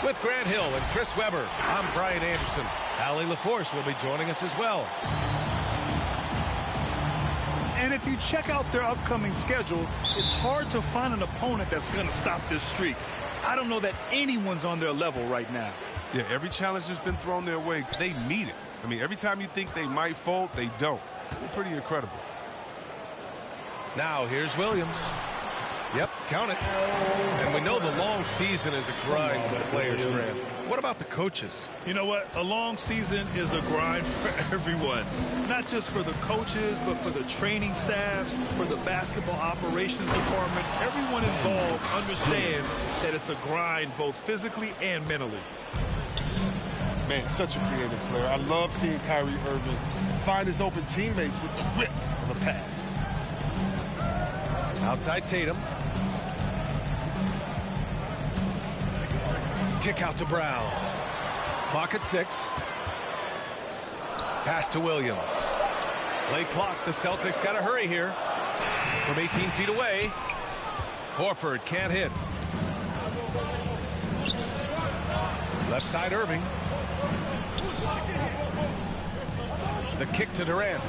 With Grant Hill and Chris Webber, I'm Brian Anderson. Allie LaForce will be joining us as well. And if you check out their upcoming schedule, it's hard to find an opponent that's going to stop this streak. I don't know that anyone's on their level right now. Yeah, every challenge that's been thrown their way, they meet it. I mean, every time you think they might fold, they don't. It's pretty incredible. Now here's Williams. Yep, count it. And we know the long season is a grind for the players, Grant. What about the coaches? You know what? A long season is a grind for everyone. Not just for the coaches, but for the training staffs, for the basketball operations department. Everyone involved understands that it's a grind both physically and mentally. Man, such a creative player. I love seeing Kyrie Irving find his open teammates with the grip of a pass. Outside Tatum. Kick out to Brown. Clock at 6. Pass to Williams. Late clock. The Celtics got to hurry here. From 18 feet away. Horford can't hit. Left side Irving. The kick to Durant.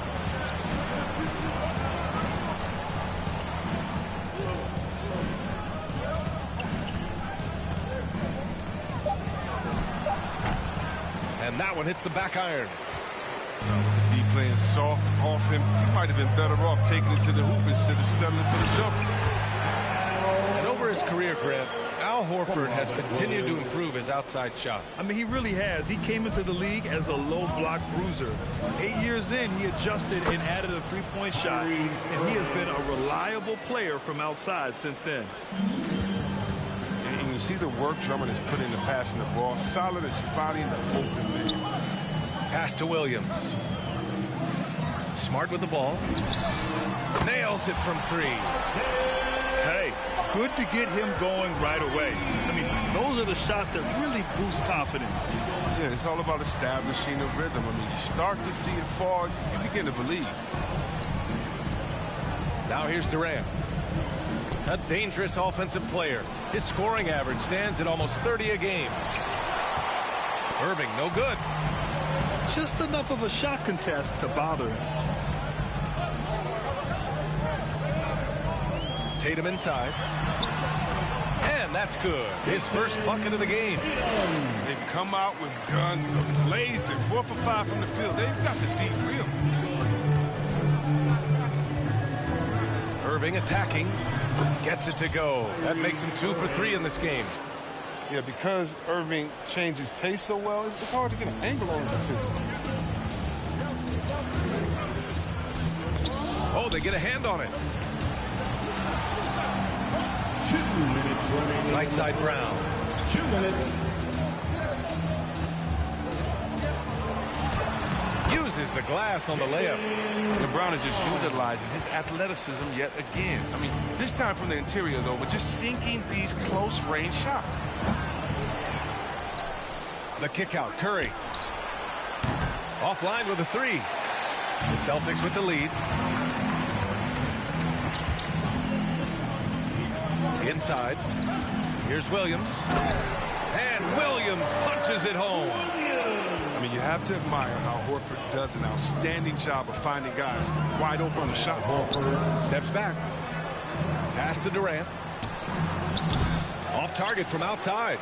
And that one hits the back iron. With the D playing soft off him, he might have been better off taking it to the hoop instead of settling for the jumper. And over his career, Grant, Al Horford has continued to improve his outside shot. I mean, he really has. He came into the league as a low block bruiser. 8 years in, he adjusted and added a three-point shot, and he has been a reliable player from outside since then. And you see the work Drummond has put into passing the ball. Solid at spotting the open man. Pass to Williams. Smart with the ball. Nails it from 3. Hey, good to get him going right away. I mean, those are the shots that really boost confidence. Yeah, it's all about establishing a rhythm. I mean, you start to see it fall, you begin to believe. Now here's Durant. A dangerous offensive player. His scoring average stands at almost 30 a game. Irving, no good. Just enough of a shot contest to bother him. Tatum inside. And that's good. His first bucket of the game. They've come out with guns blazing. 4 for 5 from the field. They've got the deep rhythm. Irving attacking. Gets it to go. That makes him 2 for 3 in this game. Yeah, because Irving changes pace so well, it's hard to get an angle on the defensive. Oh, they get a hand on it. 2 minutes remaining. Right side Brown. 2 minutes. Uses the glass on the layup. LeBron is just utilizing his athleticism yet again. I mean, this time from the interior, though, but just sinking these close-range shots. The kick out, Curry. Offline with a 3. The Celtics with the lead. Inside. Here's Williams. And Williams punches it home. I mean, you have to admire how Horford does an outstanding job of finding guys wide open for shots. Steps back. Pass to Durant. Off target from outside.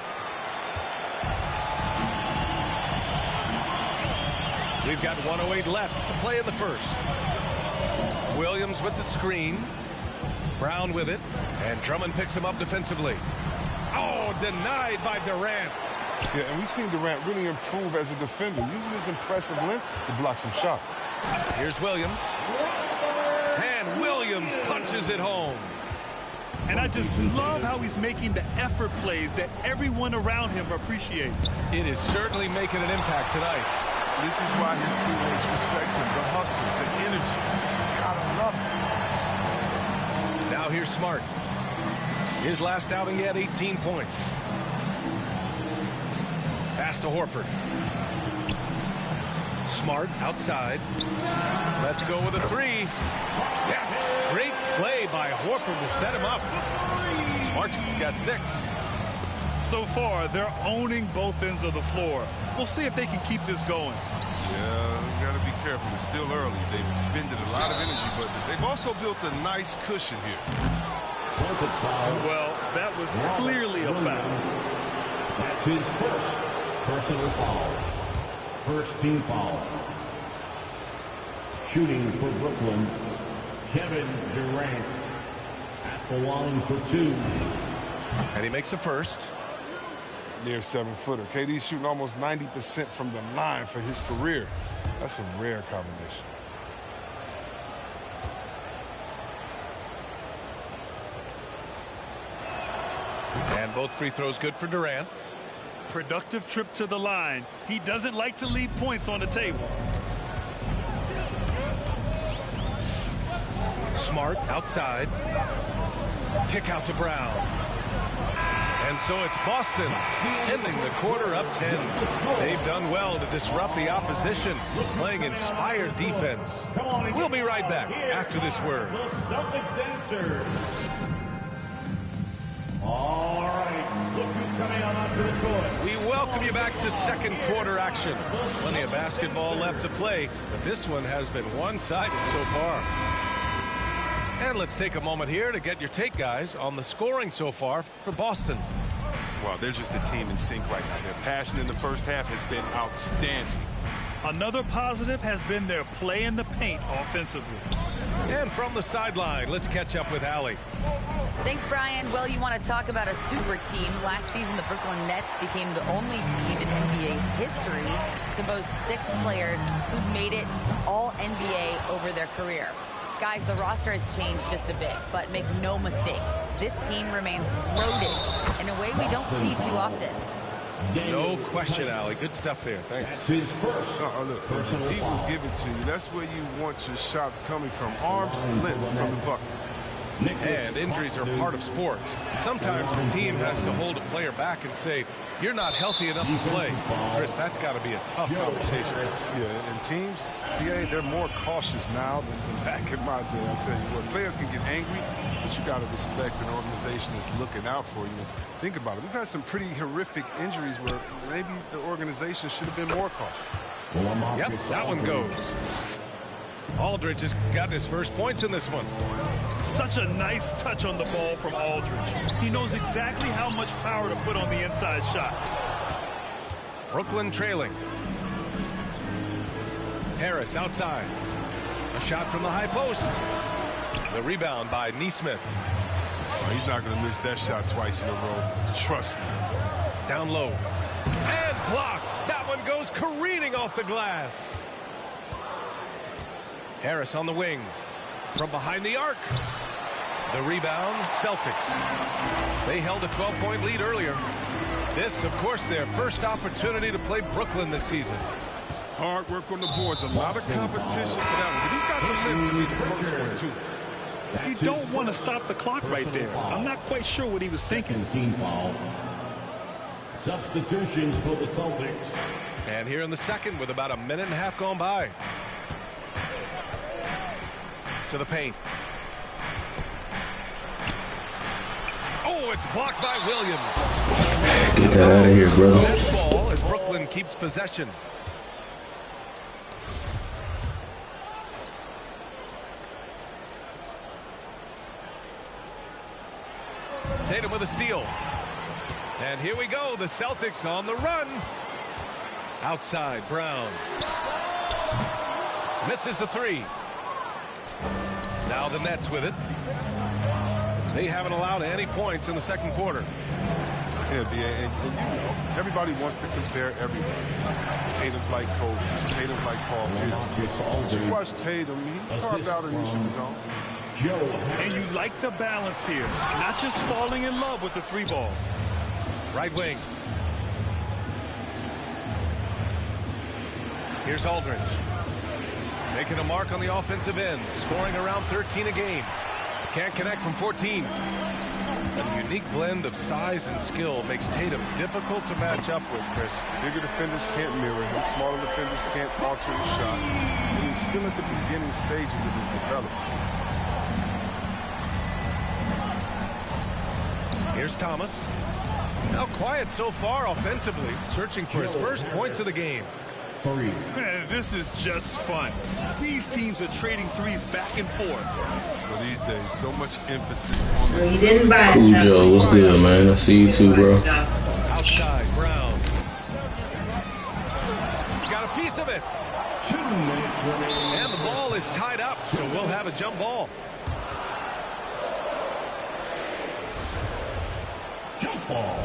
We've got 1:08 left to play in the first. Williams with the screen. Brown with it. And Drummond picks him up defensively. Oh, denied by Durant. Yeah, and we've seen Durant really improve as a defender, using his impressive length to block some shots. Here's Williams. And Williams punches it home. And I just love how he's making the effort plays that everyone around him appreciates. It is certainly making an impact tonight. This is why his teammates respect him. The hustle, the energy. Gotta love it. Now here's Smart. His last outing, he had 18 points. Pass to Horford. Smart outside. Let's go with a 3. Yes! Great play by Horford to set him up. Smart's got 6. So far, they're owning both ends of the floor. We'll see if they can keep this going. Yeah, you got to be careful. It's still early. They've expended a lot of energy, but they've also built a nice cushion here. Well, that was clearly a foul. That's his first personal foul. First team foul. Shooting for Brooklyn, Kevin Durant at the line for 2. And he makes a first. Near 7-footer. KD's shooting almost 90% from the line for his career. That's a rare combination. And both free throws good for Durant. Productive trip to the line. He doesn't like to leave points on the table. Smart outside. Kick out to Brown. And so it's Boston ending the quarter up 10. They've done well to disrupt the opposition, playing inspired defense. We'll be right back after this word. All right, look who's coming out onto the court. We welcome you back to second quarter action. Plenty of basketball left to play, but this one has been one-sided so far. And let's take a moment here to get your take, guys, on the scoring so far for Boston. Well, they're just a team in sync right now. Their passion in the first half has been outstanding. Another positive has been their play in the paint offensively. And from the sideline, let's catch up with Allie. Thanks, Brian. Well, you want to talk about a super team. Last season, the Brooklyn Nets became the only team in NBA history to boast 6 players who made it all NBA over their career. Guys, the roster has changed just a bit, but make no mistake, this team remains loaded in a way we don't see too often. No question, Allie. Good stuff there. Thanks. That's his first Look, personal the team foul. will give it to you. That's where you want your shots coming from. Arm's length from the bucket. And injuries are part of sports. Sometimes the team has to hold a player back and say, you're not healthy enough to play. Chris, that's got to be a tough conversation. Yeah, and teams, PA, they're more cautious now than back in my day. I'll tell you what, players can get angry, but you got to respect an organization that's looking out for you. And think about it. We've had some pretty horrific injuries where maybe the organization should have been more cautious. Yep, that one goes. Aldridge has got his first points in this one. Such a nice touch on the ball from Aldridge. He knows exactly how much power to put on the inside shot. Brooklyn trailing. Harris outside. A shot from the high post. The rebound by Nesmith. Oh, he's not going to miss that shot twice in a row. Trust me. Down low. And blocked. That one goes careening off the glass. Harris on the wing. From behind the arc. The rebound, Celtics. They held a 12-point lead earlier. This, of course, their first opportunity to play Brooklyn this season. Hard work on the boards. A lot of competition for that one. But he's got the lift to be the first one, too. You don't want to stop the clock right there. I'm not quite sure what he was thinking. Team foul. Substitutions for the Celtics. And here in the second with about a minute and a half gone by. To the paint. Oh, it's blocked by Williams. Get that out of here, brother. Bench ball as Brooklyn keeps possession. Tatum with a steal. And here we go. The Celtics on the run. Outside, Brown. Misses the three. Now the Nets with it. They haven't allowed any points in the second quarter. Yeah, and you know, everybody wants to compare everybody. Tatum's like Kobe. Tatum's like Paul Pierce. You watch Tatum, he's carved out a niche of his own. And you like the balance here. Not just falling in love with the 3-ball. Right wing. Here's Aldridge. Making a mark on the offensive end. Scoring around 13 a game. Can't connect from 14. A unique blend of size and skill makes Tatum difficult to match up with, Chris. Bigger defenders can't mirror him. Smaller defenders can't alter his shot. And he's still at the beginning stages of his development. Here's Thomas. Now quiet so far offensively, searching for his first points of the game. Man, this is just fun. These teams are trading threes back and forth. So these days, so much emphasis on So you didn't buy it. Cool Joe, what's good, man? I see you too, bro. Outside, Brown. He's got a piece of it. 2 minutes remaining. And the ball is tied up, so we'll have a jump ball. Jump ball.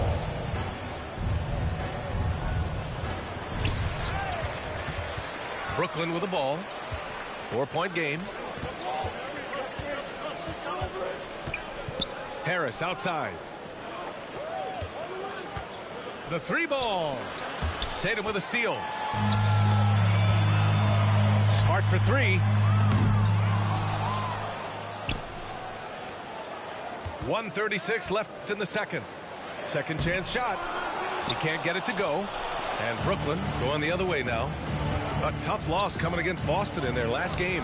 Brooklyn with the ball. 4-point game. Harris outside. The 3 ball. Tatum with a steal. Smart for 3. 1:36 left in the second. Second chance shot. He can't get it to go. And Brooklyn going the other way now. A tough loss coming against Boston in their last game.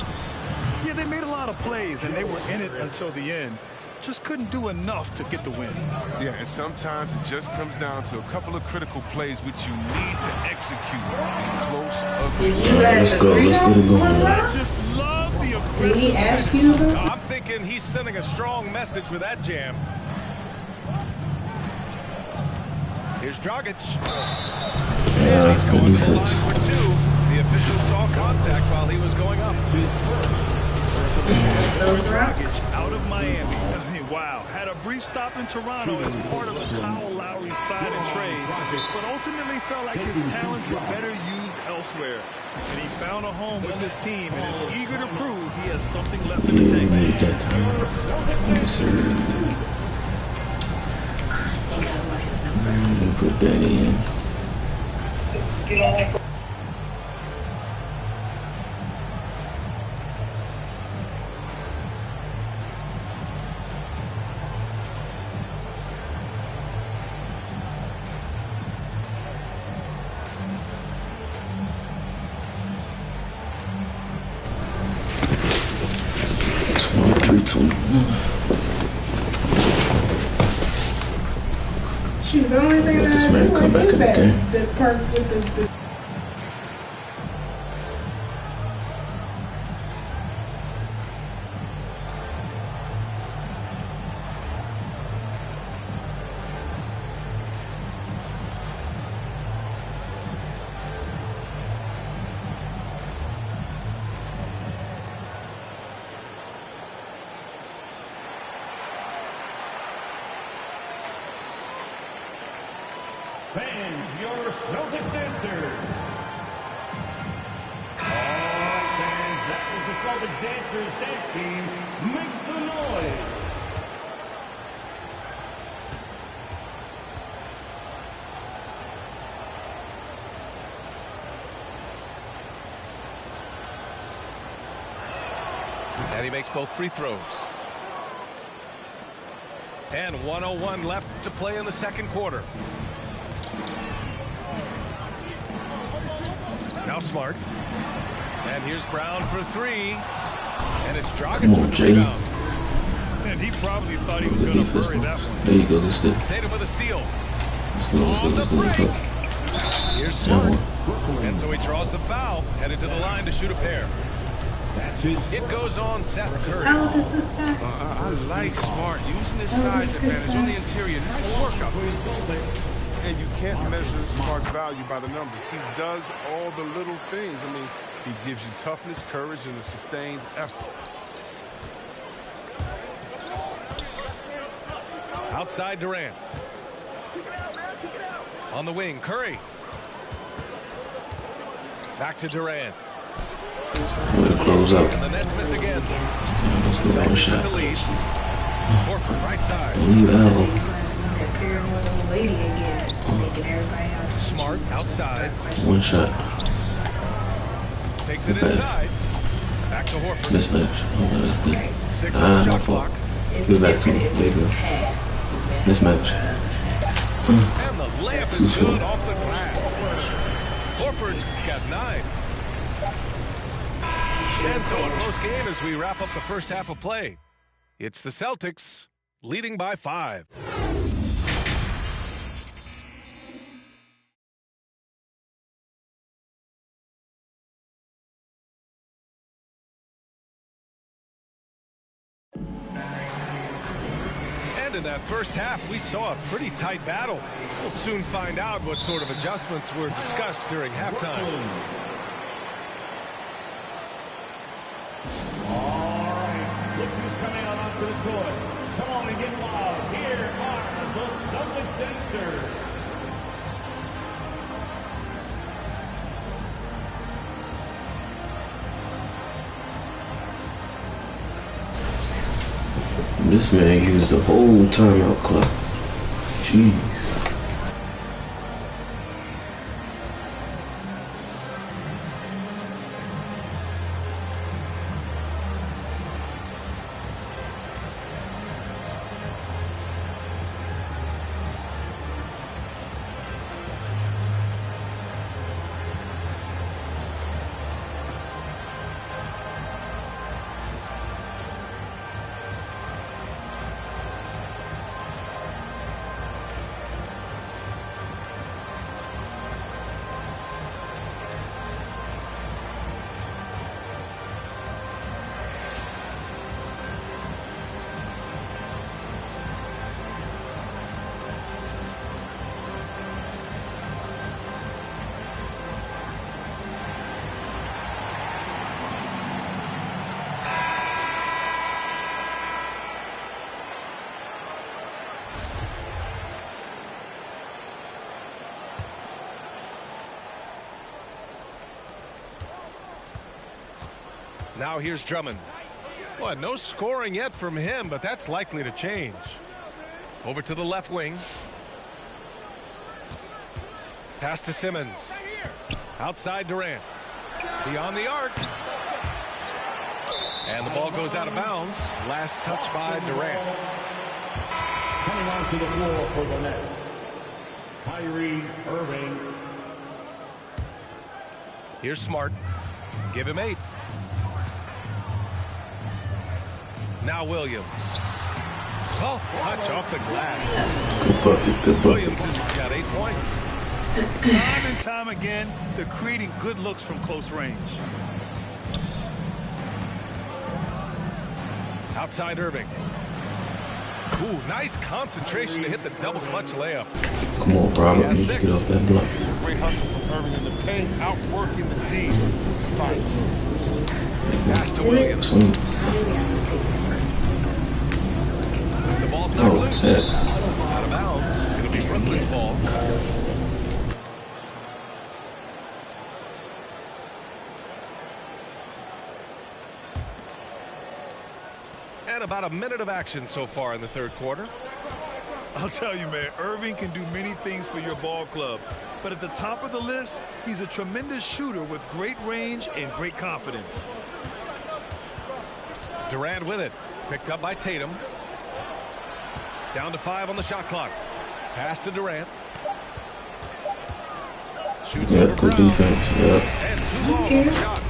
Yeah, they made a lot of plays, and they were in it until the end. Just couldn't do enough to get the win. Yeah, and sometimes it just comes down to a couple of critical plays which you need to execute in close ugly. Did you guys Let's go. agree Let's on get it going, one? man. I just love the Did aggressive. he ask you? I'm thinking he's sending a strong message with that jam. Here's Dragic. Yeah, He's good going to the line defense. for 2. The official saw contact while he was going up. Those rocks. Dragic out of Miami. I mean, wow. Had a brief stop in Toronto as part of the Kyle Lowry sign and trade, but ultimately felt like his talents were better used elsewhere. And he found a home with this team and is eager to prove he has something left in Yeah, the we tank. made that time. Yes, sir. Let me put that in. Shoot, the only thing Let that this I man do come like back is in the game. that the part with the Fans, your Celtics dancers. All right, fans, that was the Celtics dancers dance team. Make some noise. And he makes both free throws. And 1:01 left to play in the second quarter. Now Smart. And here's Brown for 3. And it's Dragic Come on, with the Jay. rebound. And he probably thought he was Good going to defense, bury bro. that one. There you go. Let's go. Tatum with a steal. Let's go. Let's go. On the Let's go. Let's break. go. Here's Yeah, Smart. boy. And so he draws the foul, headed to the line to shoot a pair. That's his It goes on Seth Curry. how old is this guy? I like Smart using his size advantage on the interior. Nice workout. for the Celtics. And you can't measure Smart's value by the numbers. He does all the little things. I mean, he gives you toughness, courage, and a sustained effort. Outside Durant. On the wing, Curry. Back to Durant. Way to close out. And the Nets miss again. Let's go. One Celtics shot. with the lead. Horford right side. Leave out. Appearing with a lady again, making everybody out. Smart outside. One shot. Takes it Good pass. inside. Back to Horford. Mismatch. Oh, that's good. 6 Ah, on my shot fault. clock. Give it back to me. There you go. Mismatch. And the layup is Too slow. good off the glass. Horford's got 9. And so a close game as we wrap up the first half of play. It's the Celtics leading by 5. in that first half, we saw a pretty tight battle. We'll soon find out what sort of adjustments were discussed during halftime. All right, look who's coming out onto the court. Come on and get loud. Here are the Celtics dancers. This man used the whole timeout clock. Jeez. Now here's Drummond. Well, no scoring yet from him, but that's likely to change. Over to the left wing. Pass to Simmons. Outside Durant. Beyond the arc. And the ball goes out of bounds. Last touch by Durant. Coming onto the floor for the Nets, Kyrie Irving. Here's Smart. Give him 8. Now Williams. Soft touch off the glass. Good bucket, good bucket. Williams has got 8 points. Time and time again, they're creating good looks from close range. Outside Irving. Ooh, nice concentration to hit the double clutch layup. Come on, Robert. You need to get off that block. Great hustle from Irving in the paint, outworking the D to fight. Pass to Williams. The ball's not loose. Out of bounds. It'll be Brooklyn's ball. And about a minute of action so far in the third quarter. I'll tell you, man, Irving can do many things for your ball club. But at the top of the list, he's a tremendous shooter with great range and great confidence. Durant with it. Picked up by Tatum. Down to 5 on the shot clock. Pass to Durant. Shoots over Good Brown. defense. Yeah. And 2 long on the shot.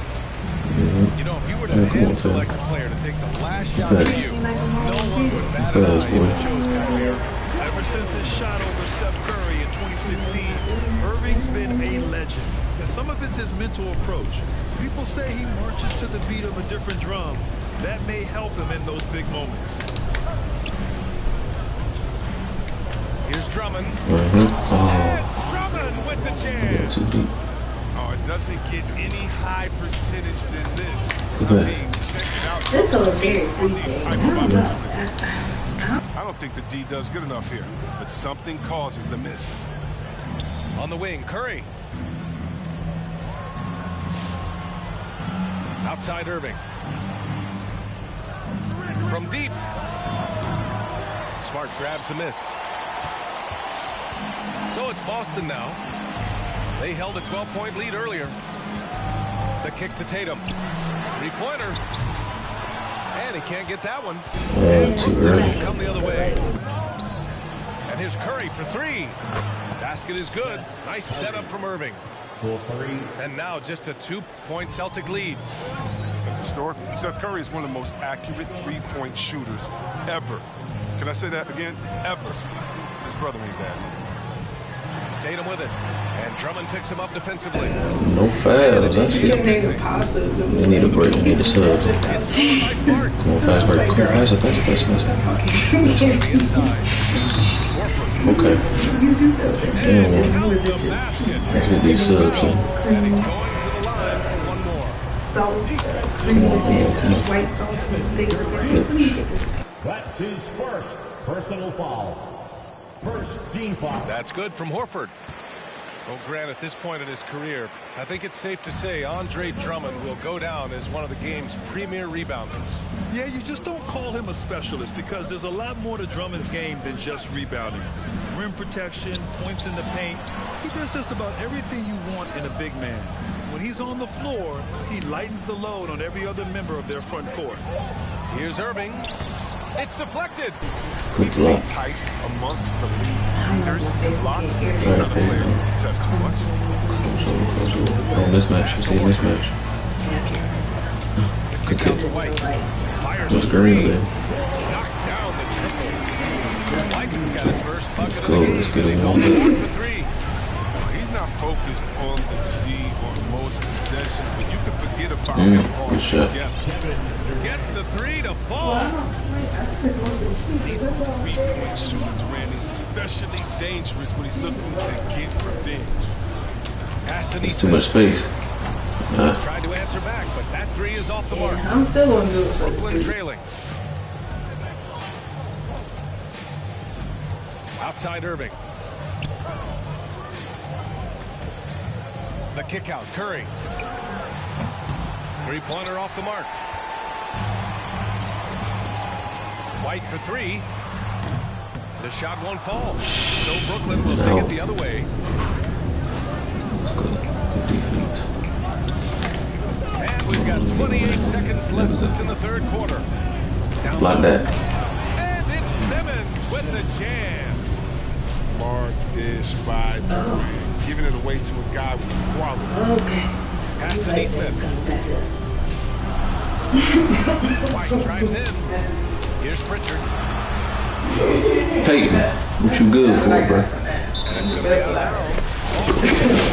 You know, if you were to hand select a player to take the last shot for you, no one would bat an eye if it chose Kyrie Irving. Ever since his shot over Steph Curry in 2016, Irving's been a legend. And some of it's his mental approach. People say he marches to the beat of a different drum. That may help him in those big moments. Here's Drummond. Oh, And Drummond with the jam. too deep. Oh, it doesn't get any high percentage than this. Okay. Check it out. This is very On these creepy. type I of don't know. I don't think the D does good enough here, but something causes the miss. On the wing, Curry. Outside Irving. From deep. Smart grabs a miss. So it's Boston now. They held a 12-point lead earlier. The kick to Tatum. 3-pointer. And he can't get that one. And Too Brooklyn early. will come the other way. And here's Curry for 3. Basket is good. Nice setup from Irving. For 3. And now just a 2-point Celtic lead. Historically, Seth Curry is one of the most accurate three-point shooters ever. Can I say that again? Ever. His brother ain't bad. Tatum with it. And Drummond picks him up defensively. No fouls. That's it. They need a break. They need a sub. Come on, fast break. Come on, pass it. Okay. Damn, let's get these subs in. And he's going to the line for one more. That's his first personal foul. First team foul. That's good from Horford. Well, Grant, at this point in his career, I think it's safe to say Andre Drummond will go down as one of the game's premier rebounders. Yeah, you just don't call him a specialist because there's a lot more to Drummond's game than just rebounding. Rim protection, points in the paint. He does just about everything you want in a big man. When he's on the floor, he lightens the load on every other member of their front court. Here's Irving. It's deflected. We've seen Tice amongst the leaders and blocks. He's not a player who touched too much. Oh, mismatch. You see a mismatch. Good kick. What's green, man? Knocks down the triple. White's got his first bucket of the game. Let's get him He's on on the board that. for three. He's not focused on the D on most possessions, but you can forget about him on Good shot. Gets the three to fall. These 3-point shooters, Randy, is especially dangerous when he's looking to get revenge. It's too much space. Tried to answer back, but that three is off the mark. I'm still gonna do it. Brooklyn trailing. Outside Irving. The kick out, Curry. Three-pointer off the mark. White for three. The shot won't fall. So Brooklyn will take it the other way. Good defense. And we've got 28 seconds left in the third quarter. Down Like that. And it's Simmons with the jam. Smart dish by Durant, giving it away to a guy with quality. Okay. Pass to Neesmith. White drives in. Here's Pritchard. Peyton, what you good for, bro? And it's going to be out of bounds.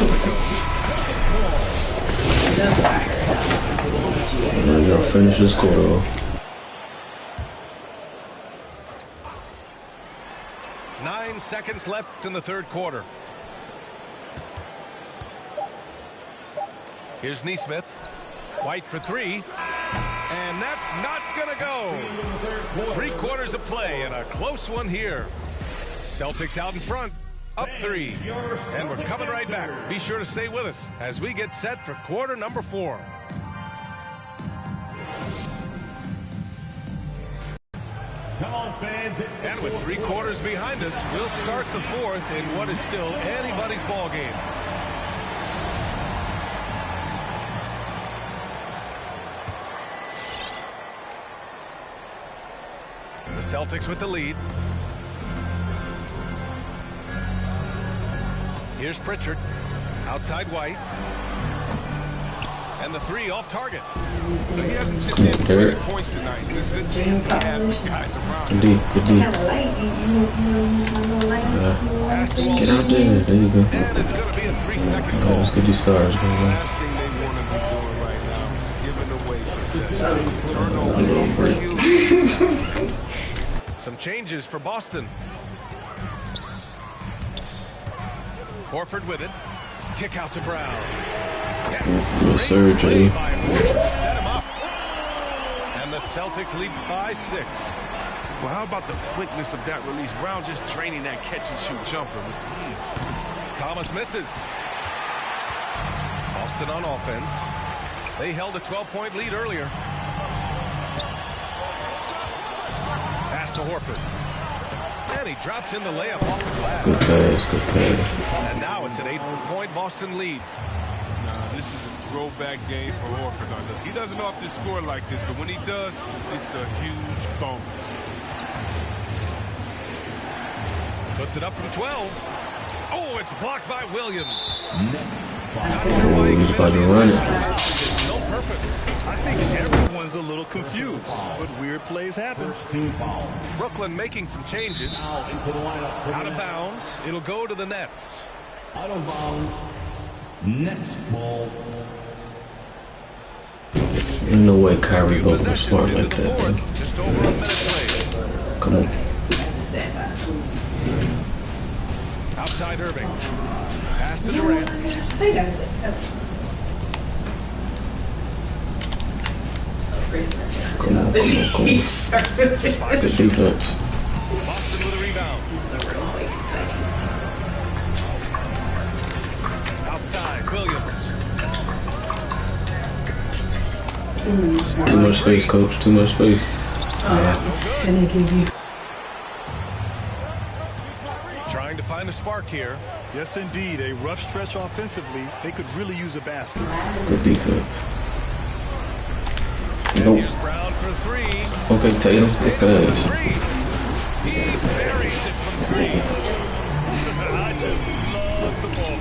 We're gonna finish this quarter off. 9 seconds left in the third quarter. Here's Neesmith. White for three. And that's not going to go. 3 quarters of play and a close one here. Celtics out in front. Up 3. And we're coming right back. Be sure to stay with us as we get set for quarter number 4. Come on, fans. And with 3 quarters behind us, we'll start the 4th in what is still anybody's ball game. The Celtics with the lead. Here's Pritchard. Outside White. And the 3 off target. He hasn't chipped in 30 points tonight. This is a team he has guys around him. Good D. Kind of light. Get out there. There you go. And it's going to be a 3-second call. Let's get these stars. The last thing they want to be doing right now is giving away possession. Turnovers. Some changes for Boston. Horford with it. Kick out to Brown. Little surge, eh? Set him up. And the Celtics lead by 6. Well, how about the quickness of that release? Brown just draining that catch-and-shoot jumper with ease. Thomas misses. Boston on offense. They held a 12-point lead earlier. Pass to Horford. And he drops in the layup off the glass. Good pass, good pass. And now it's an 8-point Boston lead. This is a throwback game for Horford. He doesn't often score like this, but when he does, it's a huge bonus. Puts it up from 12. Oh, it's blocked by Williams. Oh, he's about to run it. No purpose. I think everyone's a little confused, but weird plays happen. Brooklyn making some changes. Out of bounds. It'll go to the Nets. Out of bounds. Next ball. No way Kyrie both were smart like that, man. Just over a minute played. Come on. Outside Irving. Pass to Durant. Come on. Good defense. Boston with a rebound. Outside, Williams. Too much space, coach. Too much space. And they give you. Trying to find a spark here. Yes, indeed. A rough stretch offensively. They could really use a basket. Good defense. And Nope. here's Brown for three. Okay, Tatum. Good pass. Three. He buries it from three. I just love the ball.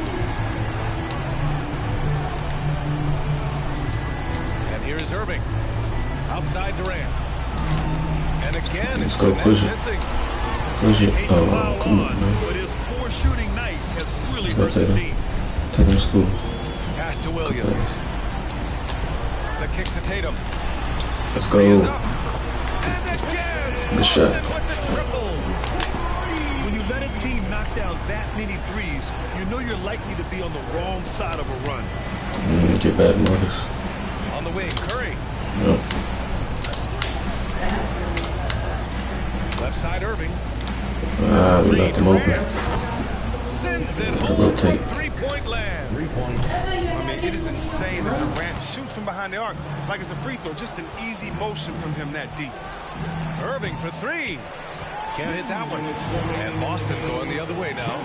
And here's Irving. Outside Durant. And again, it's Let's go, push it. missing. Push it. Hate to Oh, pile come on, on, man. but his poor shooting night has really Go hurt the Tatum. team. Take him to school. Pass to Williams. The kick to Tatum. Let's Three is go. up. And again. Good shot. With the triple. When you let a team knock down that many threes, you know you're likely to be on the wrong side of a run. Get back, Marcus. On the wing, Curry. Yep. Left side, Irving. We left him open. Sends it Gotta home rotate. from three-point land. 3 points. I mean, it is insane that Durant shoots from behind the arc like it's a free throw. Just an easy motion from him that deep. Irving for three. Can't hit that one. And Boston going the other way now.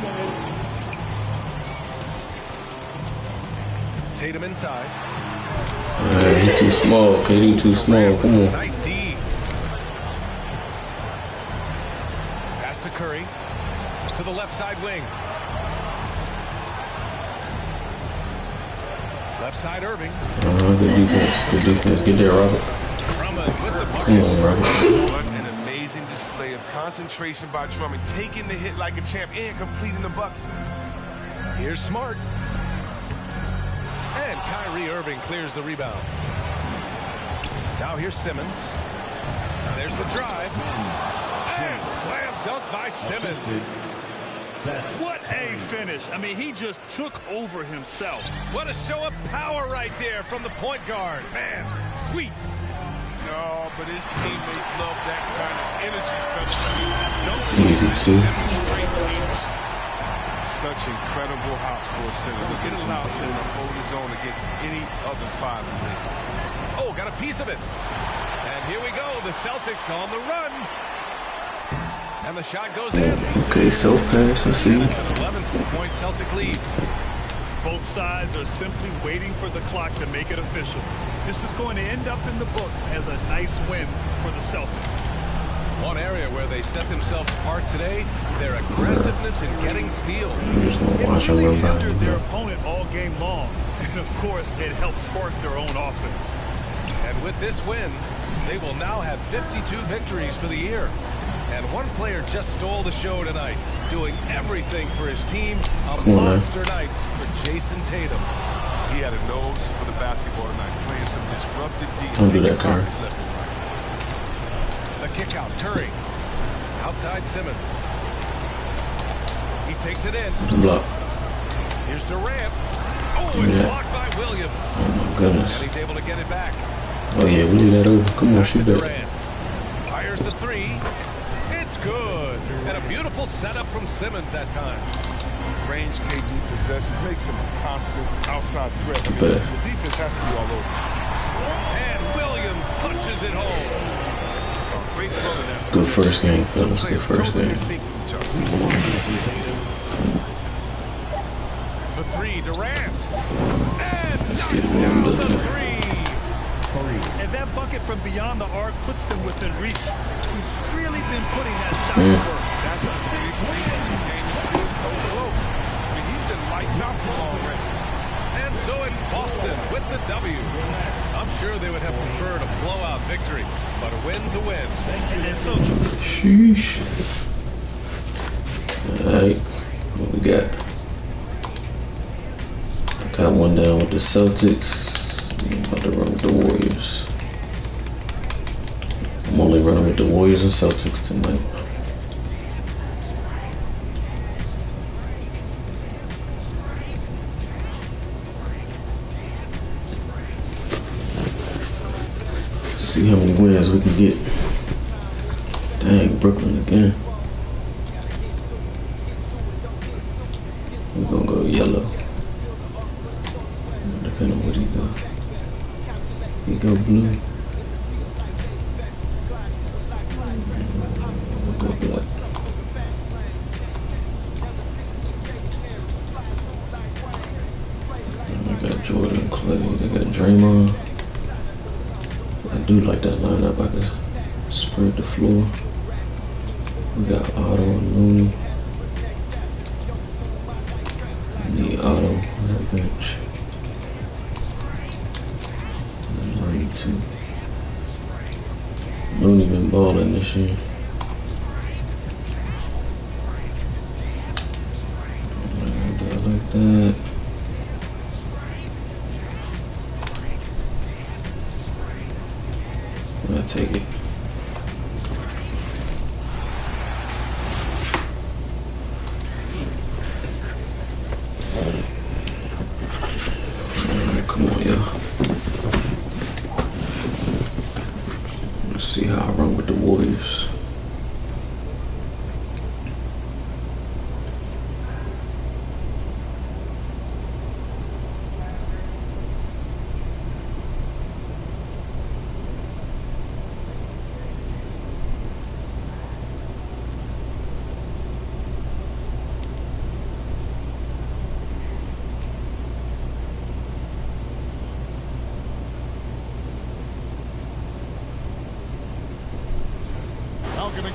Tatum inside. He too small. KD too small. With Come some on. nice D. Pass to Curry. To the left side wing. Left side Irving. Good defense. Good defense. Get there, Robert. Drummond with the Come bucket. on, Robert. What an amazing display of concentration by Drummond, taking the hit like a champ and completing the bucket. Here's Smart. And Kyrie Irving clears the rebound. Now here's Simmons. And there's the drive. And slam dunk by Simmons. What a finish. I mean, he just took over himself. What a show of power right there from the point guard. Man, sweet. No, but his teammates love that kind of energy, fellas. Easy too. Such incredible hops for a center. Look at allows him to hold his own against any other five in the league. Oh, got a piece of it. And here we go. The Celtics on the run. And the shot goes in. Okay, self pass. I see. It's an 11-point Celtic lead. Both sides are simply waiting for the clock to make it official. This is going to end up in the books as a nice win for the Celtics. One area where they set themselves apart today, their aggressiveness in getting steals. I'm just gonna It watch him really run by hindered him. their opponent all game long. And of course, it helped spark their own offense. And with this win, they will now have 52 victories for the year. And one player just stole the show tonight, doing everything for his team. A Come on, man. monster night for Jason Tatum. He had a nose for the basketball tonight, playing some disruptive defense. Don't do that, Curry. The kick out, Curry. Outside Simmons. He takes it in. Block. Here's Durant. Oh, it's Yeah. blocked by Williams. Oh my goodness. And he's able to get it back. Oh yeah, we do that over. Come on, Back to shoot that. Durant. Fires the three. It's good. And a beautiful setup from Simmons that time. Range KD possesses makes him a constant outside threat. I mean, But- the defense has to be all over. And Williams punches it home. Great flow in that. Good first game, fellas. Good Players first totally in game. sync with each other. The three, Durant. And Let's get knocks warmed down up. the three. And that bucket from beyond the arc puts them within reach. He's really been putting that shot to work. That's a big reason this game is still so close. I mean, he's been lights out for long already. And so it's Boston with the W. I'm sure they would have preferred a blowout victory, but a win's a win. And it's so true. Sheesh. Alright, what we got? Got one down with the Celtics. I'm about to run with the Warriors. I'm only running with the Warriors and Celtics tonight. See how many wins we can get. Dang, Brooklyn again. We're gonna go yellow. Depending on what he go. He go blue. We'll go black. They got Jordan, Clay, they got Draymond. I do like that lineup. I can spread the floor. We got Otto and Looney. We need Otto on that bench. And Looney too. Looney been balling this year. I like that. I'll take it. Alright, come on, y'all. Let's see how I run with the Warriors.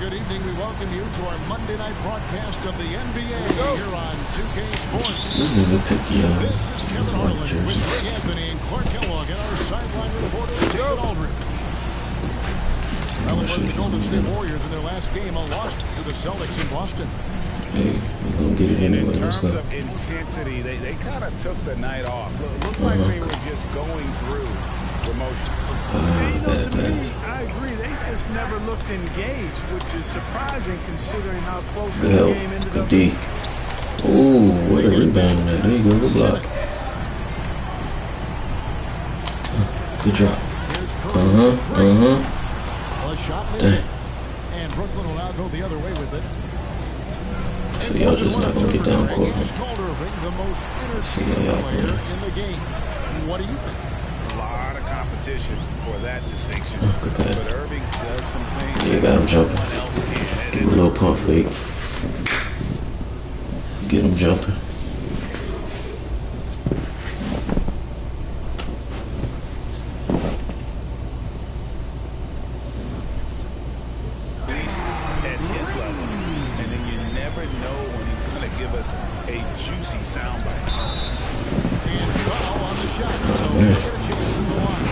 Good evening. We welcome you to our Monday night broadcast of the NBA here on 2K Sports. This is Kevin Harlan with Greg Anthony and Clark Kellogg and our sideline reporter, David Aldridge. Well, it was the Golden State Warriors in their last game, a loss to the Celtics in Boston. Hey, we're going to get it anyway. In terms of intensity, they kind of took the night off. Looked like they were just going through the motions. You know, to me, I agree. They just never looked engaged, which is surprising considering how close the game ended up being. Ooh, what a rebound there. There you go, good block. Good job. A shot missing. And Brooklyn will now go the other way with it. So y'all just not going to get down court. The most entertaining player in the game. What do you think? Competition for that distinction. But Irving does some things. Yeah, got him jumping. Give him a little pump fake. Get him jumping. At his level, and then you never know when he's going to give us a juicy soundbite. And foul on the shot, so we get a chance in the line.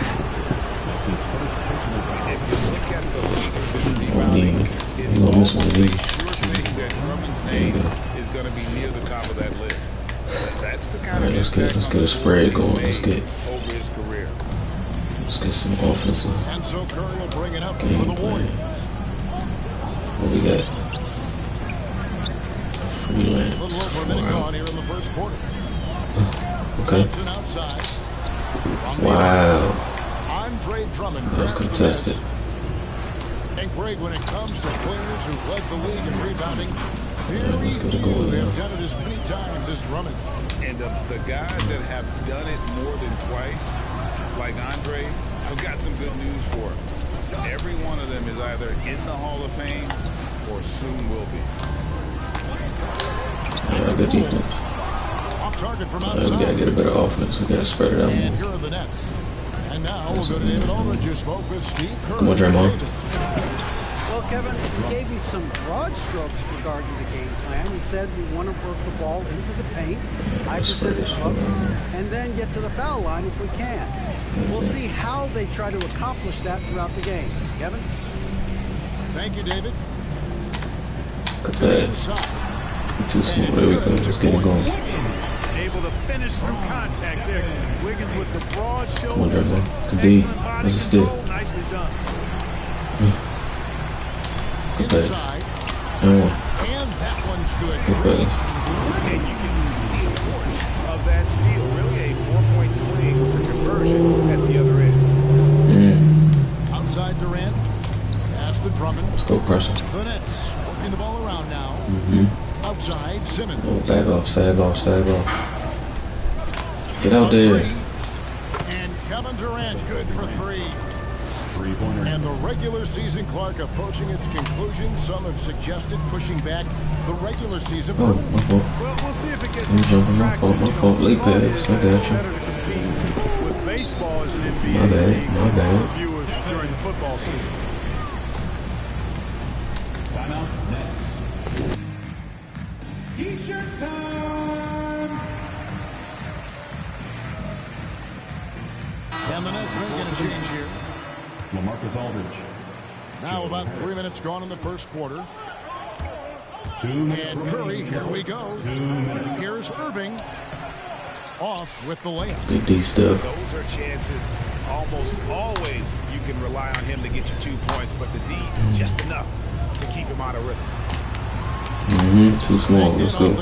If you look at the leaders in the rebounding, it's almost a sure thing that Drummond's name is going to be near the top of that list. That's the kind of impact let's get a spread going. Let's get over his career. Let's get some offensive. And so Curry will bring it up for the Warriors. What we got? Freelance. A little over a minute gone here in the first quarter. Okay. Outside. Wow. Andre Drummond. That was contested. And Greg, when it comes to players who've led the league in rebounding, very few have done it as many times as Drummond. And the guys that have done it more than twice, like Andre, I've got some good news for him. Every one of them is either in the Hall of Fame or soon will be. Yeah, good defense. Off target from We gotta get a better offense. We gotta spread it out and more. here are the Nets. And now we'll go to David Aldridge, who spoke with Steve Kerr. Come on, Draymond. Well, Kevin, he gave me some broad strokes regarding the game plan. He said we want to work the ball into the paint, high percentage looks, and then get to the foul line if we can. We'll see how they try to accomplish that throughout the game. Kevin? Thank you, David. Good pass. Too small. There we go. Let's get it going. A able to finish through contact there. Wiggins with the broad shoulders. Good D. Excellent body This is good. control. Nicely done. Inside. And that one's good. pass. And you can see the importance of that steal. Really a 4-point swing with the conversion at the other end. Outside Durant. Pass to Drummond. Let's go pressure. The Nets working the ball around now. Outside Simmons. Oh, sag off. Get out there. And Kevin Durant good for 3. And the regular season, Clark, approaching its conclusion. Some have suggested pushing back the regular season. Oh, my fault. Well, we'll see if it gets I'm jumping. My fault. Late pass. I got you. better to compete with baseball as an NBA My bad. league My bad. for viewers during the football season. Timeout. Nets. T-shirt time. And the Nets making a change here. LaMarcus Aldridge. Now about 3 minutes gone in the first quarter. 2 minutes And Curry, here we go. 2 minutes. Here's Irving. Off with the layup. Good D stuff. Those are chances. Almost always you can rely on him to get you 2 points, but the D just enough to keep him out of rhythm. Too small. Let's go.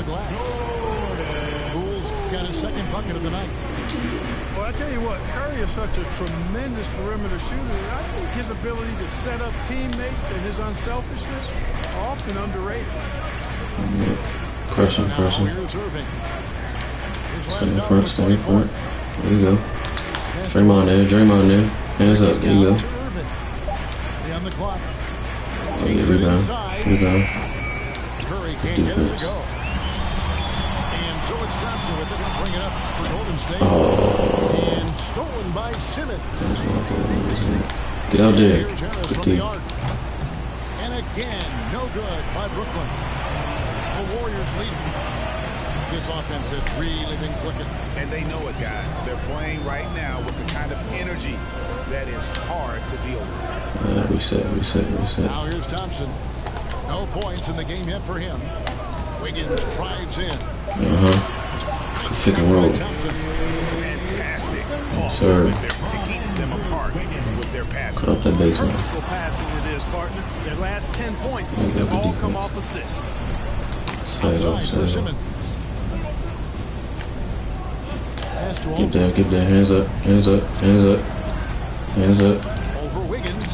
Bulls got his second bucket of the night. Well, I tell you what, Curry is such a tremendous perimeter shooter. I think his ability to set up teammates and his unselfishness are often underrated. Pressure. Now here's Irving. His last Stay in out front. with Stay 20 in front. points. There you go. Draymond there. Hands up. There you go. To Irving. On the clock. Oh, yeah, rebound. Curry can't get it to go. And so it's Thompson with it. He'll bring it up for Golden State. Oh. And stolen by Simmons. Get out there. Here's Harris Good from D. the arc. And again, no good by Brooklyn. The Warriors leading. This offense has really been clicking. And they know it, guys. They're playing right now with the kind of energy that is hard to deal with. Reset. Now here's Thompson. No points in the game yet for him. Wiggins drives in. Pick and roll. Fantastic. Sir. They're picking them apart with their passing. Cut off that baseline. Purposeful passing it is, partner. Their last 10 points have all come off assists. Side up. Pass to Get there. Hands up. over Wiggins.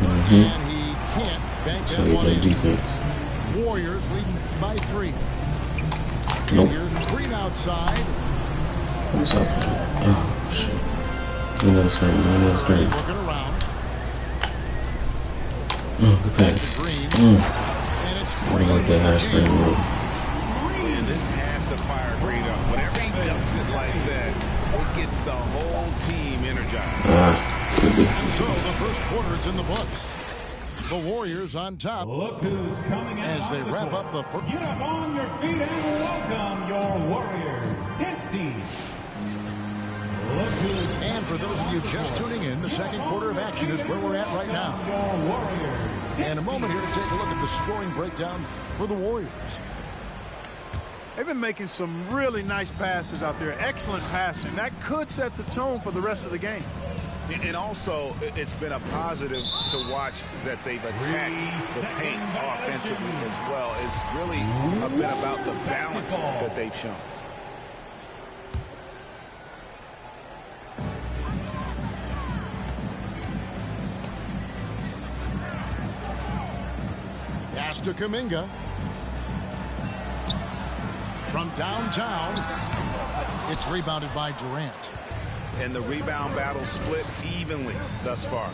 And he can't bank So that you one play in. defense. Warriors leading by 3. Nope. And here's Green outside. What's up? Oh, shit. Give me another screen. Looking around. Good pass. Green. And it's I Green like that high screen move. And this has to fire Green up. Whenever he dunks it like that, it gets the whole team energized. And so the first quarter is in the books. The Warriors on top. Look who's coming out as they wrap up the first. Get up on your feet and welcome your Warriors dance team. Look who's And for those of you just tuning in, the second quarter of action is where we're at right now. your Warriors. And a moment here to take a look at the scoring breakdown for the Warriors. They've been making some really nice passes out there. Excellent passing. That could set the tone for the rest of the game. And also, it's been a positive to watch that they've attacked the paint offensively as well. It's really been about the balance that they've shown. Pass to Kuminga. From downtown, it's rebounded by Durant. And the rebound battle split evenly thus far.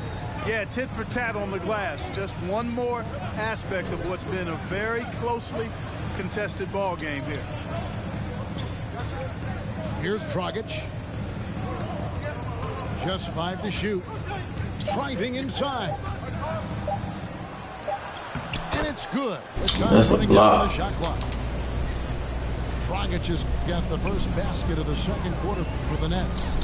Yeah, tit for tat on the glass. Just one more aspect of what's been a very closely contested ball game here. Here's Dragic. Just 5 to shoot. Driving inside. And it's good. That's a block. The shot clock. Dragic has got the first basket of the second quarter for the Nets.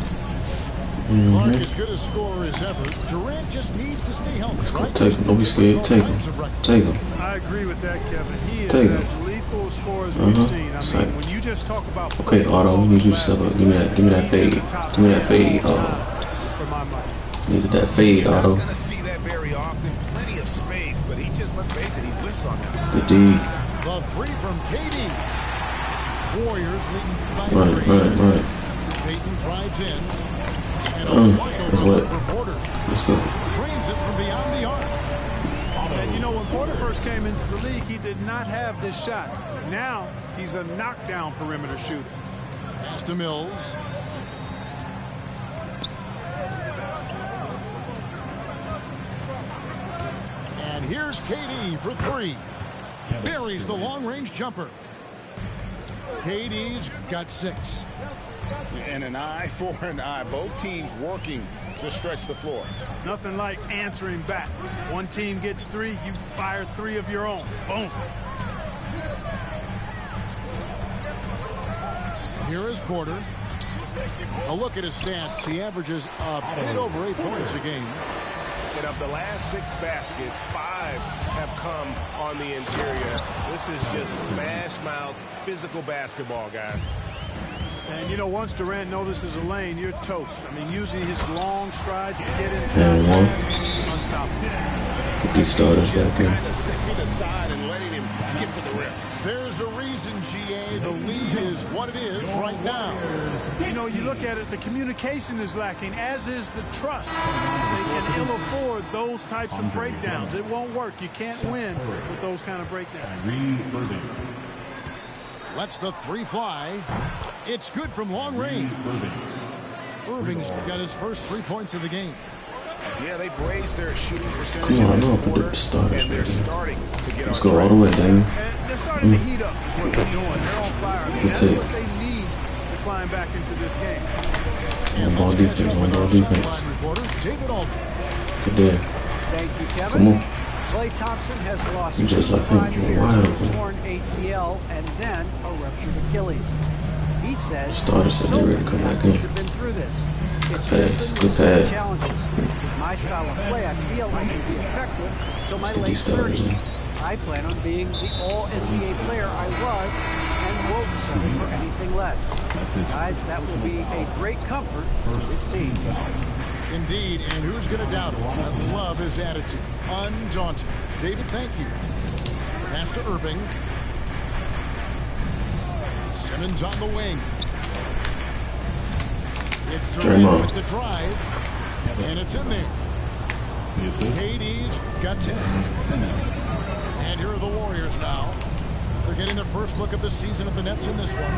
Clark as good a scorer as ever. Durant just needs to stay healthy. Right? Take him. Don't be scared. Take him. I agree with that, Kevin. He is Take as him. lethal typical scorers we've seen. I mean, when you just talk about okay, Otto, I need you to step up. Give me that fade. Give me that fade. For my money. Needed that fade, Otto. Not gonna see that very often. Plenty of space, but he just, let's face it, he whiffs on that. Good D. The three from KD. Warriors leading by Right. Peyton drives in. And a wide open for Porter. Let's go. Trains it from beyond the arc. And you know, when Porter first came into the league, he did not have this shot. Now, he's a knockdown perimeter shooter. Pass to Mills. And here's KD for three. Buries the long-range jumper. KD's got 6. And an eye for an eye. Both teams working to stretch the floor. Nothing like answering back. One team gets 3, you fire 3 of your own. Boom. Here is Porter. A look at his stats. He averages a bit over 8 points a game. And of the last 6 baskets, 5 have come on the interior. This is just smash mouth physical basketball, guys. And you know, once Durant notices a lane, you're toast. I mean, using his long strides to get inside, unstoppable. Get these starters back in. Kind of stepping aside and letting him get to the rim. There's a reason, GA. The lead is what it is right now. You know, you look at it, the communication is lacking, as is the trust. They can ill afford those types of breakdowns. It won't work. You can't win with those kind of breakdowns. Lets the 3 fly. It's good from long range. Irving's got his first 3 points of the game. Yeah, they've raised their shooting percentage Come on, in I know this I put quarter, the starters and they're right here. starting to get Let's on go all track. the way, Dame. And they're starting to heat up, is what they're doing. They're on fire. I mean, Good that's take. what they need to climb back into this game. And Ball let's catch defense, up with ball our defense. sideline reporter, David Aldridge. Good there. Thank you, Kevin. Come on. Klay Thompson has lost You just 2 left him prime years wide with open. a torn ACL and then a ruptured Achilles. He says Starters said so they ready to many come back athletes in. have been through this. It's Good just pass, been good missing pass. challenges. With my style of play, I feel I can be effective till my Let's get late these starters 30s. in. I plan on being the all-NBA player I was and won't settle for anything less. Guys, that will be a great comfort for this team. Indeed, and who's going to doubt him? I love his attitude. Undaunted. David, thank you. Pass to Irving. Simmons on the wing. It's Durant with the drive. And it's in there. KD's got 10. And here are the Warriors now. They're getting their first look of the season at the Nets in this one.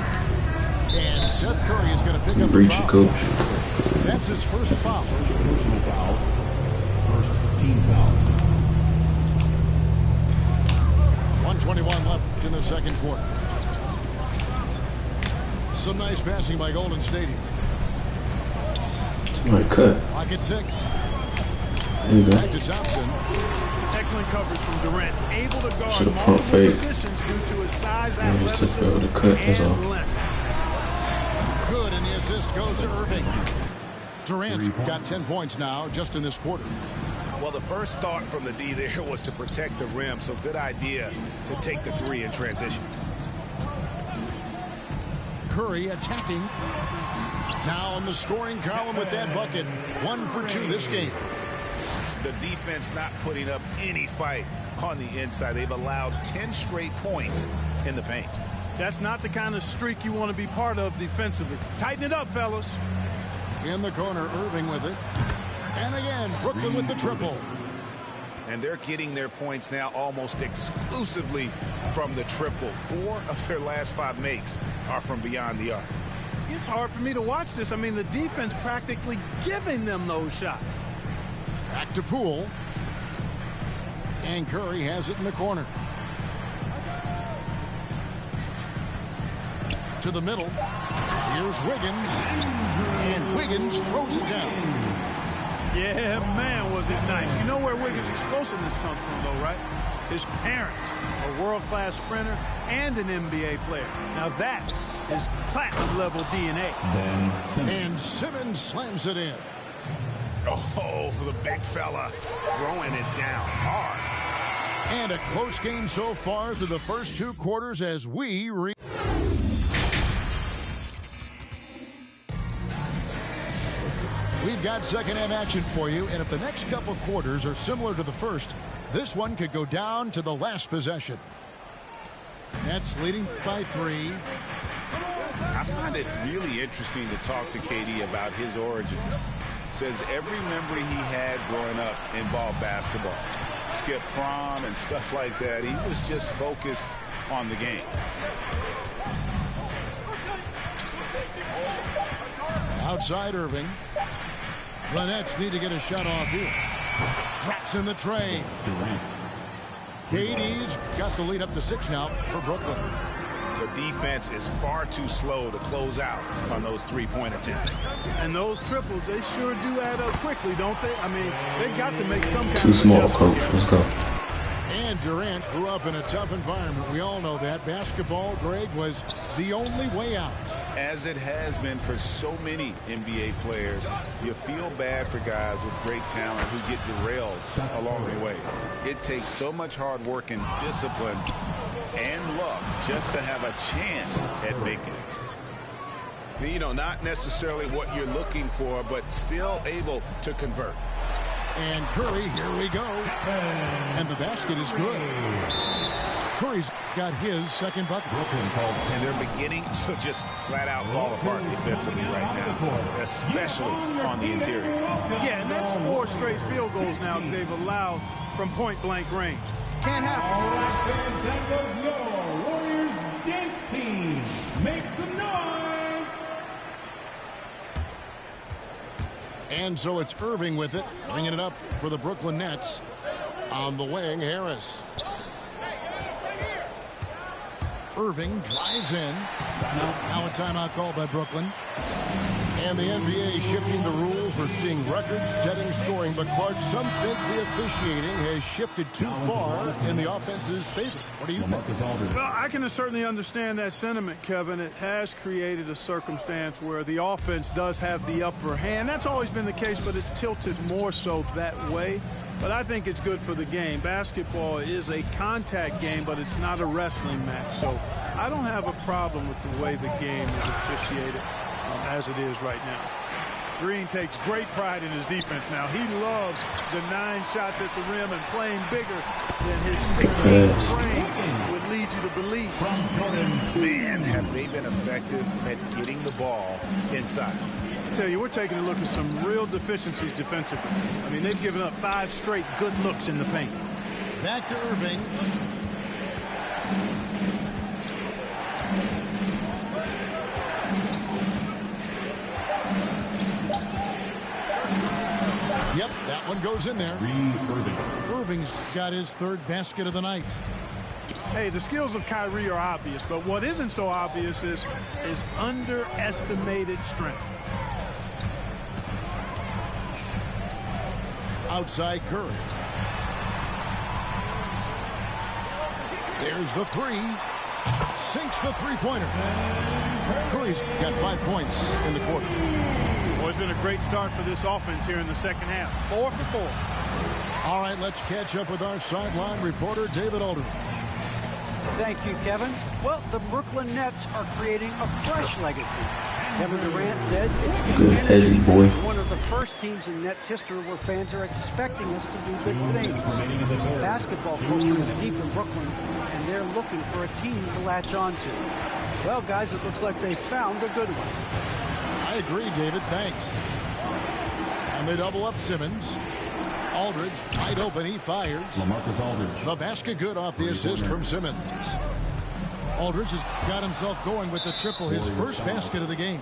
And Seth Curry is going to pick up the Breach foul. it, coach. That's his first foul. First team foul. 1:21 left in the second quarter. Some nice passing by Golden State here. Somebody cut. Lock at 6. There you go. Back to Thompson. Excellent coverage from Durant. Able to guard Should've pump multiple fake. positions due to his size, Yeah, he just athleticism, got the cut, that's all. and length. Good, and the assist goes to Irving. Durant's got 10 points now just in this quarter. Well, the first thought from the D there was to protect the rim, so good idea to take the 3 in transition. Curry attacking. Now in the scoring column with that bucket. 1 for 2 this game. The defense not putting up any fight on the inside. They've allowed 10 straight points in the paint. That's not the kind of streak you want to be part of defensively. Tighten it up, fellas. In the corner, Irving with it. And again, Brooklyn with the triple. And they're getting their points now almost exclusively from the triple. 4 of their last 5 makes are from beyond the arc. It's hard for me to watch this. I mean, the defense practically giving them those shots. Back to Poole. And Curry has it in the corner. To the middle. Here's Wiggins. And Wiggins throws it down. Yeah, man, was it nice. You know where Wiggins' explosiveness comes from, though, right? His parents, a world-class sprinter and an NBA player. Now that is platinum-level DNA. And Simmons slams it in. Oh, the big fella throwing it down hard. And a close game so far through the first 2 quarters as we We've got second half action for you, and if the next couple quarters are similar to the first, this one could go down to the last possession. Nets leading by 3. I find it really interesting to talk to KD about his origins. Says every memory he had growing up involved basketball. Skip prom and stuff like that. He was just focused on the game. Outside Irving. The Nets need to get a shot off here. Drops in the tray. KD's got the lead up to 6 now for Brooklyn. The defense is far too slow to close out on those 3-point attempts. And those triples, they sure do add up quickly, don't they? I mean, they've got to make some kind Too of small, adjustment. coach. Let's go. And Durant grew up in a tough environment. We all know that. Basketball, Greg, was the only way out. As it has been for so many NBA players, you feel bad for guys with great talent who get derailed along the way. It takes so much hard work and discipline and luck just to have a chance at making it. You know, not necessarily what you're looking for, but still able to convert. And Curry, here we go. And the basket is good. Curry's got his second bucket. And they're beginning to just flat out fall apart defensively right now, especially on the interior. Yeah, and that's 4 straight field goals now that they've allowed from point-blank range. Can't happen. All right, fans, that goes your Warriors dance team. Make some noise. And so it's Irving with it, bringing it up for the Brooklyn Nets. On the wing, Harris. Irving drives in. Now a timeout called by Brooklyn. And the NBA shifting the rules. We're seeing record-setting scoring. But, Clark, some think the officiating has shifted too far in the offense's favor. What do you think? Well, I can certainly understand that sentiment, Kevin. It has created a circumstance where the offense does have the upper hand. That's always been the case, but it's tilted more so that way. But I think it's good for the game. Basketball is a contact game, but it's not a wrestling match. So I don't have a problem with the way the game is officiated as it is right now. Green takes great pride in his defense now. He loves the 9 shots at the rim and playing bigger than his 6'8" frame would lead you to believe. Man, have they been effective at getting the ball inside. I tell you, we're taking a look at some real deficiencies defensively. I mean, they've given up 5 straight good looks in the paint. Back to Irving. Yep, that one goes in there. Irving's got his 3rd basket of the night. Hey, the skills of Kyrie are obvious, but what isn't so obvious is his underestimated strength. Outside Curry. There's the 3. Sinks the 3-pointer. Curry's got 5 points in the quarter. Well, it's been a great start for this offense here in the second half. 4 for 4. All right, let's catch up with our sideline reporter, David Aldridge. Thank you, Kevin. Well, the Brooklyn Nets are creating a fresh legacy. Kevin Durant says it's one of the first teams in Nets history where fans are expecting us to do good things. Basketball culture is deep in Brooklyn, and they're looking for a team to latch on to. Well, guys, it looks like they found a good one. I agree, David. Thanks. And they double up Simmons. Aldridge wide open. He fires. The basket good off the assist from Simmons. Aldridge has got himself going with the triple, his first basket of the game.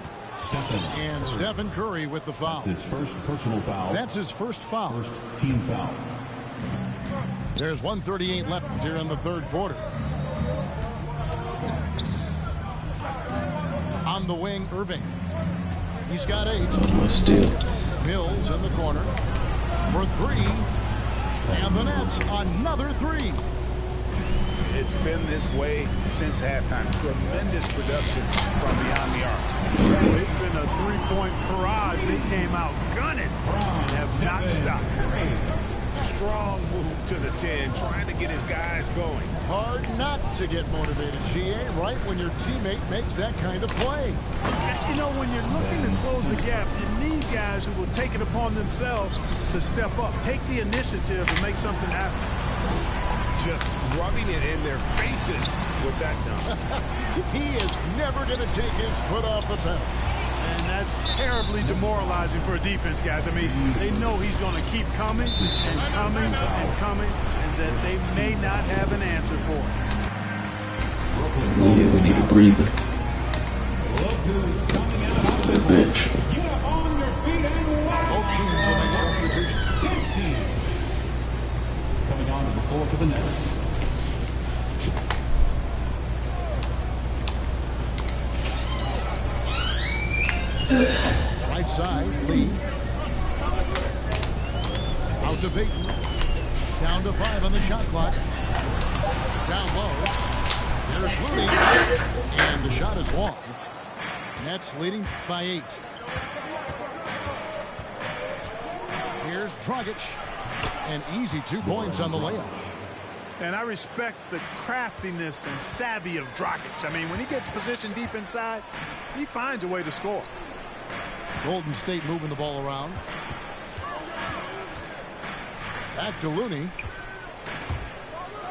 And Stephen Curry with the foul. That's his first personal foul. That's his first foul. First team foul. There's 1:38 left here in the 3rd quarter. On the wing, Irving. He's got 8. Mills in the corner for 3. And the Nets another 3. It's been this way since halftime. Tremendous production from beyond the arc. It's been a 3-point barrage. They came out gunning and have not stopped. strong move to the 10, trying to get his guys going. Hard not to get motivated, GA, right when your teammate makes that kind of play. You know, when you're looking to close the gap, you need guys who will take it upon themselves to step up, take the initiative and make something happen. Just rubbing it in their faces with that dunk. He is never going to take his foot off the pedal. And that's terribly demoralizing for a defense, guys. I mean, they know he's going to keep coming and coming and coming, and that they may not have an answer for it. Yeah, we need a breather. The bench. Both teams will make substitutions. Coming on to the floor for the Nets. Right side, Lee. Out to Peyton. Down to 5 on the shot clock. Down low. There's Looney. And the shot is long. Nets leading by 8. Here's Dragic. An easy 2 points on the layup. And I respect the craftiness and savvy of Dragic. I mean, when he gets positioned deep inside, he finds a way to score. Golden State moving the ball around. Back to Looney.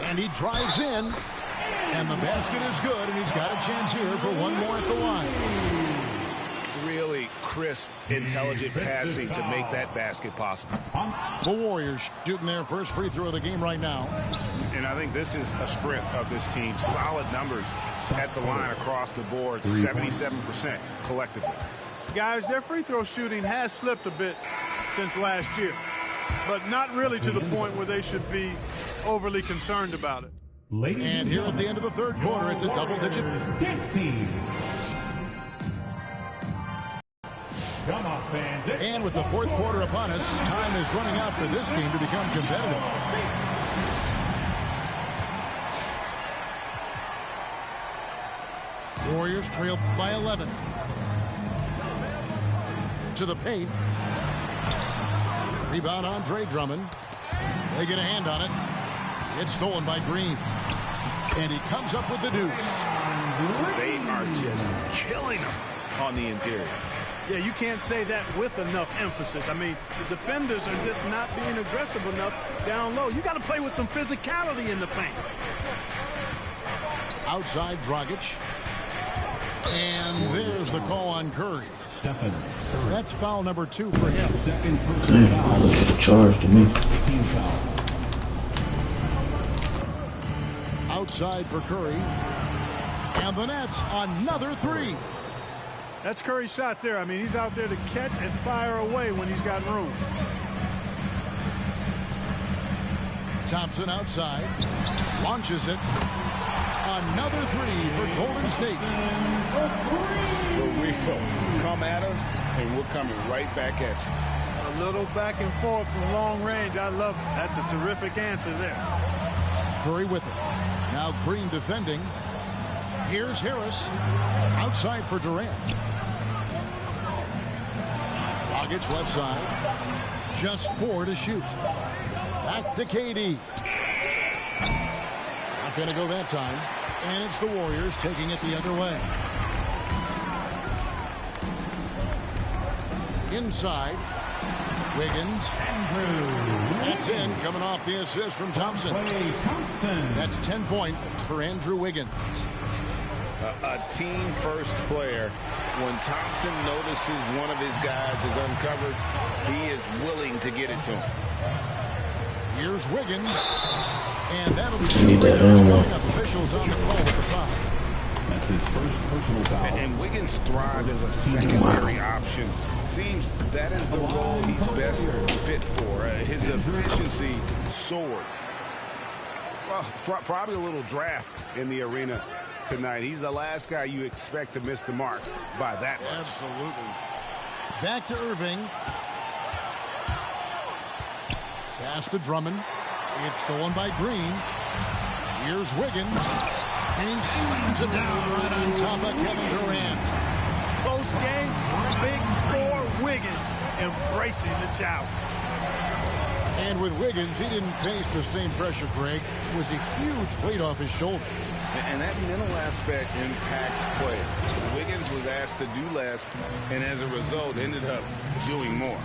And he drives in. And the basket is good, and he's got a chance here for one more at the line. Really crisp, intelligent passing to make that basket possible. The Warriors shooting their first free throw of the game right now. And I think this is a strength of this team. Solid numbers at the line across the board, 77% collectively. Guys, their free throw shooting has slipped a bit since last year, but not really to the point where they should be overly concerned about it. And here at the end of the third quarter, it's a double-digit. Come on, fans. And with the fourth quarter upon us, time is running out for this game to become competitive. Warriors trail by 11. To the paint. Rebound Andre Drummond. They get a hand on it. It's stolen by Green. And he comes up with the deuce. They are just killing him on the interior. Yeah, you can't say that with enough emphasis. I mean, the defenders are just not being aggressive enough down low. You got to play with some physicality in the paint. Outside Dragic. And there's the call on Curry. That's foul number 2 for him. Damn, look at the charge to me. Outside for Curry. And the Nets, another 3. That's Curry's shot there. I mean, he's out there to catch and fire away when he's got room. Thompson outside. Launches it. Another 3 for Golden State. But we come at us, and we're coming right back at you. A little back and forth from long range. I love it. That's a terrific answer there. Curry with it. Now Green defending. Here's Harris. Outside for Durant. Dragic left side. Just 4 to shoot. Back to KD. Not going to go that time. And it's the Warriors taking it the other way. Inside. Wiggins. That's in, coming off the assist from Thompson. That's 10 points for Andrew Wiggins. A team-first player. When Thompson notices one of his guys is uncovered, he is willing to get it to him. Here's Wiggins. And that'll be 2 free throws coming up. Officials on the call with the foul. That's his first personal foul. And Wiggins thrived as a secondary option. Seems that is the role he's best fit for. His efficiency soared. Well, probably a little draft in the arena tonight. He's the last guy you expect to miss the mark by that much. Absolutely. Back to Irving. Pass to Drummond. It's stolen by Green. Here's Wiggins. And he slams it down right on top of Kevin Durant. Close game, big score, Wiggins embracing the challenge. And with Wiggins, he didn't face the same pressure, Greg. It was a huge weight off his shoulder. And that mental aspect impacts play. Wiggins was asked to do less, and as a result, ended up doing more.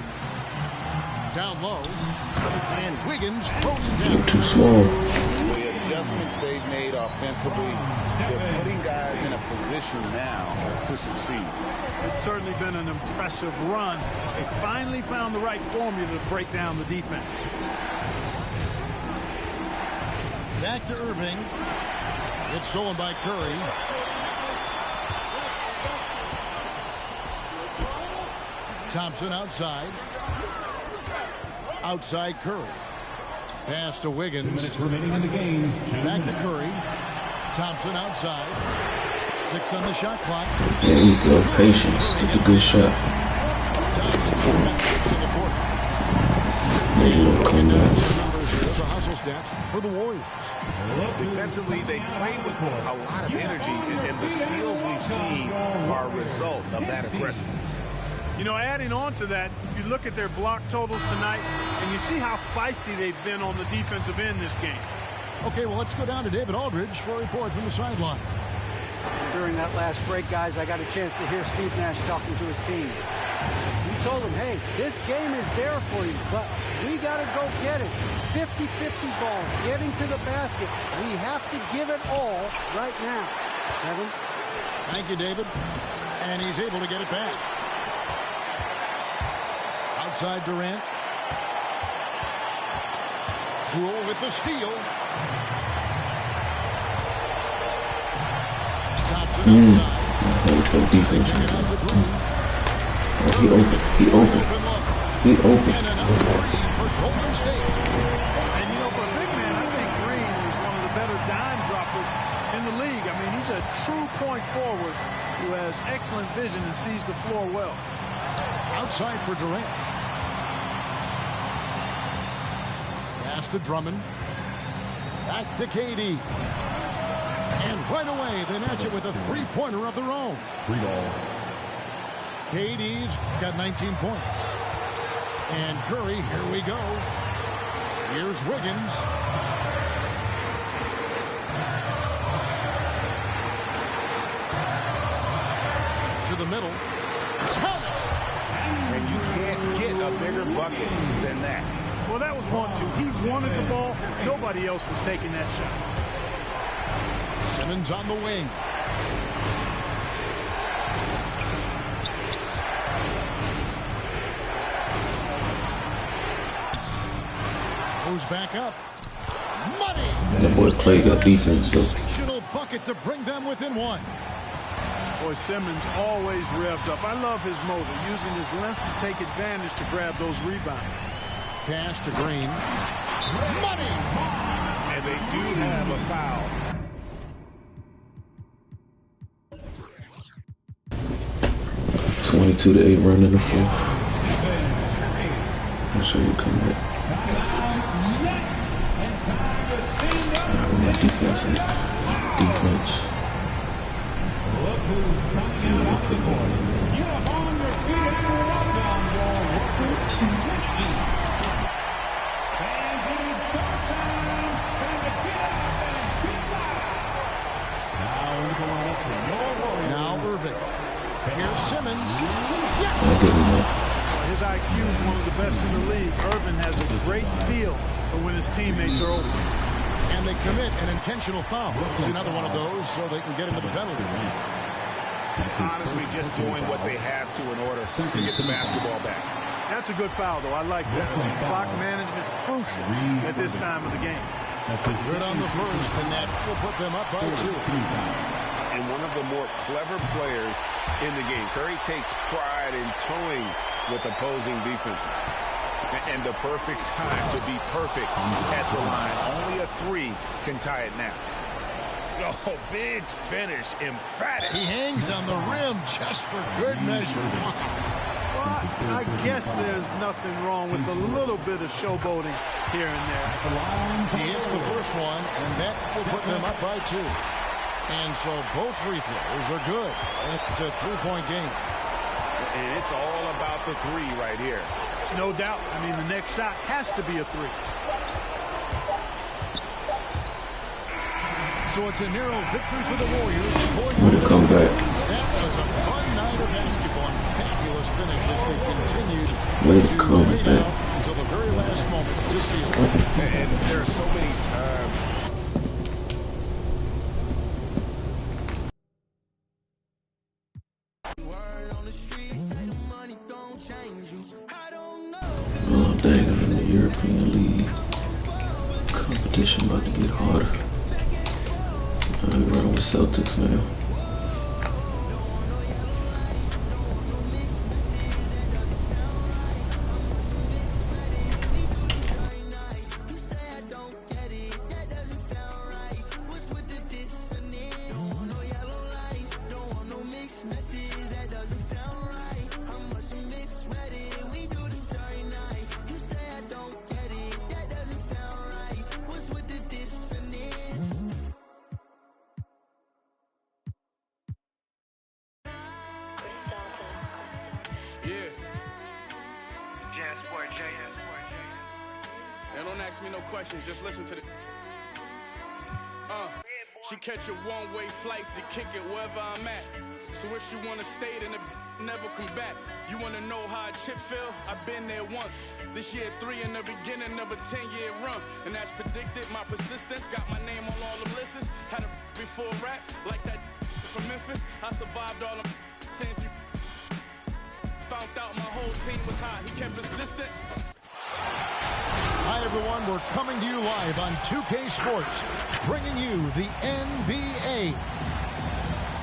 Down low, and Wiggins throws it down. Too small. The adjustments they've made offensively, they're putting guys in a position now to succeed. It's certainly been an impressive run. They finally found the right formula to break down the defense. Back to Irving. It's stolen by Curry. Thompson outside. Outside Curry. Pass to Wiggins. 2 minutes remaining in the game. Back to Curry. Thompson outside. 6 on the shot clock. There you go. Patience. Get a good shot. Thompson's got 6 in the quarter. Made a little comeback. The hustle stats for the Warriors. Defensively, they play with a lot of energy, and the steals we've seen are a result of that aggressiveness. You know, adding on to that, you look at their block totals tonight, and you see how feisty they've been on the defensive end this game. Okay, well, let's go down to David Aldridge for a report from the sideline. During that last break, guys, I got a chance to hear Steve Nash talking to his team. He told them, hey, this game is there for you, but we got to go get it. 50-50 balls, getting to the basket. We have to give it all right now. Kevin? Thank you, David. And he's able to get it back. Outside Durant. Rule with the steal. Thompson outside. Defense. He open. And another three for Golden State. And, you know, for a big man, I think Green is one of the better dime droppers in the league. I mean, he's a true point forward who has excellent vision and sees the floor well. Outside for Durant. Pass to Drummond. Back to KD. And right away, they match it with a three-pointer of their own. 3 ball. KD's got 19 points. And Curry, here we go. Here's Wiggins. To the middle. And you can't get a bigger bucket than that. Well, that was 1-2. He wanted the ball. Nobody else was taking that shot. Simmons on the wing. Goes back up. Money. That boy Clay got defense, though. Sensational bucket to bring them within one. Boy, Simmons always revved up. I love his motor, using his length to take advantage to grab those rebounds. Pass to Green. Money. And they do have a foul. $22 to 8 run in the fourth. I'll show you come back. My defense. Now Irving. Here's Simmons. Yes! His IQ is one of the best in the league. Irvin has a great feel for when his teammates are open. And they commit an intentional foul. See another one of those so they can get into the penalty. Honestly, just doing what they have to in order to get the basketball back. That's a good foul, though. I like that. Clock management crucial at this time of the game. Good on the first, and that will put them up by 2. And one of the more clever players in the game. Curry takes pride in toying with opposing defenses. And the perfect time to be perfect at the line. Only a 3 can tie it now. Oh, big finish, emphatic. He hangs on the rim just for good measure. Well, I guess there's nothing wrong with a little bit of showboating here and there. He hits the first one, and that will put them up by 2. And so both free throws are good. It's a 3-point game. And it's all about the 3 right here. No doubt. I mean, the next shot has to be a three. So it's a narrow victory for the Warriors. What a comeback. That was a fun night of basketball and fabulous finish as they continued Way to to come wait back. out until the very last moment to seal it. And there are so many times. Oh, dang, I'm in the European League. Competition about to get harder. I'm running with Celtics now. Now don't ask me no questions, just listen to the. She catch a one-way flight to kick it wherever I'm at. So if she wanna stay, then it never come back. You wanna know how a chip feel? I've been there once. This year 3 in the beginning of a 10-year run. And as predicted, my persistence got my name on all the lists. Had a before rap, like that from Memphis. I survived all them saying you. Found out my whole team was hot. He kept his distance. Hi, everyone. We're coming to you live on 2K Sports, bringing you the NBA.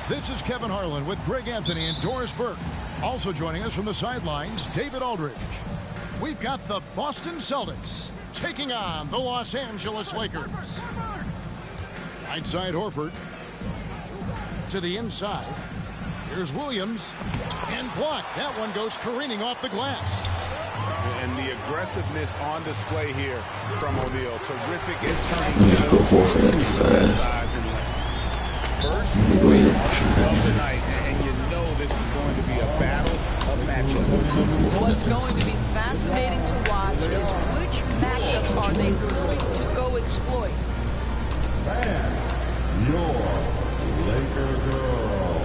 This is Kevin Harlan with Greg Anthony and Doris Burke. Also joining us from the sidelines, David Aldridge. We've got the Boston Celtics taking on the Los Angeles Lakers. Right side Horford. To the inside. Here's Williams. And blocked. That one goes careening off the glass. And the aggressiveness on display here from O'Neal. Terrific in turning size and length. First of the night, and you know this is going to be a battle of matchups. What's going to be fascinating to watch is which matchups are they willing to go exploit. And your Laker girl.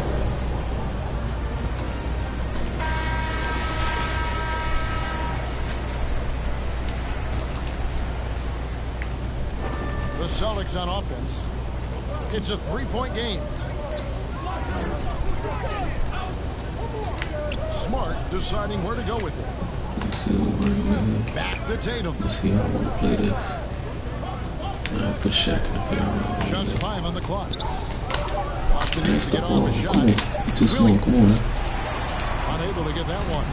The Celtics on offense. It's a three-point game. Smart deciding where to go with it. Let's see what Back to Tatum. Let's see how I want to play this. I'll put Shaq in the paint. Just 5 on the clock. Boston needs to get off a shot. Too small, come on. Unable to get that one.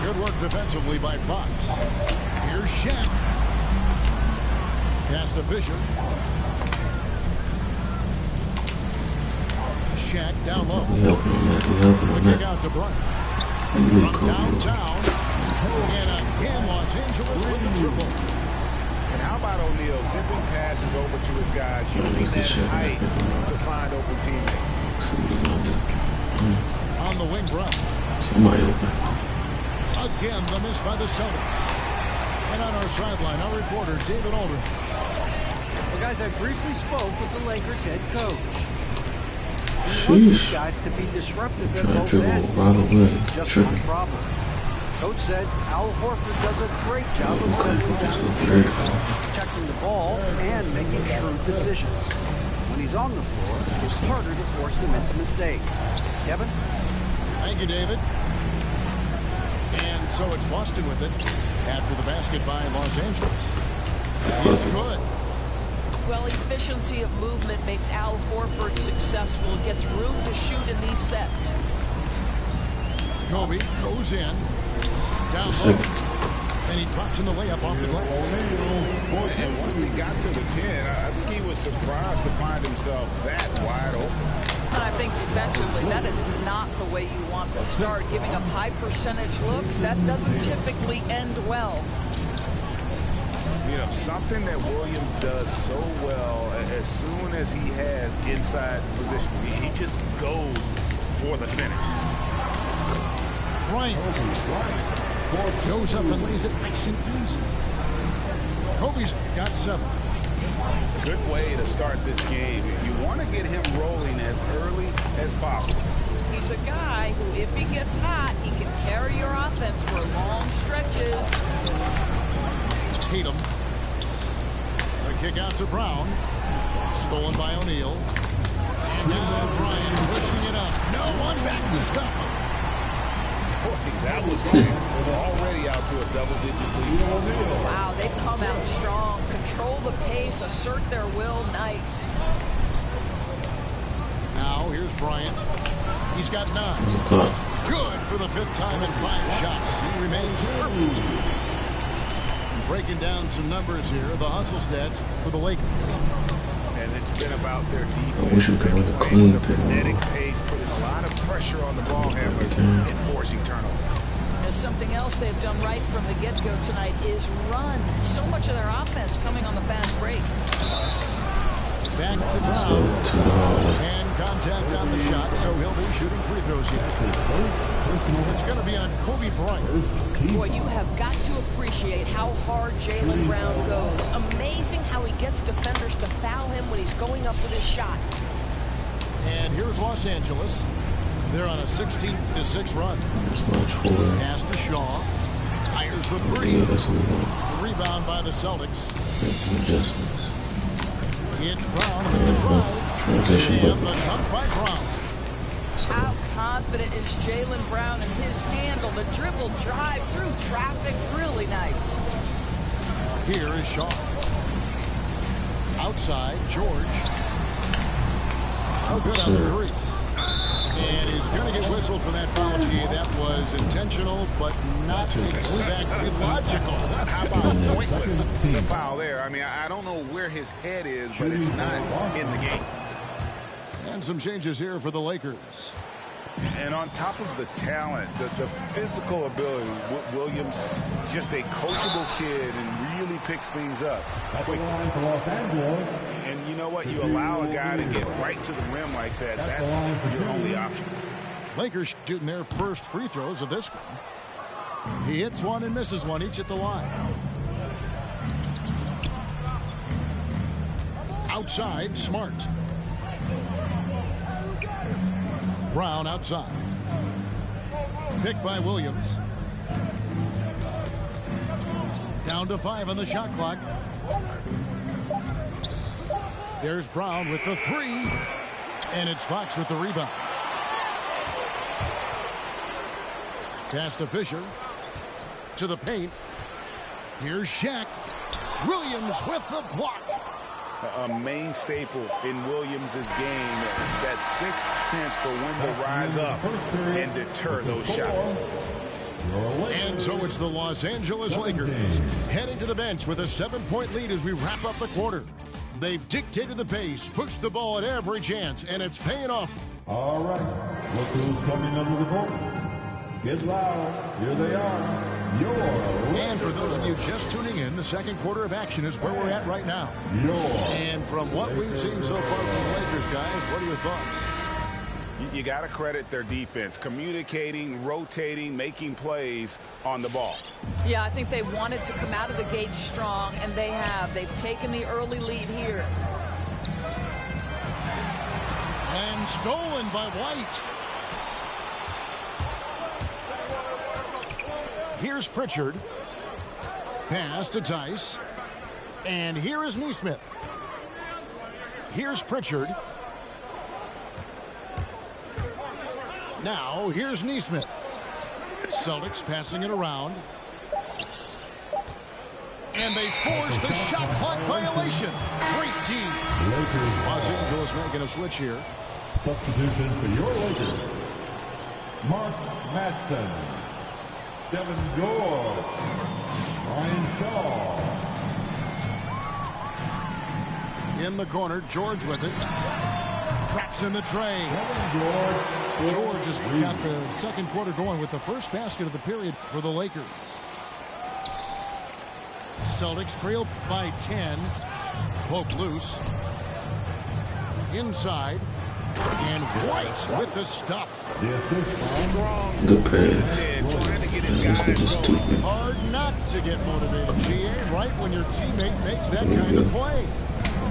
Good work defensively by Fox. Here's Shaq. Pass to Fisher. Shaq down low. The kick out to Bryant. From downtown. And again, Los Angeles with the triple. And how about O'Neal zipping passes over to his guys, using that height to find open teammates. On the wing, Brown. Somebody open. Again, the miss by the Celtics. And on our sideline, our reporter, David Aldridge. Well, guys, I briefly spoke with the Lakers head coach. He wants these guys to be disruptive at both ends. Just one problem. Coach said Al Horford does a great job of settling down his team, protecting the ball, and making shrewd decisions. When he's on the floor, it's harder to force them into mistakes. Kevin? Thank you, David. And so it's Boston with it after the basket by Los Angeles. It's good. Well, efficiency of movement makes Al Horford successful. Gets room to shoot in these sets. Kobe goes in. Down low. And he drops in the layup off the glass. And once he got to the 10, I think he was surprised to find himself that wide open. And I think defensively, that is not the way you want to start. Giving up high percentage looks, that doesn't typically end well. You know, something that Williams does so well, as soon as he has inside position, he just goes for the finish. Bryant Goes up and lays it nice and easy. Kobe's got 7. Good way to start this game. You want to get him rolling as early as possible. He's a guy who, if he gets hot, he can carry your offense for long stretches. Tatum. The kick out to Brown. Stolen by O'Neal. And now Bryant pushing it up. No one back to stop him. Boy, that was quick. Already out to a double-digit lead. Wow, they've come out strong. Control the pace, assert their will. Nice. Now here's Bryant. He's got 9. Good for the 5th time in 5 shots. He remains perfect. And breaking down some numbers here, the hustle stats for the Lakers. And it's been about their defense. I wish we could run the They're clean playing with a pick. frenetic pace, putting a lot of pressure on the ball handlers and forcing turnovers. There's something else they've done right from the get-go tonight is run. So much of their offense coming on the fast break. Back to Brown. And contact on the shot, so he'll be shooting free throws here. It's going to be on Kobe Bryant. Boy, you have got to appreciate how hard Jaylen Brown goes. Amazing how he gets defenders to foul him when he's going up with his shot. And here's Los Angeles. They're on a 16-6 run. Pass to Shaw. Fires the 3. Rebound by the Celtics. It's Brown with the drive. Transition. And the dunk by Brown. How confident is Jaylen Brown in his handle? The dribble drive through traffic, really nice. Here is Shaw. Outside, George. Oh, good on the 3. And he's going to get whistled for that foul. That was intentional, but not exactly logical. How about pointless to foul there? I mean, I don't know where his head is, but it's not in the game. And some changes here for the Lakers. And on top of the talent, the physical ability, Williams, just a coachable kid and really picks things up quickly. And you know what? You allow a guy to get right to the rim like that. That's your only option. Lakers shooting their first free throws of this one. He hits one and misses one, each at the line. Outside, Smart. Brown outside. Picked by Williams. Down to 5 on the shot clock. There's Brown with the 3. And it's Fox with the rebound. Pass to Fisher. To the paint. Here's Shaq. Williams with the block. A main staple in Williams' game, that 6th sense for when to rise up and deter those shots. And so it's the Los Angeles Lakers heading to the bench with a 7-point lead as we wrap up the quarter. They've dictated the pace, pushed the ball at every chance, and it's paying off. All right, look who's coming under the court. Get loud. Here they are. And for those of you just tuning in, the second quarter of action is where we're at right now. And from what we've seen so far from the Lakers, guys, what are your thoughts? You got to credit their defense, communicating, rotating, making plays on the ball. Yeah, I think they wanted to come out of the gate strong, and they have. They've taken the early lead here. And stolen by White. Here's Pritchard. Pass to Tice. And here is Neesmith. Here's Pritchard. Now, here's Neesmith. Celtics passing it around. And they force the shot clock violation. Great team. Los Angeles making a switch here. Substitution for your Lakers. Mark Madsen. Devin Gore. Ryan Shaw. In the corner, George with it. Traps in the tray. George has got the second quarter going with the first basket of the period for the Lakers. Celtics trail by 10. Poke loose. Inside. And White with the stuff. Good pass. This could just took me. Hard not to get motivated, GA, right when your teammate makes that kind of play.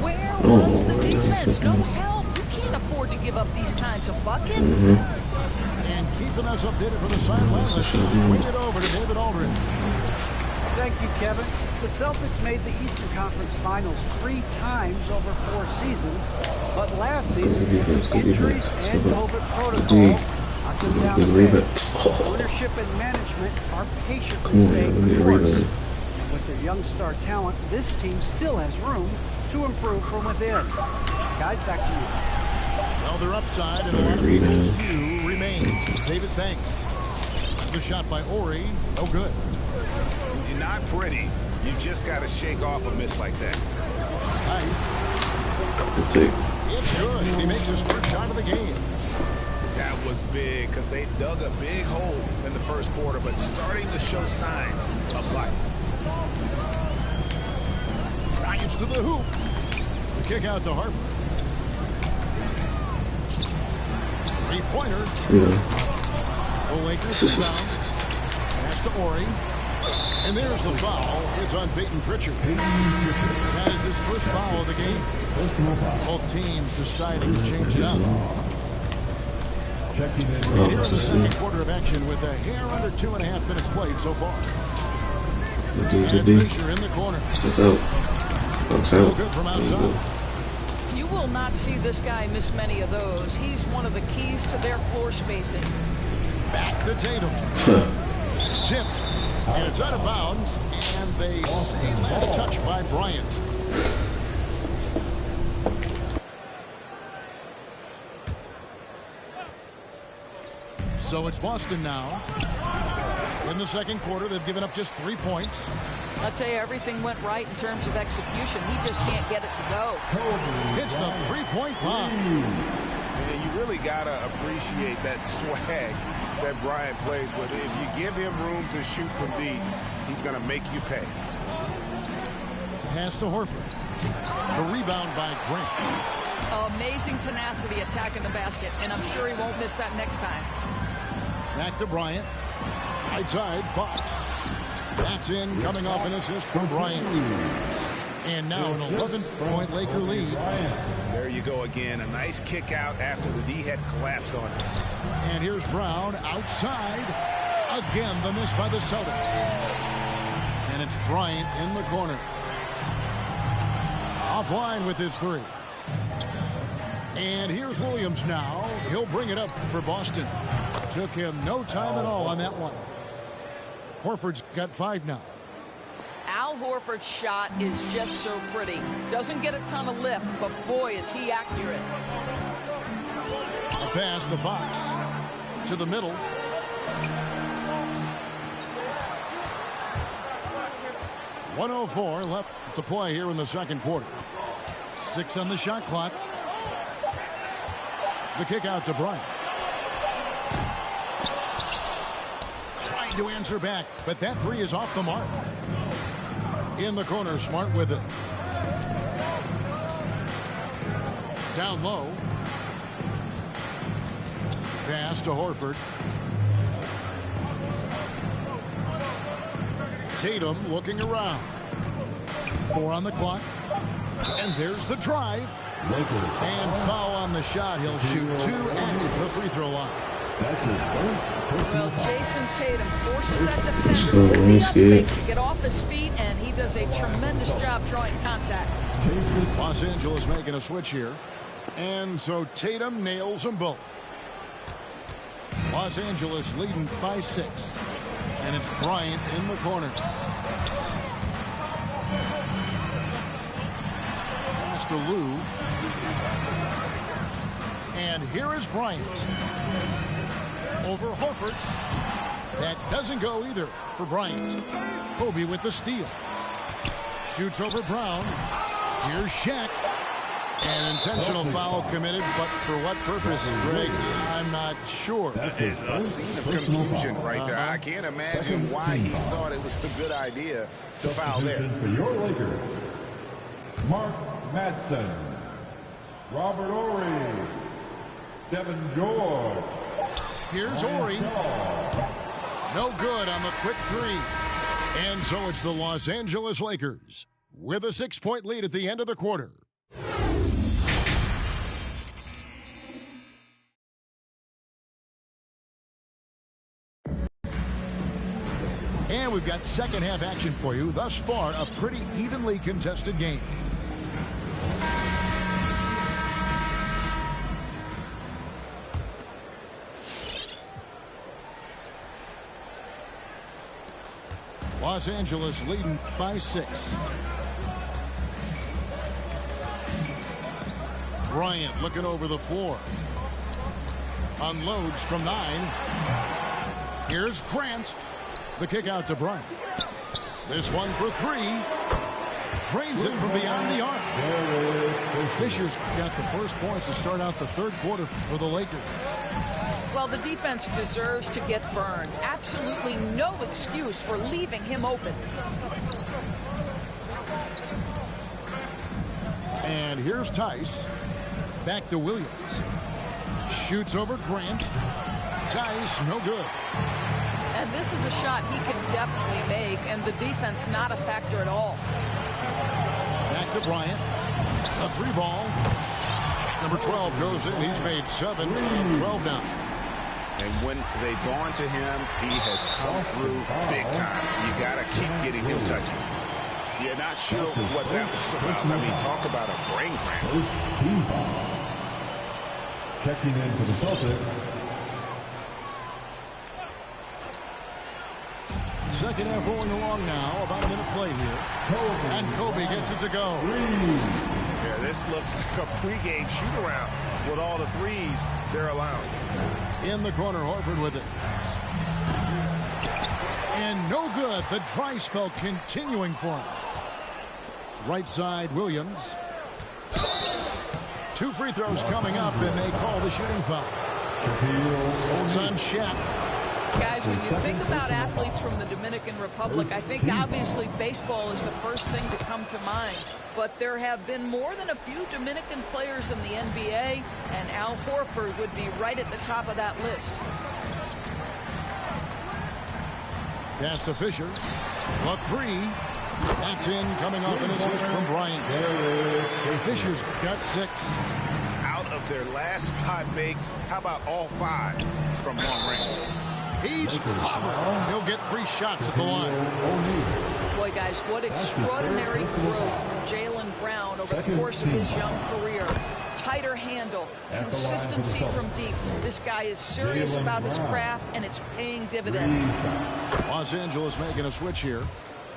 Where was the defense? No help. You can't afford to give up these kinds of buckets. And keeping us updated from the sideline, let's swing it over to David Aldridge. Thank you, Kevin. The Celtics made the Eastern Conference Finals 3 times over 4 seasons, but last season, injuries and COVID protocols knocked them down a bit. Ownership and management are patiently staying the course. And with their young star talent, this team still has room to improve from within. Guys, back to you. Well, they're upside, and a lot of people's view remains. David, thanks. The shot by Ori, no good. You're not pretty. You just got to shake off a miss like that. Tice. It's good. He makes his first shot of the game. That was big because they dug a big hole in the first quarter, but starting to show signs of life. Drives to the hoop. The kick out to Harper. Three-pointer. The Lakers inbound. Pass to Ori. And there's the foul. It's on Peyton Pritchard. That is his first foul of the game. Both teams deciding to change it up. And here in the second quarter of action with a hair under 2.5 minutes played so far. And it's Fisher in the corner. Still good from outside. You will not see this guy miss many of those. He's one of the keys to their floor spacing. Back to Tatum. It's tipped. And it's out of bounds. And they say last touch by Bryant. So it's Boston now. In the second quarter, they've given up just 3 points. I'll tell you, everything went right in terms of execution. He just can't get it to go. Hits the three-point bomb. And you really got to appreciate that swag that Bryant plays with. If you give him room to shoot from deep, he's going to make you pay. Pass to Horford. The rebound by Grant. Amazing tenacity attacking the basket, and I'm sure he won't miss that next time. Back to Bryant. Right side, Fox. That's in, coming off an assist from Bryant. And now an 11-point Laker lead. There you go again. A nice kick out after the D had collapsed on it. And here's Brown outside. Again, the miss by the Celtics. And it's Bryant in the corner. Offline with his three. And here's Williams now. He'll bring it up for Boston. Took him no time at all on that one. Horford's got 5 now. Al Horford's shot is just so pretty. Doesn't get a ton of lift, but boy, is he accurate. A pass to Fox. To the middle. .104 left to play here in the second quarter. 6 on the shot clock. The kick out to Bryant. Trying to answer back, but that three is off the mark. In the corner, Smart with it. Down low. Pass to Horford. Tatum looking around. 4 on the clock. And there's the drive. And foul on the shot. He'll shoot 2 at the free throw line. Well, Jason Tatum forces that defender to get off his feet, and he does a tremendous job drawing contact. Los Angeles making a switch here. And so Tatum nails them both. Los Angeles leading by 6. And it's Bryant in the corner. Pass to Lou. And here is Bryant. Over Horford. That doesn't go either for Bryant. Kobe with the steal. Shoots over Brown. Here's Shaq. An intentional foul committed, but for what purpose, Greg? I'm not sure. A scene of confusion right there. I can't imagine why he thought it was a good idea to foul there. For your Lakers, Mark Madsen, Robert Ory, Devin George. Here's Ori. No good on the quick three. And so it's the Los Angeles Lakers with a 6-point lead at the end of the quarter. And we've got second half action for you. Thus far, a pretty evenly contested game. Los Angeles leading by 6. Bryant looking over the floor. Unloads from 9. Here's Grant. The kick out to Bryant. This one for 3. Drains it from beyond the arc. Fisher's got the first points to start out the third quarter for the Lakers. Well, the defense deserves to get burned. Absolutely no excuse for leaving him open. And here's Tice. Back to Williams. Shoots over Grant. Tice, no good. And this is a shot he can definitely make, and the defense not a factor at all. Back to Bryant. A 3-ball. Number 12 goes in. He's made 7 of 12 now. And when they've gone to him, he has come through big time. You got to keep getting him touches. You're not sure what that was about. I mean, talk about a brain cramp. First team foul. Checking in for the Celtics. Second half rolling along now. About a minute play here. And Kobe gets it to go. Yeah, this looks like a pregame shoot-around with all the threes they're allowing. In the corner, Horford with it. And no good. The dry spell continuing for him. Right side, Williams. 2 free throws coming up, and they call the shooting foul. It's on Shaq. Guys, when you think about athletes from the Dominican Republic, I think obviously baseball is the first thing to come to mind. But there have been more than a few Dominican players in the NBA, and Al Horford would be right at the top of that list. Pass to Fisher. A 3. That's in, coming off an assist from Bryant. Fisher's got 6. Out of their last 5 makes, how about all 5 from long range? He's clobbered. He'll get 3 shots at the line. Boy, guys, what extraordinary growth from Jaylen Brown over the course of his young career. Tighter handle, consistency from deep. This guy is serious about his craft, and it's paying dividends. Los Angeles making a switch here.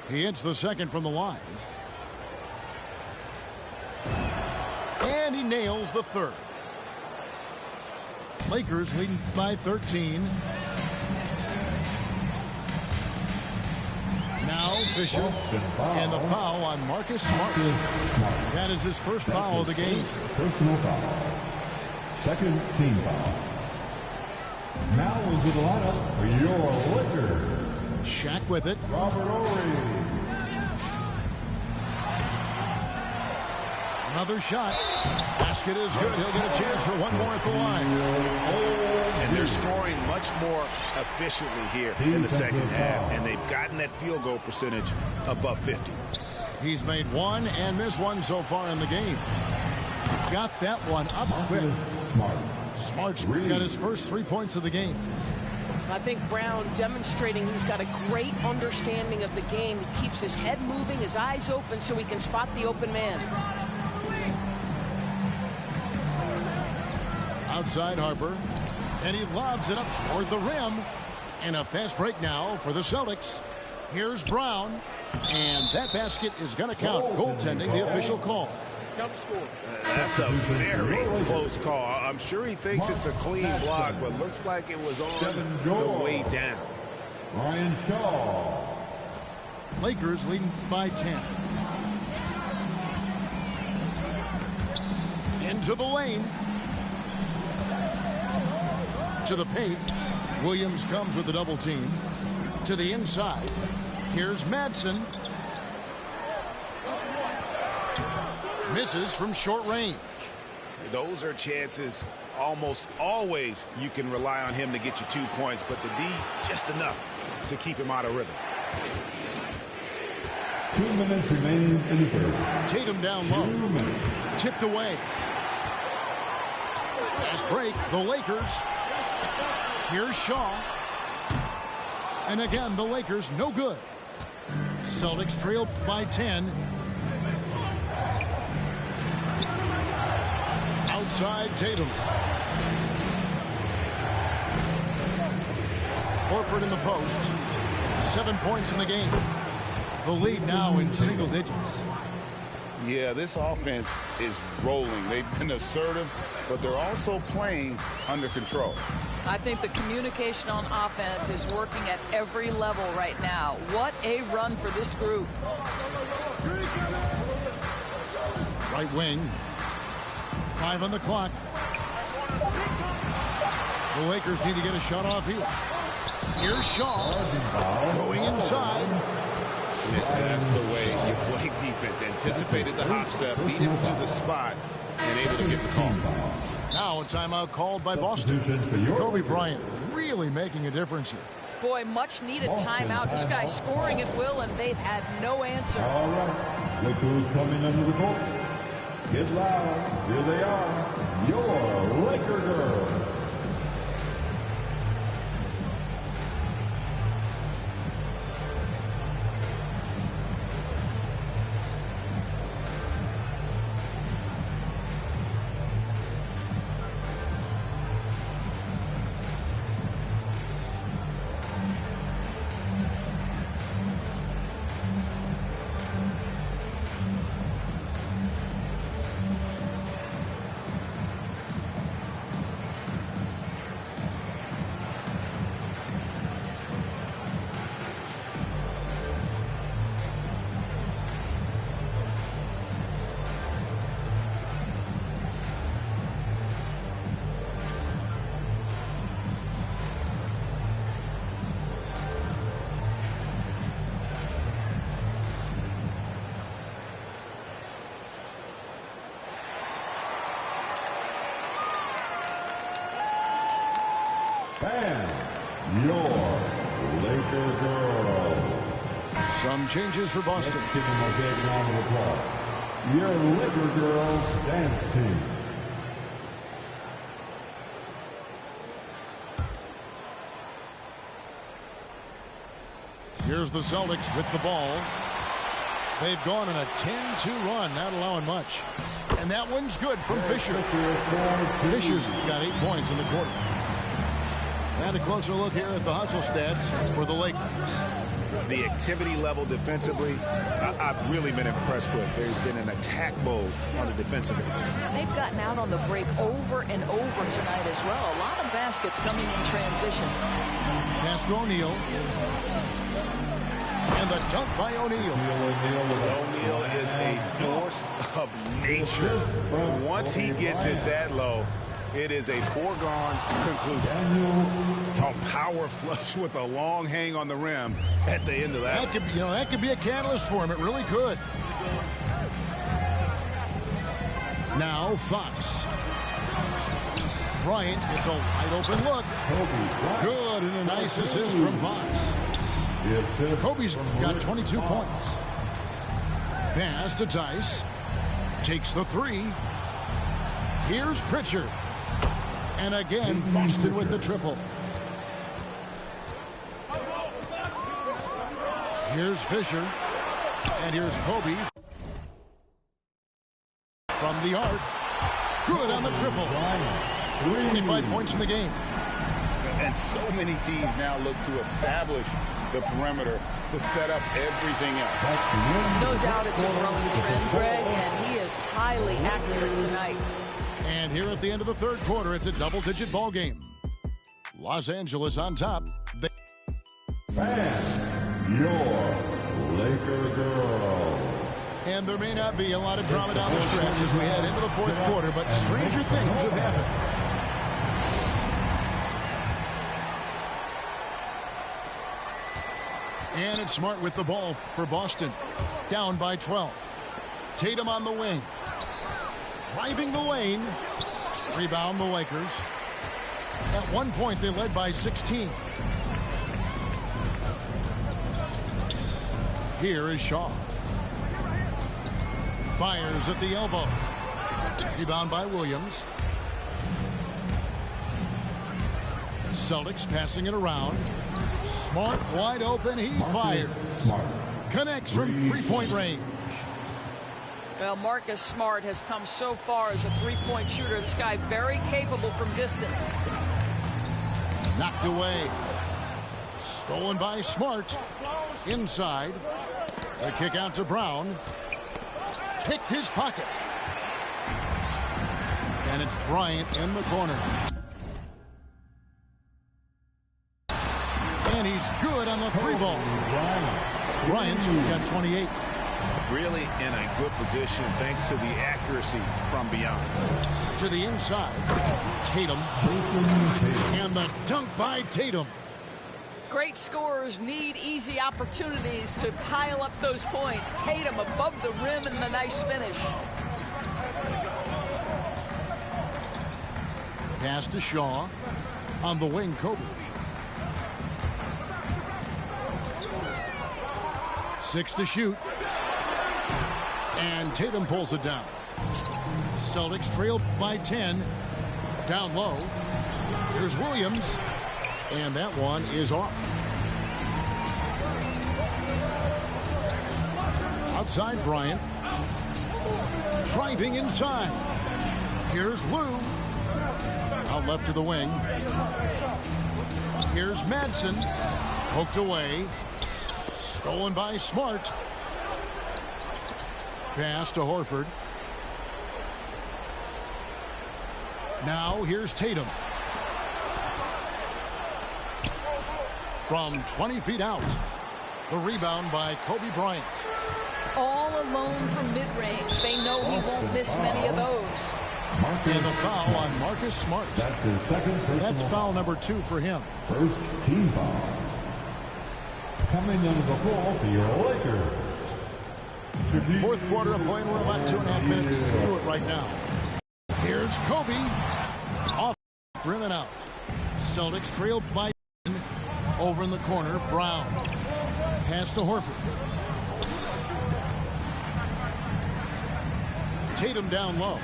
He hits the second from the line. And he nails the third. Lakers leading by 13. Now Fisher, and the foul on Marcus Smart. That is his first foul of the game. Personal foul. Second team foul. Now into the lineup for your Lakers. Shaq with it. Robert Ory. Another shot. Basket is good. He'll get a chance for one more at the line. And they're scoring much more efficiently here in the second half, and they've gotten that field goal percentage above 50. He's made 1 and missed 1 so far in the game. Got that one up quick. Smart's got his first 3 points of the game. I think Brown demonstrating he's got a great understanding of the game. He keeps his head moving, his eyes open so he can spot the open man. Outside Harper. And he lobs it up toward the rim. And a fast break now for the Celtics. Here's Brown. And that basket is going to count. Goaltending, the official call. That's a very close call. I'm sure he thinks it's a clean block, but looks like it was on the way down. Ryan Shaw. Lakers leading by 10. Into the lane. To the paint. Williams comes with the double team. To the inside. Here's Madsen. Misses from short range. Those are chances almost always you can rely on him to get you 2 points, but the D, just enough to keep him out of rhythm. 2 minutes remaining in the third. Tatum down low. Tipped away. Fast break, the Lakers. Here's Shaw. And again, the Lakers no good. Celtics trail by 10. Outside Tatum. Horford in the post. 7 points in the game. The lead now in single digits. Yeah, this offense is rolling. They've been assertive, but they're also playing under control. I think the communication on offense is working at every level right now. What a run for this group. Right wing. 5 on the clock. The Lakers need to get a shot off here. Here's Shaw. Going inside. That's the way you play defense. Anticipated the hop step, beat him to the spot, and able to get the call. Now a timeout called by Boston. Kobe Bryant really making a difference here. Boy, much needed timeout. This guy's scoring at will, and they've had no answer. All right. Look who's coming under the court. Get loud. Here they are. Your Laker girls. And your Laker girls. Some changes for Boston. Let's give them a big round of applause. Your Laker girls dance team. Here's the Celtics with the ball. They've gone on a 10-2 run, not allowing much. And that one's good from Fisher. Fisher's got 8 points in the quarter. And a closer look here at the hustle stats for the Lakers. The activity level defensively, I've really been impressed with. There's been an attack mode on the defensive end. They've gotten out on the break over and over tonight as well. A lot of baskets coming in transition. Pass to O'Neal. And the dunk by O'Neal. O'Neal is a force of nature. Once he gets it that low, it is a foregone conclusion. A power flush with a long hang on the rim at the end of that. That could be a catalyst for him. It really could. Now Fox. Bryant gets a wide open look. Good, and a nice assist from Fox. Kobe's got 22 points. Pass to Tice. Takes the three. Here's Pritchard. And again, Boston with the triple. Here's Fisher. And here's Kobe. From the arc. Good on the triple. 25 points in the game. And so many teams now look to establish the perimeter to set up everything else. No doubt it's a growing trend, Greg, and he is highly accurate tonight. And here at the end of the third quarter, it's a double-digit ball game. Los Angeles on top. And your Laker girls. And there may not be a lot of drama down the stretch as we head into the fourth quarter, but stranger things have happened. And it's Smart with the ball for Boston. Down by 12. Tatum on the wing. Driving the lane. Rebound the Lakers. At one point, they led by 16. Here is Shaw. Fires at the elbow. Rebound by Williams. Celtics passing it around. Smart wide open. He fires. Connects from three-point range. Well, Marcus Smart has come so far as a three-point shooter. This guy very capable from distance. Knocked away. Stolen by Smart. Inside. A kick out to Brown. Picked his pocket. And it's Bryant in the corner. And he's good on the three ball. Bryant got 28. Really in a good position thanks to the accuracy from beyond. To the inside. Tatum. And the dunk by Tatum. Great scorers need easy opportunities to pile up those points. Tatum above the rim and the nice finish. Pass to Shaw. On the wing, Kobe. 6 to shoot. And Tatum pulls it down. Celtics trailed by 10. Down low. Here's Williams. And that one is off. Outside Bryant. Driving inside. Here's Lou. Out left to the wing. Here's Madsen. Poked away. Stolen by Smart. Pass to Horford. Now here's Tatum. From 20 feet out. The rebound by Kobe Bryant. All alone from mid-range. They know he won't miss many of those. And the foul on Marcus Smart. That's his second personal. That's foul number 2 for him. First team foul. Coming into the floor for your Lakers. Fourth quarter of play, and we're about 2.5 minutes through it right now. Here's Kobe. Off rim and out. Celtics trailed by 10. Over in the corner, Brown. Pass to Horford. Tatum down low.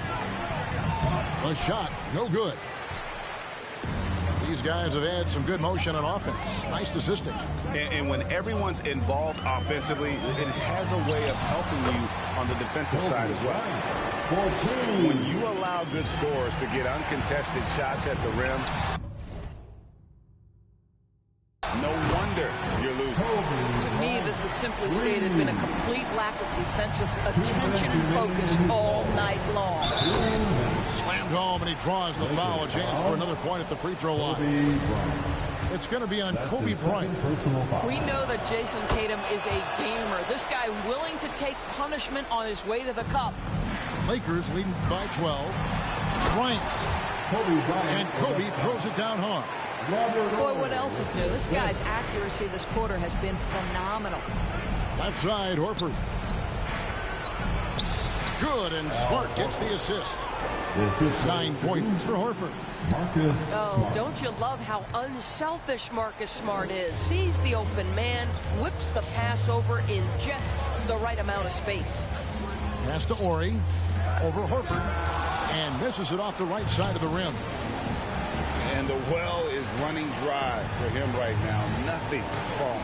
A shot, no good. These guys have had some good motion on offense. Nice assisting. And when everyone's involved offensively, it has a way of helping you on the defensive side as well. When you allow good scorers to get uncontested shots at the rim, no wonder you're losing. To me, this has simply stated been a complete lack of defensive attention and focus all night long. Slammed home, and he draws the foul. A chance for another point at the free throw line. It's going to be on Kobe Bryant. We know that Jason Tatum is a gamer. This guy willing to take punishment on his way to the cup. Lakers leading by 12. Bryant. And Kobe throws it down hard. Boy, what else is new? This guy's accuracy this quarter has been phenomenal. Left side, Horford. Good, and Smart gets the assist. 9 points for Horford. Oh, don't you love how unselfish Marcus Smart is? Sees the open man, whips the pass over in just the right amount of space. Pass to Ori. Over Horford. And misses it off the right side of the rim. And the well is running dry for him right now. Nothing falling.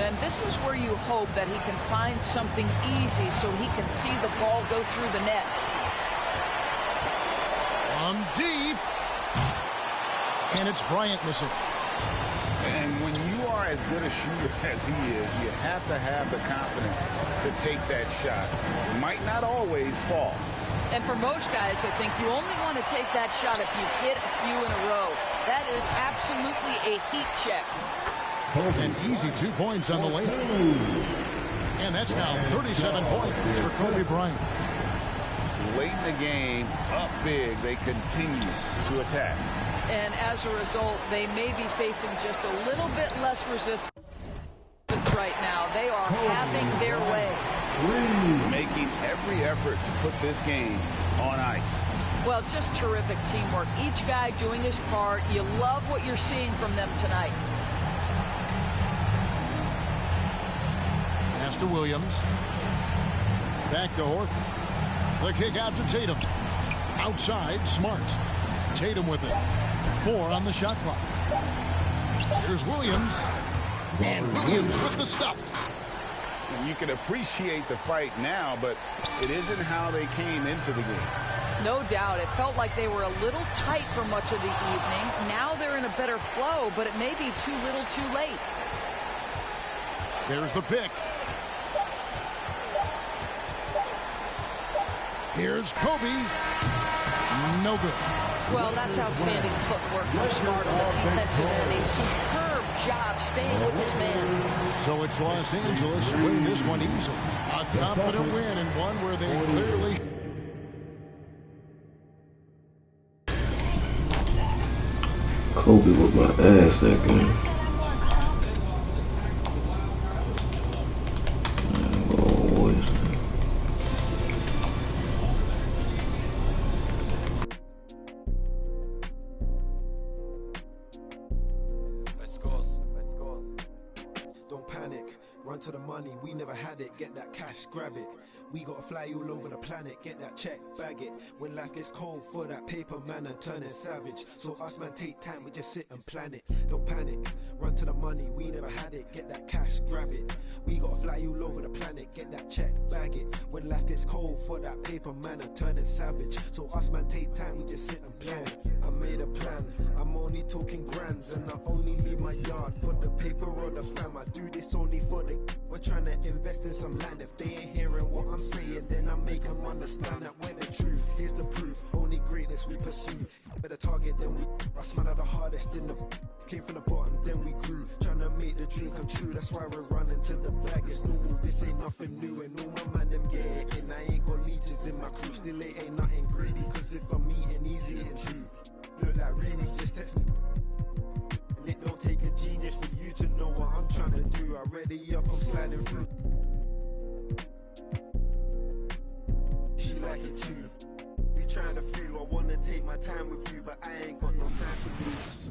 And this is where you hope that he can find something easy so he can see the ball go through the net. From deep. And it's Bryant missing. And when you are as good a shooter as he is, you have to have the confidence to take that shot. It might not always fall. And for most guys, I think you only want to take that shot if you've hit a few in a row. That is absolutely a heat check. An easy 2 points on the layup. And that's now 37 points for Kobe Bryant. Late in the game, up big, they continue to attack. And as a result, they may be facing just a little bit less resistance right now. They are having their way. making every effort to put this game on ice. Well, just terrific teamwork. Each guy doing his part. You love what you're seeing from them tonight. Pass to Williams. Back to Horford. The kick out to Tatum. Outside, Smart. Tatum with it. 4 on the shot clock. Here's Williams. And Williams with the stuff. You can appreciate the fight now, but it isn't how they came into the game. No doubt. It felt like they were a little tight for much of the evening. Now they're in a better flow, but it may be too little too late. There's the pick. Here's Kobe. No good. Well, that's outstanding footwork from Smart on the defensive end. A superb job staying with his man. So it's Los Angeles winning this one easily. A confident win and one where they clearly... Kobe with my ass that game. To the money, we never had it, get that cash, grab it. We gotta fly all over the planet, get that check, bag it. When life gets cold for that paper man and turning savage. So us man take time, we just sit and plan it. Don't panic, run to the money, we never had it, get that cash, grab it. We gotta fly all over the planet, get that check, bag it. When life gets cold for that paper man and turning savage. So us man take time, we just sit and plan. I made a plan, I'm only talking grands, and I only need my yard for the paper or the fam. I do this only for the... We're trying to invest in some land. If they ain't hearing what I'm saying, then I make them understand that we're the truth. Here's the proof, only greatness we pursue. Better target than we... Us man are the hardest in the... Came from the bottom, then we grew. Trying to make the dream come true, that's why we're running to the bag. It's normal, this ain't nothing new. And all my man them get it in. I ain't got leeches in my crew. Still it ain't nothing greedy, cause if I'm eating, he's eating too. Look like really, just text me. And it don't take a genius for you to know what I'm trying to do. I ready up, I'm sliding through. She like it too. We trying to feel, I wanna take my time with you, but I ain't got no time to lose.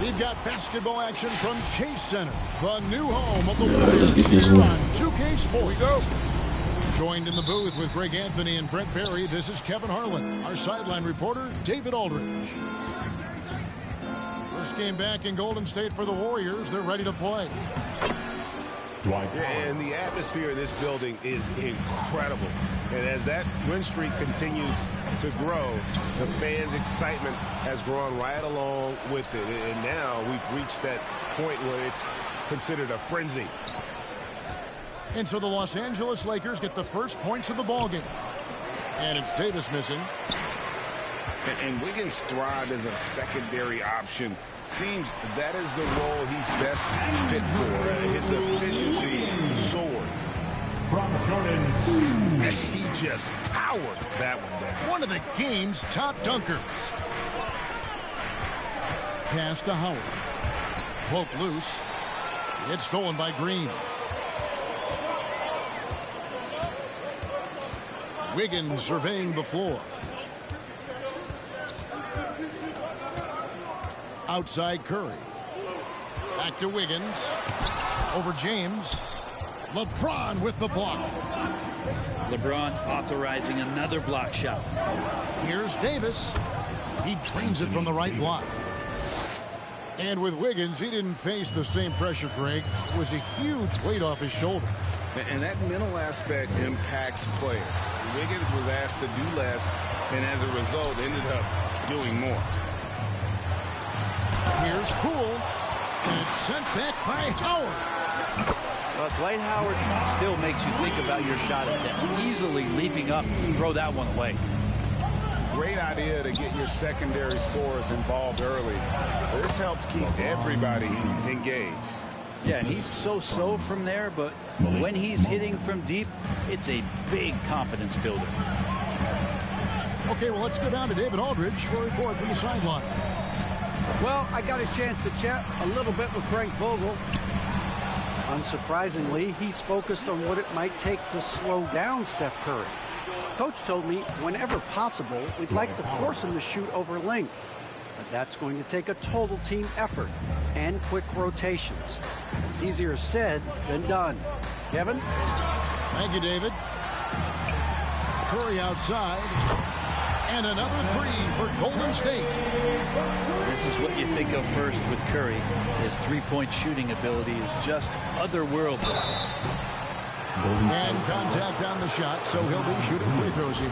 We've got basketball action from Chase Center, the new home of the Warriors here on 2K Sports. Here we go. Joined in the booth with Greg Anthony and Brent Barry, this is Kevin Harlan. Our sideline reporter, David Aldridge. First game back in Golden State for the Warriors. They're ready to play. And the atmosphere in this building is incredible. And as that win streak continues to grow, the fans' excitement has grown right along with it. And now we've reached that point where it's considered a frenzy. And so the Los Angeles Lakers get the first points of the ballgame. And it's Davis missing. And Wiggins thrived as a secondary option. Seems that is the role he's best fit for. His efficiency soared. And he just powered that one down. One of the game's top dunkers. Pass to Howard. Poked loose. It's stolen by Green. Wiggins surveying the floor. Outside Curry. Back to Wiggins. Over James. LeBron with the block. LeBron authorizing another block shot. Here's Davis. He drains it from the right block. And with Wiggins, he didn't face the same pressure, Greg. It was a huge weight off his shoulders. And that mental aspect impacts players. Wiggins was asked to do less, and as a result, ended up doing more. Here's Poole, and it's sent back by Howard. Well, Dwight Howard still makes you think about your shot attempts, easily leaping up to throw that one away. Great idea to get your secondary scorers involved early. This helps keep everybody engaged. Yeah, he's so-so from there, but when he's hitting from deep, it's a big confidence builder. Okay, well, let's go down to David Aldridge for a report from the sideline. Well, I got a chance to chat a little bit with Frank Vogel. Unsurprisingly, he's focused on what it might take to slow down Steph Curry. Coach told me whenever possible, we'd like to force him to shoot over length. But that's going to take a total team effort and quick rotations. It's easier said than done. Kevin? Thank you, David. Curry outside. And another three for Golden State. This is what you think of first with Curry. His three-point shooting ability is just otherworldly. And contact on the shot, so he'll be shooting free throws here.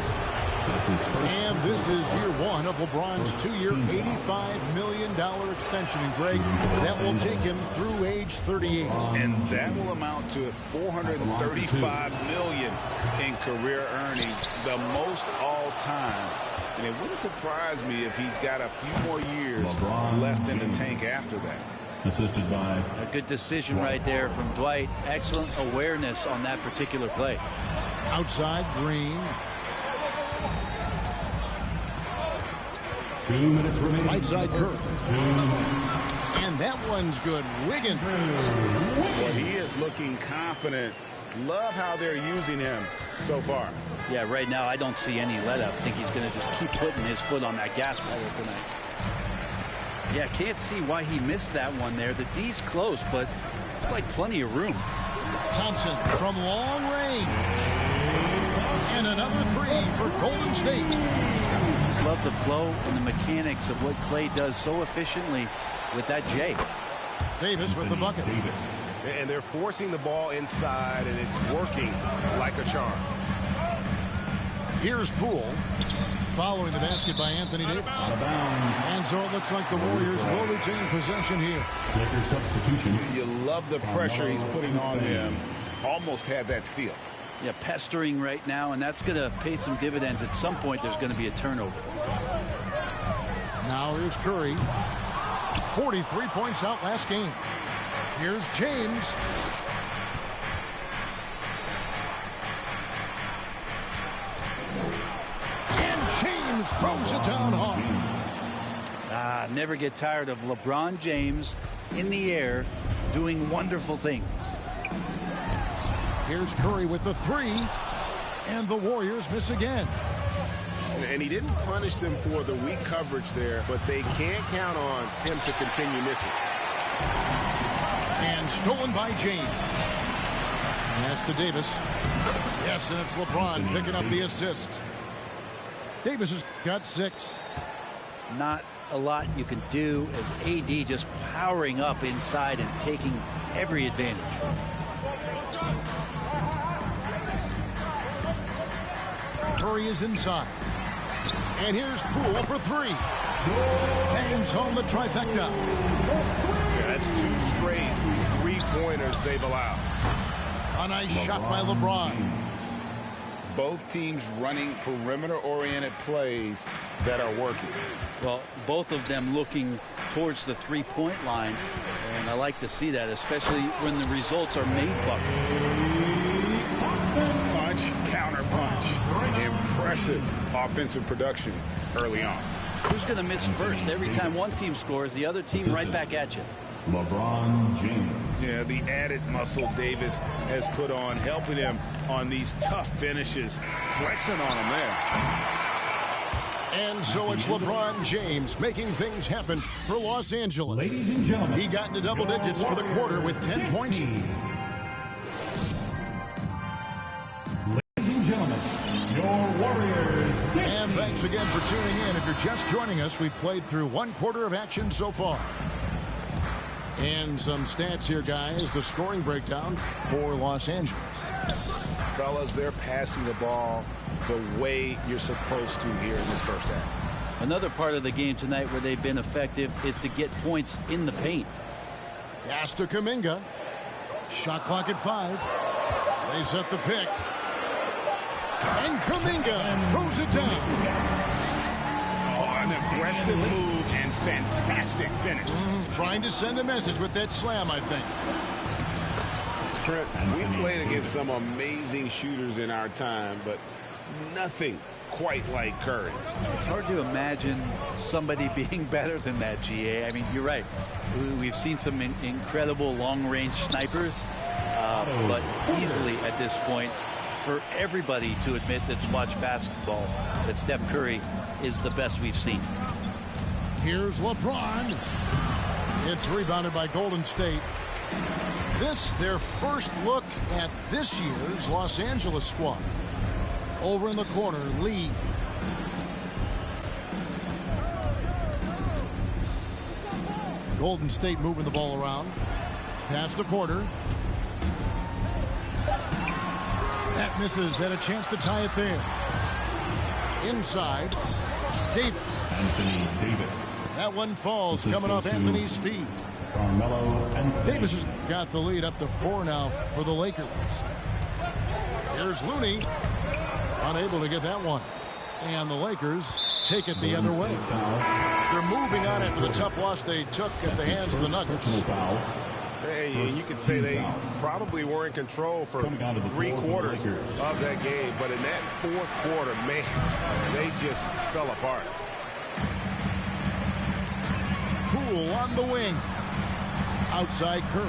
And this is year one of LeBron's two-year, $85 million extension. And Greg, that will take him through age 38. And that will amount to $435 million in career earnings, the most all time. And it wouldn't surprise me if he's got a few more years left in the tank after that. Assisted by a good decision right there from Dwight. Excellent awareness on that particular play. Outside Green. 2 minutes remaining. Right side Curry. And that one's good. Wiggins. Well, he is looking confident. Love how they're using him so far. Yeah, right now I don't see any let up. I think he's going to just keep putting his foot on that gas pedal tonight. Yeah, can't see why he missed that one there. The D's close, but like plenty of room. Thompson from long range. And another three for Golden State. Just love the flow and the mechanics of what Klay does so efficiently with that J. Davis with the bucket. And they're forcing the ball inside, and it's working like a charm. Here's Poole. Following the basket by Anthony Davis. And so it looks like the Warriors will retain possession here. Substitution. You love the pressure he's putting on them. Almost had that steal. Yeah, pestering right now, and that's going to pay some dividends. At some point, there's going to be a turnover. Now here's Curry. 43 points out last game. Here's James. James throws it down hard. Never get tired of LeBron James in the air doing wonderful things. Here's Curry with the three. And the Warriors miss again. And he didn't punish them for the weak coverage there, but they can't count on him to continue missing. And stolen by James. Pass to Davis. Yes, and it's LeBron picking up the assist. Davis has got 6. Not a lot you can do as AD just powering up inside and taking every advantage. Curry is inside. And here's Poole for 3. Bangs home the trifecta. Yeah, that's 2 straight three-pointers they've allowed. A nice shot by LeBron. Both teams running perimeter-oriented plays that are working. Well, both of them looking towards the three-point line, and I like to see that, especially when the results are made buckets. Punch, counter punch. Impressive offensive production early on. Who's going to miss first? Every time one team scores, the other team right back at you. LeBron James. Yeah, the added muscle Davis has put on, helping him on these tough finishes, flexing on him there. And so it's LeBron James making things happen for Los Angeles. Ladies and gentlemen, he got into double digits for the quarter with 10 points. Ladies and gentlemen, your Warriors. And thanks again for tuning in. If you're just joining us, we've played through 1 quarter of action so far. And some stats here, guys. The scoring breakdown for Los Angeles. Fellas, they're passing the ball the way you're supposed to here in this first half. Another part of the game tonight where they've been effective is to get points in the paint. Pass to Kuminga. Shot clock at 5. They set the pick. And Kuminga throws it down. An aggressive move and fantastic finish. Trying to send a message with that slam, I think. Trent, we played against some amazing shooters in our time, but nothing quite like Curry. It's hard to imagine somebody being better than that, GA. I mean, you're right. We've seen some incredible long-range snipers, but easily at this point, for everybody to admit that's watched basketball, that Steph Curry is the best we've seen. Here's LeBron. It's rebounded by Golden State. This, their first look at this year's Los Angeles squad. Over in the corner, Lee. Golden State moving the ball around. Pass to Porter. That misses, and a chance to tie it there. Inside, Davis. Anthony Davis. That one falls, coming off Anthony's feet. Carmelo and Davis has got the lead up to 4 now for the Lakers. Here's Looney. Unable to get that one. And the Lakers take it the other way. They're moving on after the tough loss they took at the hands of the Nuggets. Hey, you could say they probably were in control for 3 quarters of that game, but in that 4th quarter, man, they just fell apart. Poole on the wing. Outside Curry.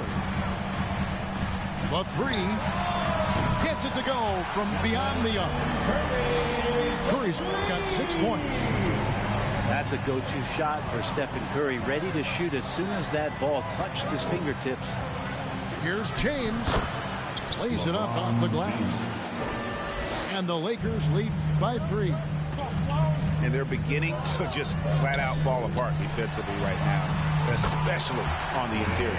The 3. Gets it to go from beyond the arc. Curry's got 6 points. That's a go-to shot for Stephen Curry, ready to shoot as soon as that ball touched his fingertips. Here's James. Lays it up off the glass. And the Lakers lead by 3. And they're beginning to just flat out fall apart defensively right now, especially on the interior.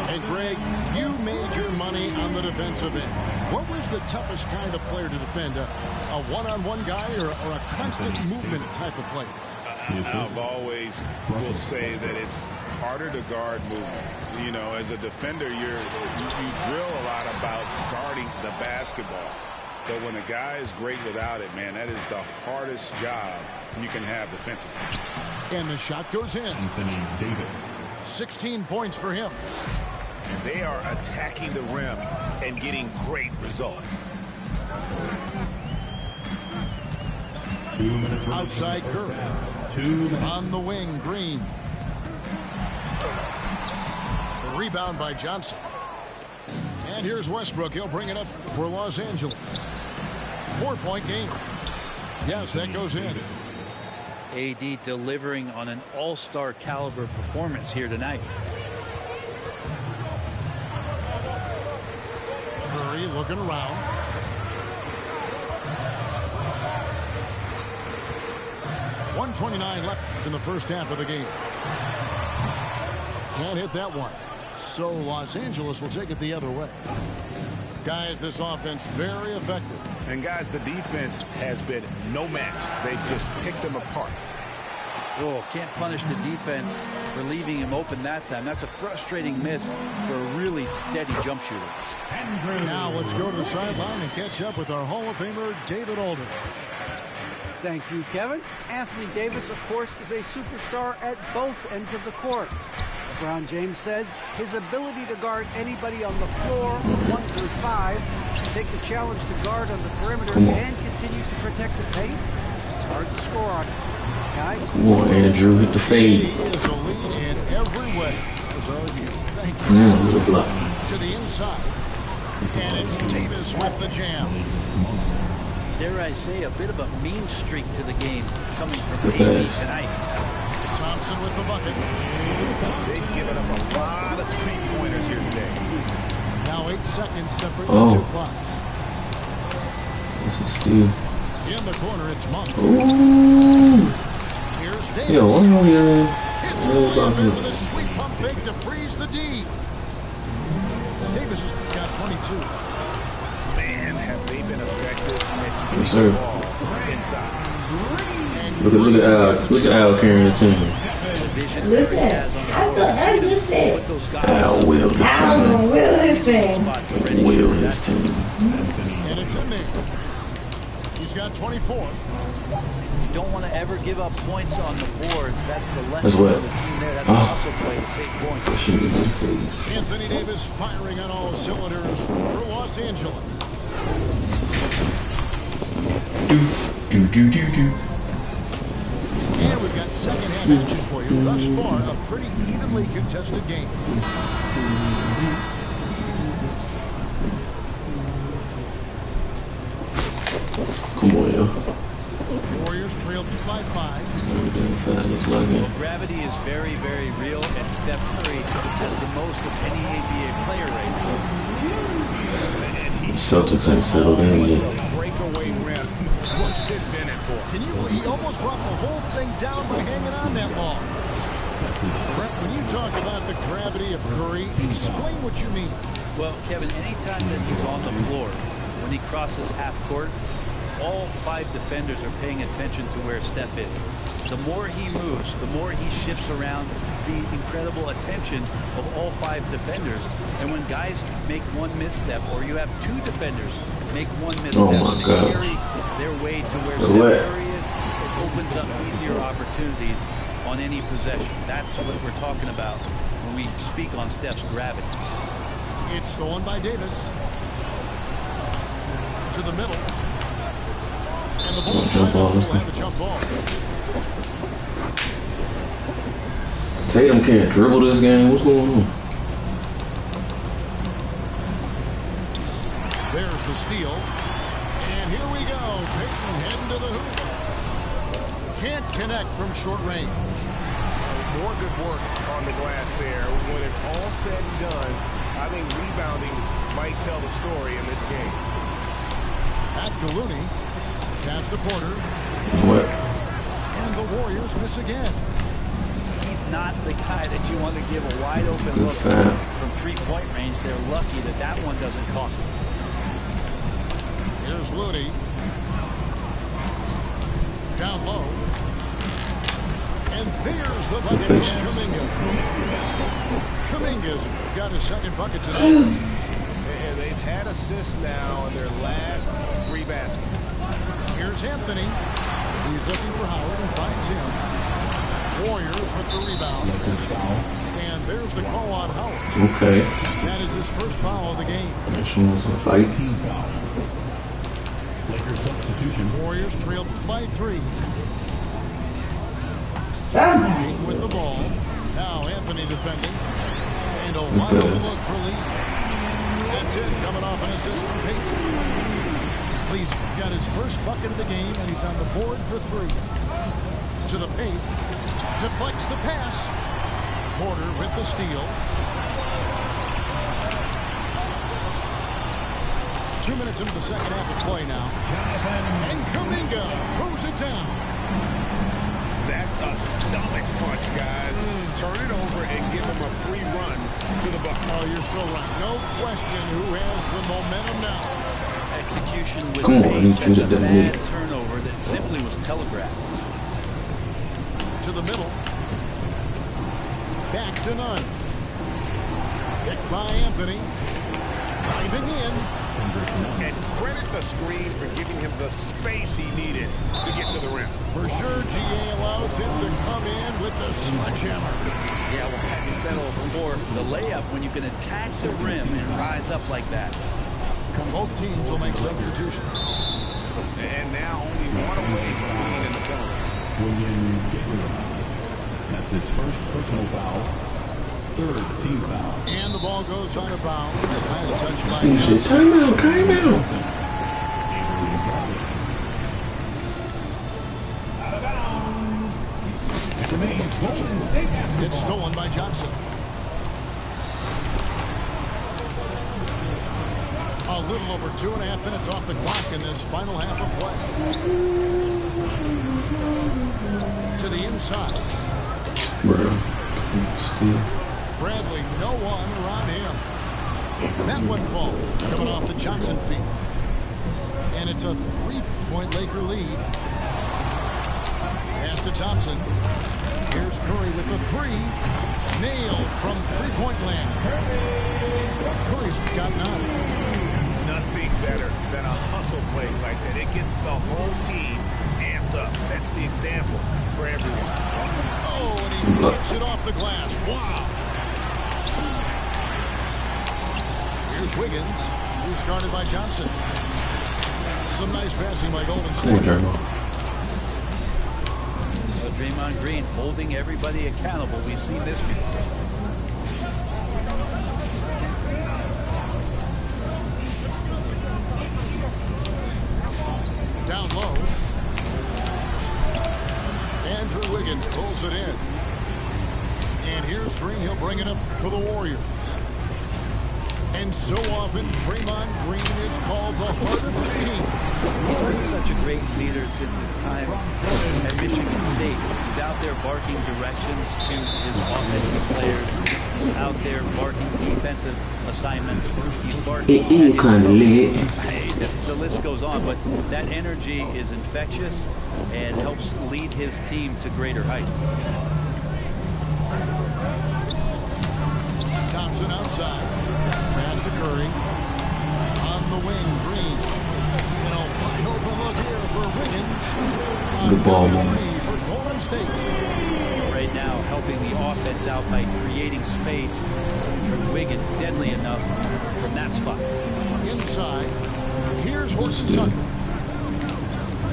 And Greg, you made your money on the defensive end. What was the toughest kind of player to defend? A one-on-one guy or a constant movement type of player? I've always will say that it's harder to guard movement. You know, as a defender, you drill a lot about guarding the basketball. But when a guy is great without it, man, that is the hardest job you can have defensively. And the shot goes in. Anthony Davis. 16 points for him. And they are attacking the rim and getting great results. 2 minutes. Outside Curry. 2 minutes. On the wing, Green. The rebound by Johnson. And here's Westbrook. He'll bring it up for Los Angeles. 4-point game. Yes, that goes in. AD delivering on an all-star caliber performance here tonight. Curry looking around. .129 left in the first half of the game. Can't hit that one. So Los Angeles will take it the other way. Guys, this offense very effective. And guys, the defense has been no match. They've just picked them apart. Oh, can't punish the defense for leaving him open that time. That's a frustrating miss for a really steady jump shooter. Now let's go to the sideline and catch up with our Hall of Famer, David Aldridge. Thank you, Kevin. Anthony Davis, of course, is a superstar at both ends of the court. LeBron James says his ability to guard anybody on the floor, 1 through 5, and take the challenge to guard on the perimeter and continue to protect the paint, it's hard to score on it. Guys, come on, Andrew, hit the fade. He is a lead in every way. Thank you. To the inside. And it's Davis with the jam. Dare I say, a bit of a mean streak to the game coming from AD tonight. Thompson with the bucket. They've given up a lot of 3-pointers here today. Now 8 seconds separate the 2 clocks. This is steal. In the corner, it's Monk. Ooh. Here's Davis. Yo, what are you doing? Hits the layup in for the sweet pump fake to freeze the D. Davis has got 22. Man, have they been effective at Yes, getting sir. the ball inside. Look at Al carrying the team. Listen, I just said, Al will the team. will his team. Will his team. And it's in there. He's got 24. You don't want to ever give up points on the boards. That's the lesson That's what? of the team there. That's also play to save points. Anthony Davis firing on all cylinders for Los Angeles. And we've got second half action for you. Thus far, a pretty evenly contested game. Come on, yo. Warriors trailed by 5. Well, gravity is very, very real, and Steph Curry has the most of any NBA player right now. The Celtics ain't settled in yet. Breakaway rim was invented for. Can you believe he almost brought the whole thing down by hanging on that long? Brett, when you talk about the gravity of Curry, explain what you mean. Well, Kevin, anytime that he's on the floor, when he crosses half court, all 5 defenders are paying attention to where Steph is. The more he moves, the more he shifts around, the incredible attention of all 5 defenders. And when guys make one misstep, or you have 2 defenders make one misstep, and carry their way to where Steph Curry is, it opens up easier opportunities on any possession. That's what we're talking about when we speak on Steph's gravity. It's stolen by Davis. To the middle. And the Bulls will have a jump ball. Tatum can't dribble this game. What's going on? There's the steal. And here we go. Payton heading to the hoop. Can't connect from short range. More good work on the glass there. When it's all said and done, I think rebounding might tell the story in this game. At Gallooney. Pass to Porter. What? And the Warriors miss again. He's not the guy that you want to give a wide open look from 3-point range. They're lucky that that one doesn't cost them. Here's Looney. Down low. And there's the bucket from Kuminga. Kuminga's got his second bucket tonight. And they've had assists now in their last 3 baskets. Here's Anthony. He's looking for Howard and finds him. Warriors with the rebound. And there's the call on Howard. Okay. That is his first foul of the game. This one's a fight. Lakers substitution. Warriors trailed by 3. Somebody with the ball. Now Anthony defending. And a wide open look for Lee. That's it. Coming off an assist from Payton. Lee's got his first bucket of the game, and he's on the board for 3. To the paint. Deflects the pass. Porter with the steal. 2 minutes into the second half of play now. And Kuminga throws it down. That's a stomach punch, guys. Turn it over and give him a free run to the bucket. Oh, you're so right. No question who has the momentum now. Execution with pace. That's a bad turnover that simply was telegraphed. To the middle. Back to none. Picked by Anthony. Driving in. And credit the screen for giving him the space he needed to get to the rim. For sure, GA allows him to come in with the sledgehammer. Yeah, well, like I said before, the layup, when you can attack the rim and rise up like that. Both teams will make substitutions. And now only one away from being in the penalty. That's his first personal foul. 3rd team foul. And the ball goes out of bounds. Last touch by Time out. Out of bounds. It remains Golden State basketball. It's stolen by Johnson. A little over 2.5 minutes off the clock in this final half of play. To the inside. Bradley, no one around him. That one falls, coming off the Johnson feet. And it's a 3-point Laker lead. Pass to Thompson. Here's Curry with the 3. Nailed from 3-point land. Curry's got none. Nothing better than a hustle play like that. It gets the whole team amped up, sets the example for everyone. Oh, and he knocks it off the glass. Wow. Here's Wiggins, who's guarded by Johnson. Some nice passing by Golden State. Draymond Green holding everybody accountable. We've seen this before. Down low. it in. And here's Green. He'll bring it up for the Warriors. And so often, Draymond Green is called the heart of his team. He's been such a great leader since his time at Michigan State. He's out there barking directions to his offensive players. He's out there barking defensive assignments. He's barking. It kind of lit. The list goes on, but that energy is infectious and helps lead his team to greater heights. Thompson outside. Pass to Curry. On the wing, Green. And a wide open look here for Wiggins. Good ball, For Golden State. Right now, helping the offense out by creating space. For Wiggins, deadly enough from that spot. Inside. Here's Horton Tucker.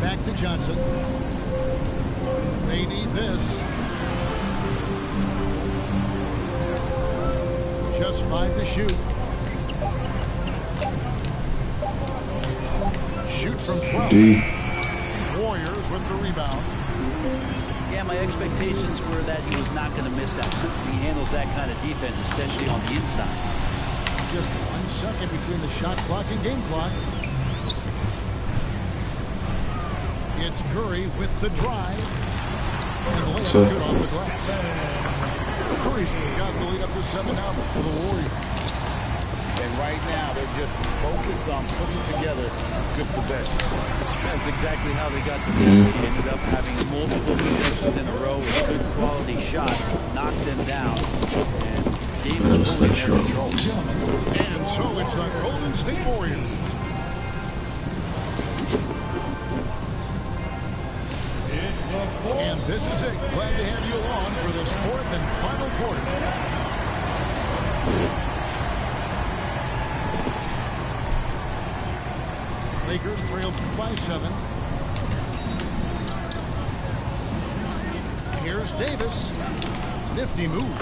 Back to Johnson. They need this. Just 5 to shoot. Shoots from 12. Warriors with the rebound. Yeah, my expectations were that he was not going to miss that. He handles that kind of defense, especially on the inside. Just 1 second between the shot clock and game clock. It's Curry with the drive. And the layup's good off the glass. Curry's got the lead up to 7 now for the Warriors. And right now, they're just focused on putting together good possession. That's exactly how they got the lead. They ended up having multiple possessions in a row with good quality shots, knocked them down, and the game is fully in their control. And so it's the Golden State Warriors. And this is it. Glad to have you along for this 4th and final quarter. Lakers trailed by 7. Here's Davis. Nifty move.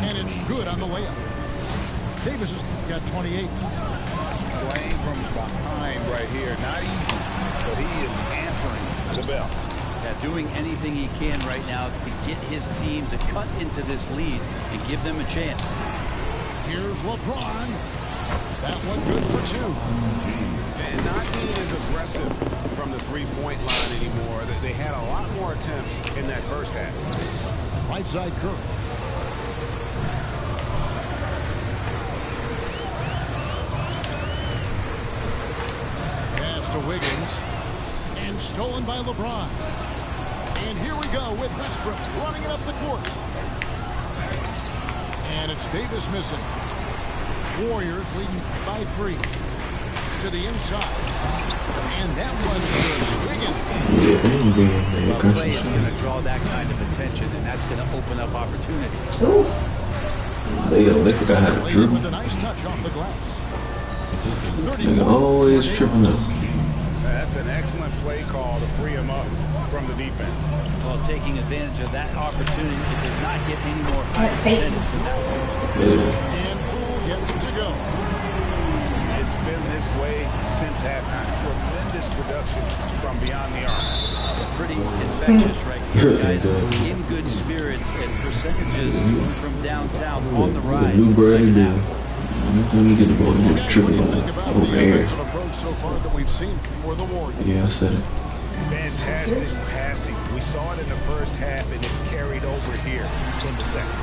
And it's good on the layup. Davis has got 28. Playing from behind right here. Not easy, but he is answering the bell. Yeah, doing anything he can right now to get his team to cut into this lead and give them a chance. Here's LeBron. That one good for 2. And not being as aggressive from the three-point line anymore. They had a lot more attempts in that first half. Right side Curry. Pass to Wiggins. And stolen by LeBron. And here we go with Westbrook running it up the court. And it's Davis missing. Warriors leading by 3. To the inside. And that one's Wiggins. Well, Clay is going to draw that kind of attention, and that's going to open up opportunity. They forgot how to dribble. With a nice touch off the glass. They're always tripping up. That's an excellent play call to free him up from the defense. Well, taking advantage of that opportunity, it does not get any more high percentage than that one. And Poole gets it to go. It's been this way since halftime. Tremendous production from beyond the arc. Pretty infectious right here, guys. In good spirits and percentages from downtown on the rise. New in the second brand half. Let me get the ball and get tripping over here. Approach so far that we've seen for the Warriors. Yeah, I said it. Fantastic passing. We saw it in the first half, and it's carried over here in the second.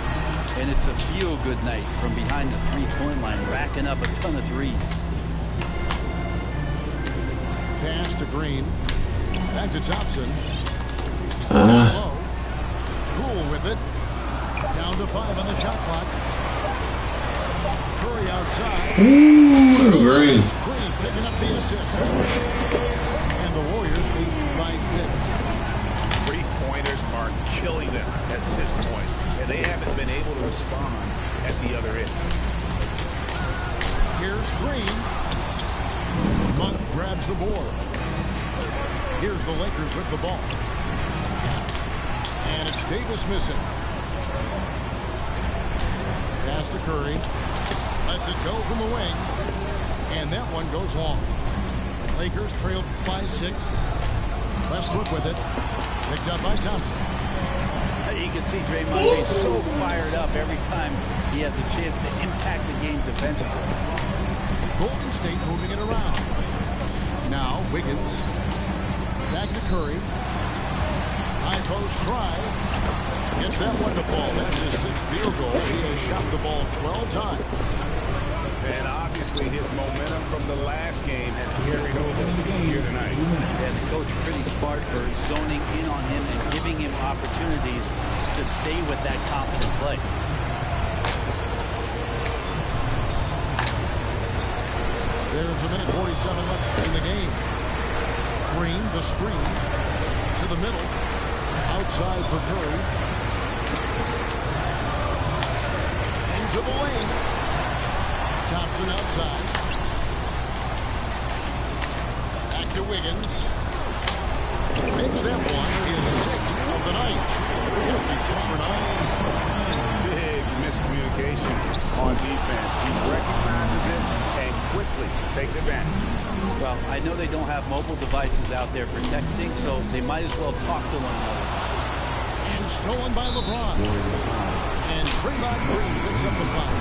And it's a feel-good night from behind the three-point line, racking up a ton of threes. Pass to Green. Back to Thompson. Cool with it. Down to 5 on the shot clock. Curry outside. Ooh, Green. Green picking up the assist. And the Warriors lead by 6. Three-pointers are killing them at this point, and they haven't been able to respond at the other end. Here's Green. Monk grabs the board. Here's the Lakers with the ball. And it's Davis missing. Pass to Curry. Lets it go from the wing. And that one goes long. Lakers trailed by 6. Westbrook with it. Picked up by Thompson. can see Draymond Green so fired up every time he has a chance to impact the game defensively. Golden State moving it around. Now Wiggins. Back to Curry. High post try. Gets that one to fall. That's his 6th field goal. He has shot the ball 12 times. And obviously his momentum from the last game has carried over here tonight. And the coach pretty smart for zoning in on him and giving him opportunities to stay with that confident play. There's a minute 47 left in the game. Green, the screen. To the middle. Outside for Curry. Into the lane. Thompson outside. Back to Wiggins. Makes that one his 6th of the night. He's 6 for 9. Big miscommunication on defense. He recognizes it and quickly takes advantage. Well, I know they don't have mobile devices out there for texting, so they might as well talk to one another. And stolen by LeBron. And Draymond Green picks up the foul.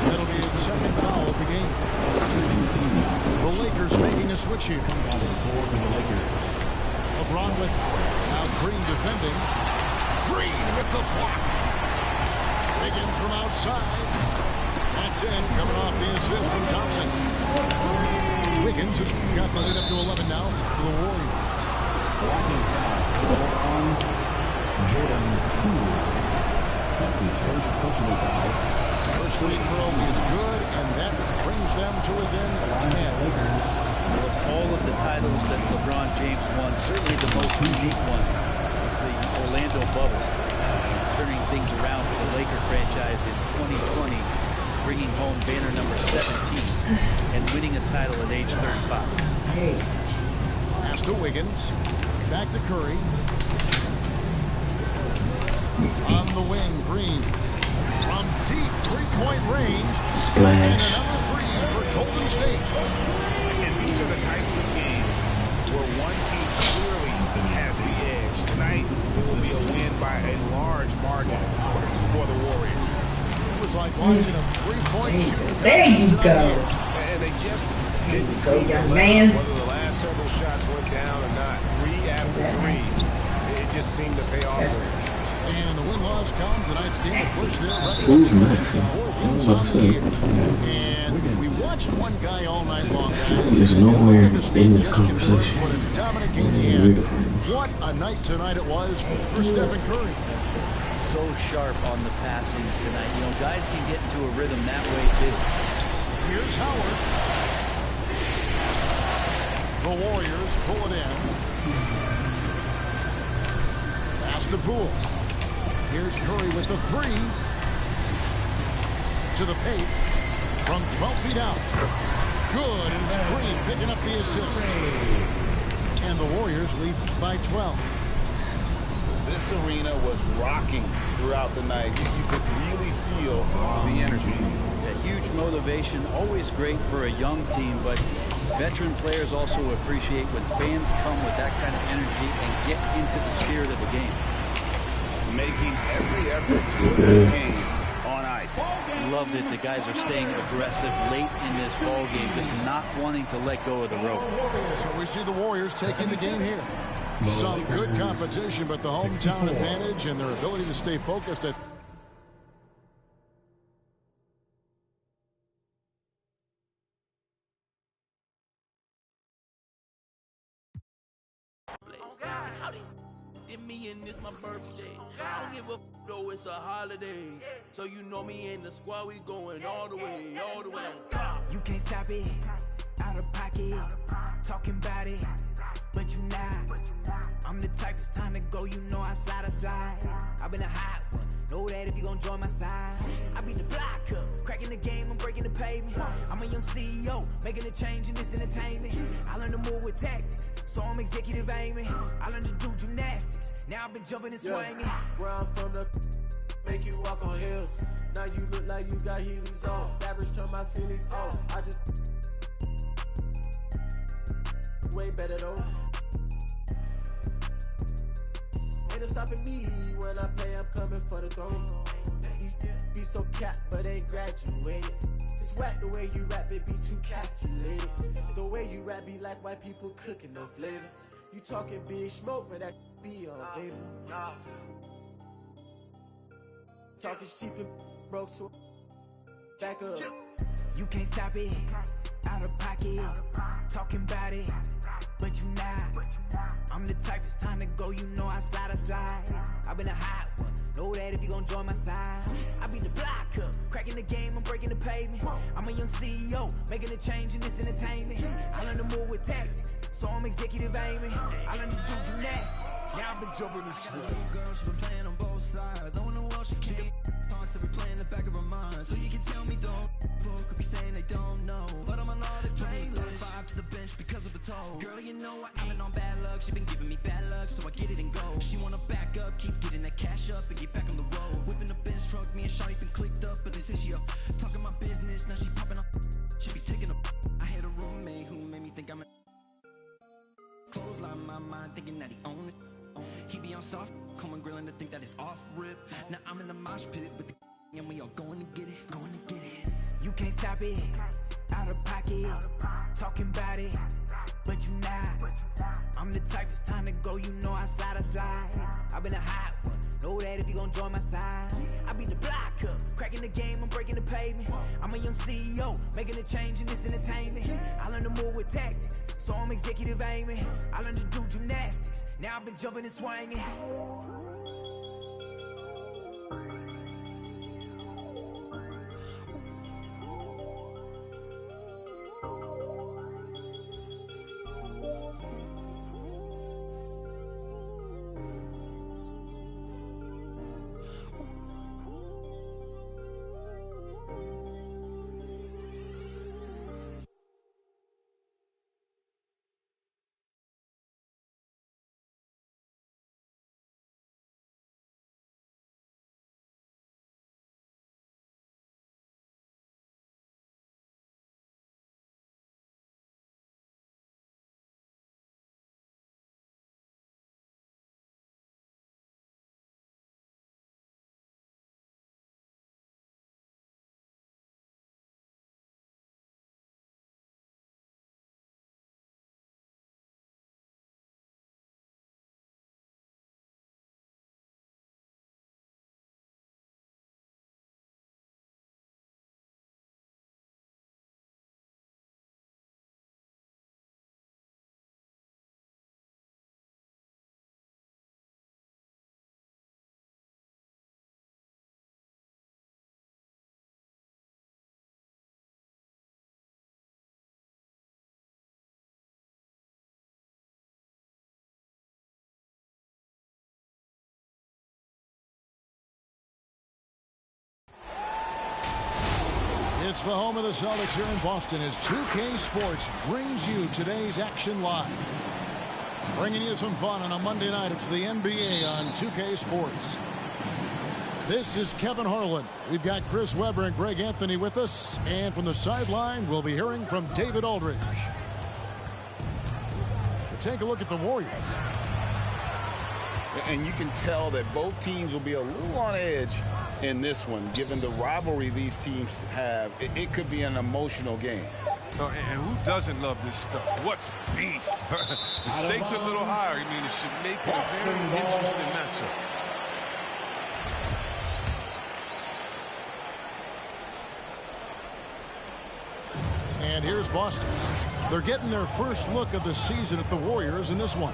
That'll be his 2nd foul of the game. The Lakers making a switch here. LeBron with now Green defending. Green with the block. Wiggins from outside. That's in, coming off the assist from Thompson. Wiggins has got the lead up to 11 now for the Warriors. Blocking foul on Jordan Poole. That's his first personal foul. First free throw is good, and that brings them to within 10. Of all of the titles that LeBron James won, certainly the most unique one was the Orlando bubble. Turning things around for the Laker franchise in 2020, bringing home banner number 17 and winning a title at age 35. Pass to Wiggins. Back to Curry. On the wing, Green. From deep three-point range. Splash. And another 3 for Golden State. And these are the types of games where one team clearly has the edge. Tonight, it will be a win by a large margin for the Warriors. It was like watching a three-point shooter. There you go. And they just didn't Go, see young the man. whether the last several shots went down or not. 3 after 3. It just seemed to pay off. And the win-loss column tonight's game pushed their Who's record next? to 4 wins on the year. And we watched one guy all night long, guys. There's no And one look at the in statistics this converge. conversation. What a dominant game he had. What a night tonight it was for Stephen Curry. So sharp on the passing tonight. You know, guys can get into a rhythm that way too. Here's Howard. The Warriors pull it in. Pass to Poole. Here's Curry with the 3. To the paint. From 12 feet out. Good. And it's Green picking up the assist. And the Warriors lead by 12. This arena was rocking throughout the night. You could really feel the energy. A huge motivation, always great for a young team, but veteran players also appreciate when fans come with that kind of energy and get into the spirit of the game. Making every effort to win this game on ice. Loved it. The guys are staying aggressive late in this ball game, just not wanting to let go of the rope. So we see the Warriors taking the game here. Some good competition, but the hometown advantage and their ability to stay focused at me and it's my birthday. I don't give a though it's a holiday. So you know me and the squad, we going all the way, all the way. You can't stop it, out of pocket, talking about it, but you not. I'm the type, it's time to go, you know I slide. I've been a hot one, know that if you gon' join my side. I beat the block up, cracking the game, I'm breaking the pavement. I'm a young CEO, making a change in this entertainment. I learned to move with tactics, so I'm executive aiming. I learned to do gymnastics, now I've been jumping and swinging. Where I'm from, the make you walk on hills. Now you look like you got Heelys on. Savage turn my feelings on. I just way better though. Ain't a stopping me. When I play, I'm coming for the throne. These be so capped, but ain't graduated. It's whack the way you rap, it be too calculated. The way you rap be like white people cooking, no flavor. You talking big smoke, but that be on vapor. Talking cheap and broke, so back up. You can't stop it, out of pocket, talking about it, but you not. I'm the type, it's time to go, you know I slide. I've been a hot one, know that if you gon' join my side. I be the block up, cracking the game, I'm breaking the pavement. I'm a young CEO, making a change in this entertainment. I learned to move with tactics, so I'm executive aiming. I learned to do gymnastics, now I've been jumping the shit. Girl, she been playing on both sides, I wanna know she can't talk to replay in the back of her mind. So you can tell me don't could be saying they don't know, but I'm on all the playlist. 5 to the bench because of the toe. Girl, you know I've been on bad luck. She been giving me bad luck, so I get it and go. She wanna back up, keep getting that cash up and get back on the road. Whipping the Benz truck, me and Shawty been clicked up, but they say she up talking my business. Now she popping up, she be taking up. I had a roommate who made me think I'm a clothesline my mind, thinking that he owned it. He be on soft, coming grilling to think that it's off rip. Now I'm in the mosh pit with the and we all going to get it, going to get it. You can't stop it, out of pocket, talking about it, but you not. I'm the type, it's time to go, you know I slide. I've been a hot one, know that if you gon' join my side. I be the block up, cracking the game, I'm breaking the pavement. I'm a young CEO, making a change in this entertainment. I learned to move with tactics, so I'm executive aiming. I learned to do gymnastics, now I've been jumping and swinging. It's the home of the Celtics here in Boston as 2K Sports brings you today's action live. Bringing you some fun on a Monday night. It's the NBA on 2K Sports. This is Kevin Harlan. We've got Chris Webber and Greg Anthony with us. And from the sideline, we'll be hearing from David Aldridge. But take a look at the Warriors. And you can tell that both teams will be a little on edge in this one, given the rivalry these teams have. It could be an emotional game. And who doesn't love this stuff? What's beef? The stakes are a little higher. I mean, it should make it a very interesting matchup. And here's Boston. They're getting their first look of the season at the Warriors in this one.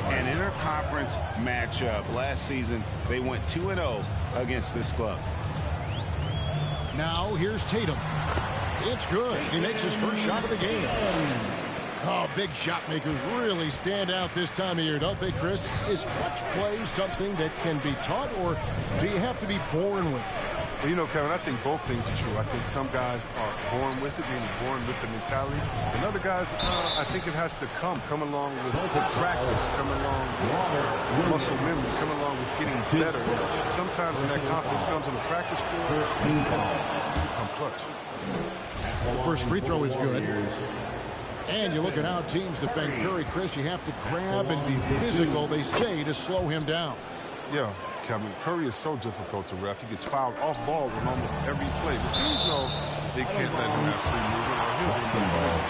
An interconference matchup. Last season, they went 2-0 against this club. Now, here's Tatum. It's good. He makes his first shot of the game. Oh, big shot makers really stand out this time of year, don't they, Chris? Is clutch play something that can be taught, or do you have to be born with it? Well, you know, Kevin, I think both things are true. I think some guys are born with it, meaning born with the mentality. And other guys, I think it has to come along with practice, come along with muscle memory, come along with getting better. Sometimes when that confidence comes on the practice floor, you become clutch. The first free throw is good. And you look at how teams defend Curry, Chris. You have to grab and be physical, they say, to slow him down. Yeah, Kevin, Curry is so difficult to ref. He gets fouled off ball in almost every play. The teams know they can't let him have free movement or he'll end up ball.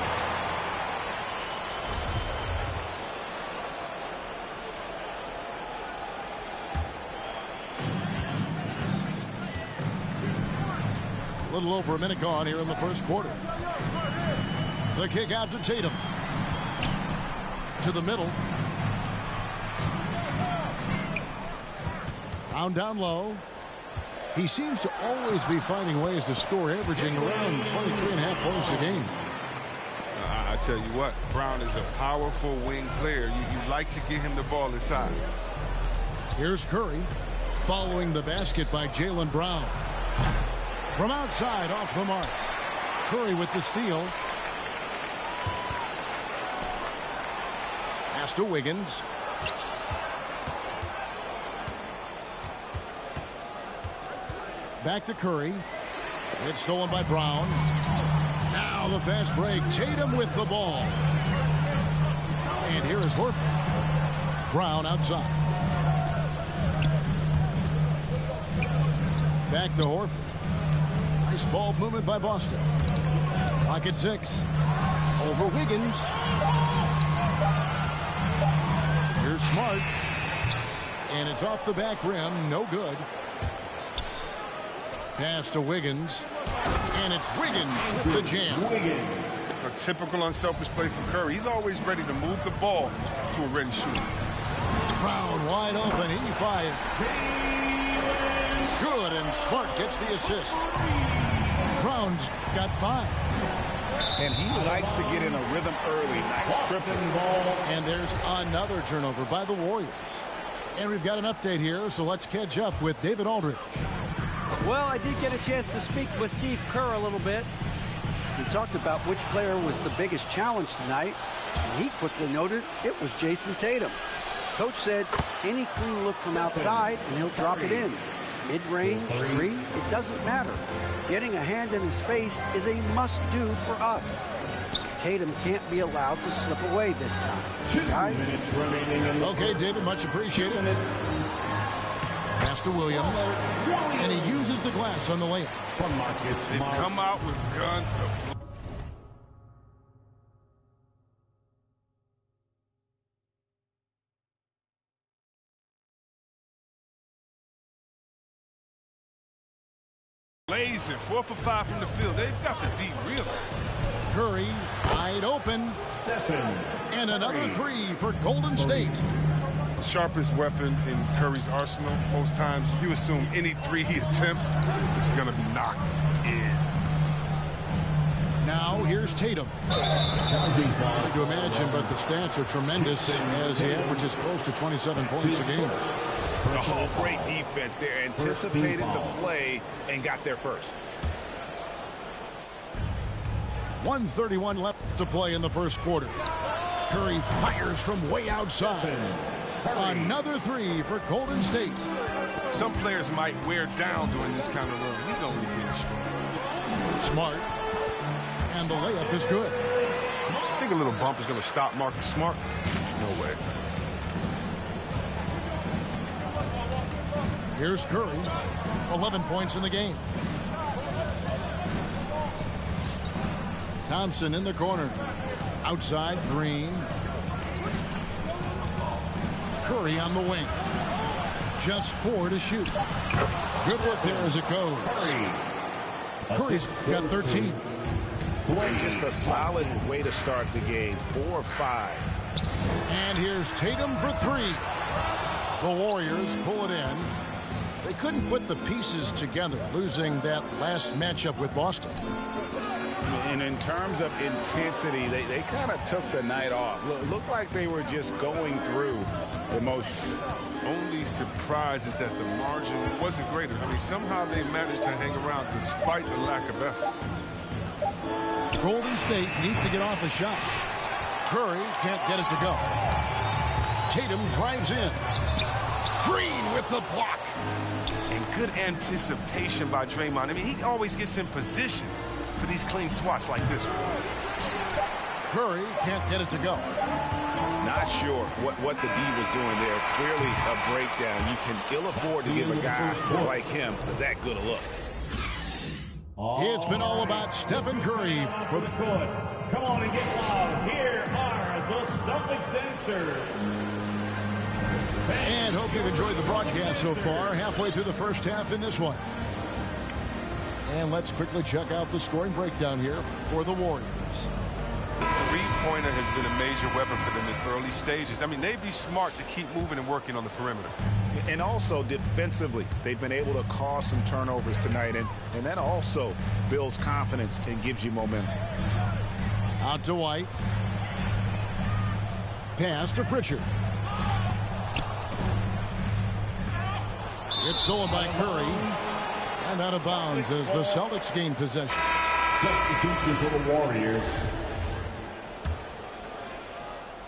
A little over a minute gone here in the first quarter. The kick out to Tatum. To the middle. Down low. He seems to always be finding ways to score, averaging around 23.5 points a game. I tell you what, Brown is a powerful wing player. You like to get him the ball inside. Here's Curry following the basket by Jaylen Brown. From outside, off the mark. Curry with the steal. Pass to Wiggins. Back to Curry. It's stolen by Brown. Now the fast break. Tatum with the ball. And here is Horford. Brown outside. Back to Horford. Nice ball movement by Boston. Pocket 6. Over Wiggins. Here's Smart. And it's off the back rim. No good. Pass to Wiggins. And it's Wiggins with the jam. A typical unselfish play from Curry. He's always ready to move the ball to a ready shooter. Brown wide open. He fired. Good, and Smart gets the assist. Brown's got 5. And he likes to get in a rhythm early. Nice tripping. And there's another turnover by the Warriors. And we've got an update here, so let's catch up with David Aldridge. Well, I did get a chance to speak with Steve Kerr a little bit. He talked about which player was the biggest challenge tonight, and he quickly noted it was Jason Tatum. Coach said any clean look from outside, and he'll drop it in. Mid-range, 3, it doesn't matter. Getting a hand in his face is a must-do for us. So Tatum can't be allowed to slip away this time. Guys? Okay, David, much appreciated. Pass to Williams. And he uses the glass on the layup. They've come out with guns. Blazing, 4 for 5 from the field. They've got the deep real. Curry wide open. And another 3 for Golden State. The sharpest weapon in Curry's arsenal. Most times you assume any 3 he attempts is going to be knocked in. Now here's Tatum. Hard to imagine, but the stats are tremendous as he averages close to 27 points a game. Oh, great defense. They anticipated the play and got there first. 1:31 left to play in the first quarter. Curry fires from way outside. Another 3 for Golden State. Some players might wear down during this kind of run. He's only getting strong. Smart. And the layup is good. I think a little bump is going to stop Marcus Smart. No way. Here's Curry. 11 points in the game. Thompson in the corner. Outside, Green. Curry on the wing. Just 4 to shoot. Good work there as it goes. Curry's got 13. Just a solid way to start the game. 4 of 5. And here's Tatum for 3. The Warriors pull it in. They couldn't put the pieces together, losing that last matchup with Boston. And in terms of intensity, they kind of took the night off. Looked like they were just going through the motions. Only surprise is that the margin wasn't greater. I mean, somehow they managed to hang around despite the lack of effort. Golden State needs to get off a shot. Curry can't get it to go. Tatum drives in. Green with the block. And good anticipation by Draymond. I mean, he always gets in position for these clean swats like this one. Curry can't get it to go. Not sure what the D was doing there. Clearly a breakdown. You can ill afford to give a guy like him that good a look. It's been all about Stephen Curry for the court. Come on and get loud. Here are the Celtics dancers. And hope you've enjoyed the broadcast so far. Halfway through the first half in this one. And let's quickly check out the scoring breakdown here for the Warriors. The three-pointer has been a major weapon for them in early stages. I mean, they'd be smart to keep moving and working on the perimeter. And also defensively, they've been able to cause some turnovers tonight, and that also builds confidence and gives you momentum. Out to White. Pass to Pritchard. It's stolen by Curry. And out of bounds as the Celtics gain possession. Substitutions for the Warriors.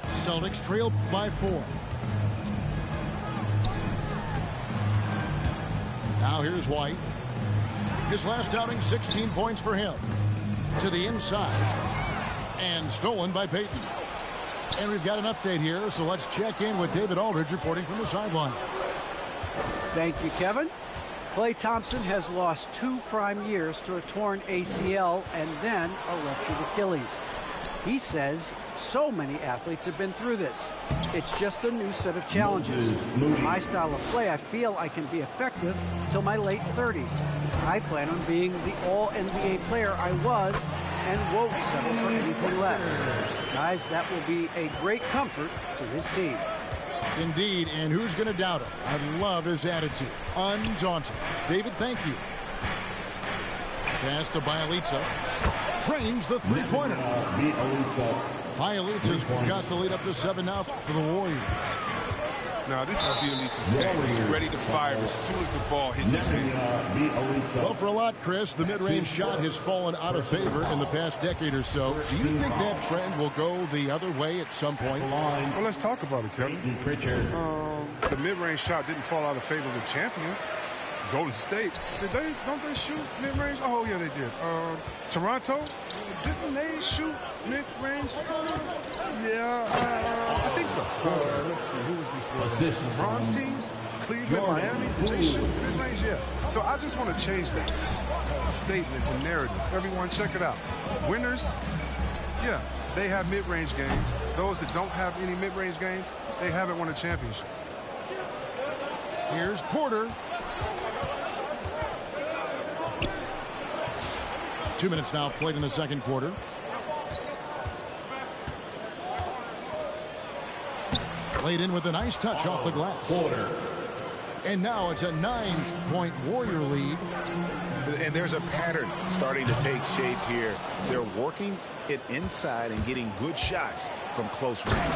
Celtics trail by 4. Now here's White. His last outing, 16 points for him. To the inside. And stolen by Payton. And we've got an update here, so let's check in with David Aldridge reporting from the sideline. Thank you, Kevin. Klay Thompson has lost 2 prime years to a torn ACL and then a ruptured Achilles. He says so many athletes have been through this. It's just a new set of challenges. My style of play, I feel I can be effective till my late 30s. I plan on being the all-NBA player I was and won't settle for anything less. Guys, that will be a great comfort to his team. Indeed, and who's going to doubt him? I love his attitude. Undaunted. David, thank you. Pass to Bielitsa. Trains the three-pointer. Bielitsa's got the lead up to 7 now for the Warriors. Now, this is Bielitsa's game. He's ready to fire as soon as the ball hits his hands. Well, for a lot, Chris, the mid-range shot has fallen out of favor in the past decade or so. Do you think that trend will go the other way at some point? Well, let's talk about it, Kevin. The mid-range shot didn't fall out of favor with champions. Golden State, don't they shoot mid-range? Oh, yeah, they did. Toronto, didn't they shoot mid-range? Yeah, I think so. Let's see, who was before? LeBron's teams? Cleveland, Miami, did they shoot mid-range? Yeah. So I just want to change that statement and narrative. Everyone, check it out. Winners, yeah, they have mid-range games. Those that don't have any mid-range games, they haven't won a championship. Here's Porter. 2 minutes now played in the second quarter. Played in with a nice touch off the glass. And now it's a 9-point Warrior lead. And there's a pattern starting to take shape here. They're working it inside and getting good shots from close range.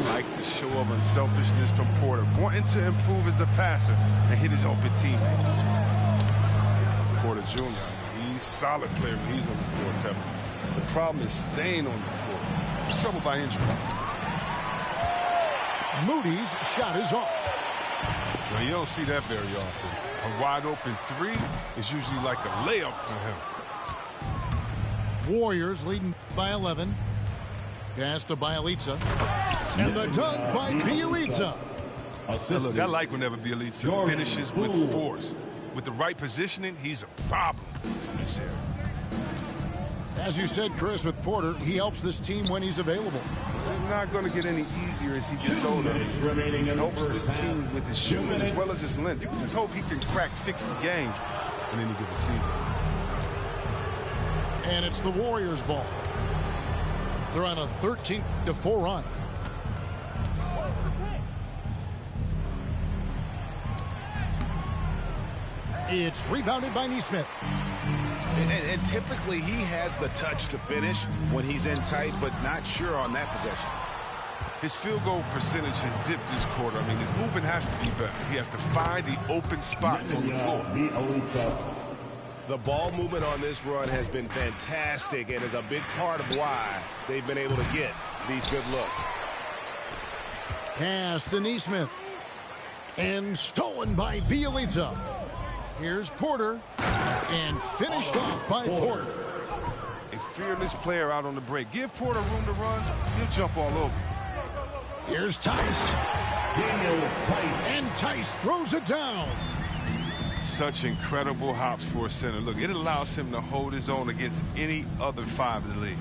Like the show of unselfishness from Porter, wanting to improve as a passer and hit his open teammates. Porter Jr., he's a solid player when he's on the floor, Kevin. The problem is staying on the floor. He's troubled by injuries. Moody's shot is off. Well, you don't see that very often. A wide open 3 is usually like a layup for him. Warriors leading by 11. Pass to Bielitsa. And the dunk by Bielitsa. Now look, I like whenever Bielitsa finishes with force. With the right positioning, he's a problem in this area. As you said, Chris, with Porter, he helps this team when he's available. It's not going to get any easier as he gets older. He helps this team with his shooting as well as his length. You can just hope he can crack 60 games in any given season. And it's the Warriors' ball. They're on a 13-4 run. It's rebounded by Nesmith. And typically he has the touch to finish when he's in tight, but not sure on that possession. His field goal percentage has dipped this quarter. I mean, his movement has to be better. He has to find the open spots on the floor. The ball movement on this run has been fantastic and is a big part of why they've been able to get these good looks. Pass to Nesmith. And stolen by Bielitsa. Here's Porter. And finished off by Porter. A fearless player out on the break. Give Porter room to run, he'll jump all over. Here's Tice. And Tice throws it down. Such incredible hops for a center. Look, it allows him to hold his own against any other 5 in the league.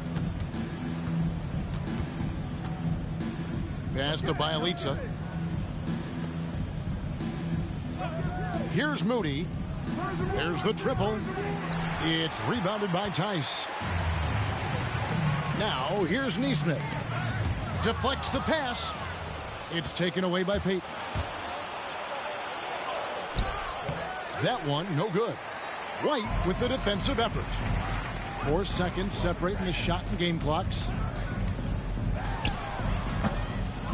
Pass to Bielitsa. Here's Moody. There's the triple. It's rebounded by Tice. Now, here's Neesmith. Deflects the pass. It's taken away by Payton. That one, no good. White with the defensive effort. 4 seconds separating the shot and game clocks.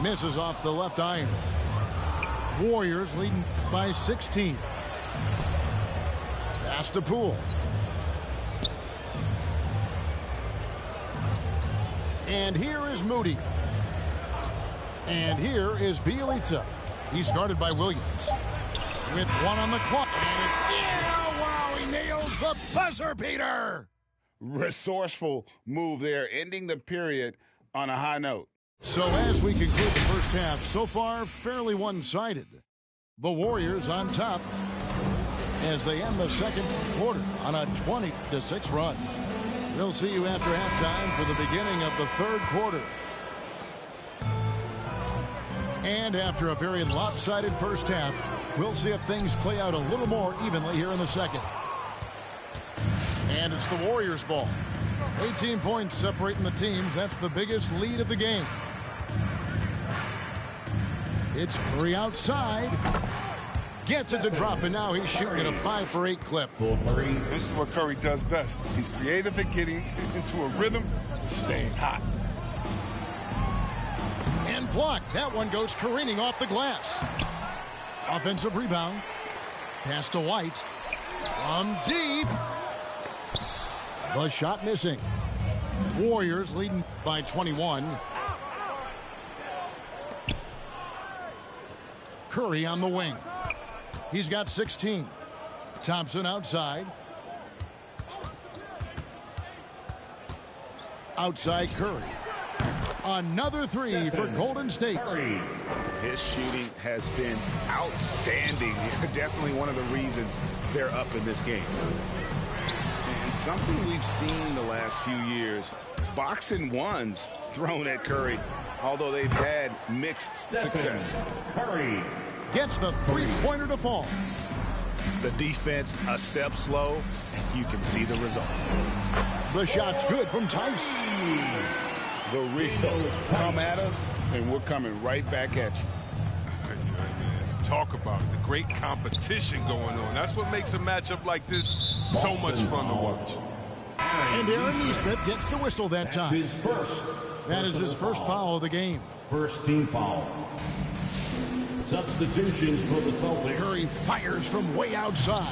Misses off the left iron. Warriors leading by 16. Pass to Poole. And here is Moody. And here is Bielitsa. He's guarded by Williams. With 1 on the clock. And it's, yeah, wow, he nails the buzzer beater. Resourceful move there, ending the period on a high note. So as we conclude the first half, so far fairly one-sided. The Warriors on top as they end the second quarter on a 20-6 run. We'll see you after halftime for the beginning of the third quarter. And after a very lopsided first half, we'll see if things play out a little more evenly here in the second. And it's the Warriors' ball. 18 points separating the teams. That's the biggest lead of the game. It's Curry outside. Gets it to drop, and now he's shooting at a 5 for 8 clip. This is what Curry does best. He's creative at getting into a rhythm, staying hot. And blocked. That one goes careening off the glass. Offensive rebound. Pass to White. From deep. The shot missing. Warriors leading by 21. Curry on the wing. He's got 16. Thompson outside. Outside Curry. Another 3 for Golden State. His shooting has been outstanding. Definitely one of the reasons they're up in this game. And something we've seen the last few years, box and ones thrown at Curry, although they've had mixed success. Curry gets the three-pointer to fall. The defense a step slow, and you can see the results. The shot's good from Tice. The real come at us, and we're coming right back at you. Let's talk about it. The great competition going on. That's what makes a matchup like this so much fun to watch. And Aaron Neesmith gets the whistle that time. That is his first foul of the game. First team foul. Substitutions for the Celtics. Curry fires from way outside.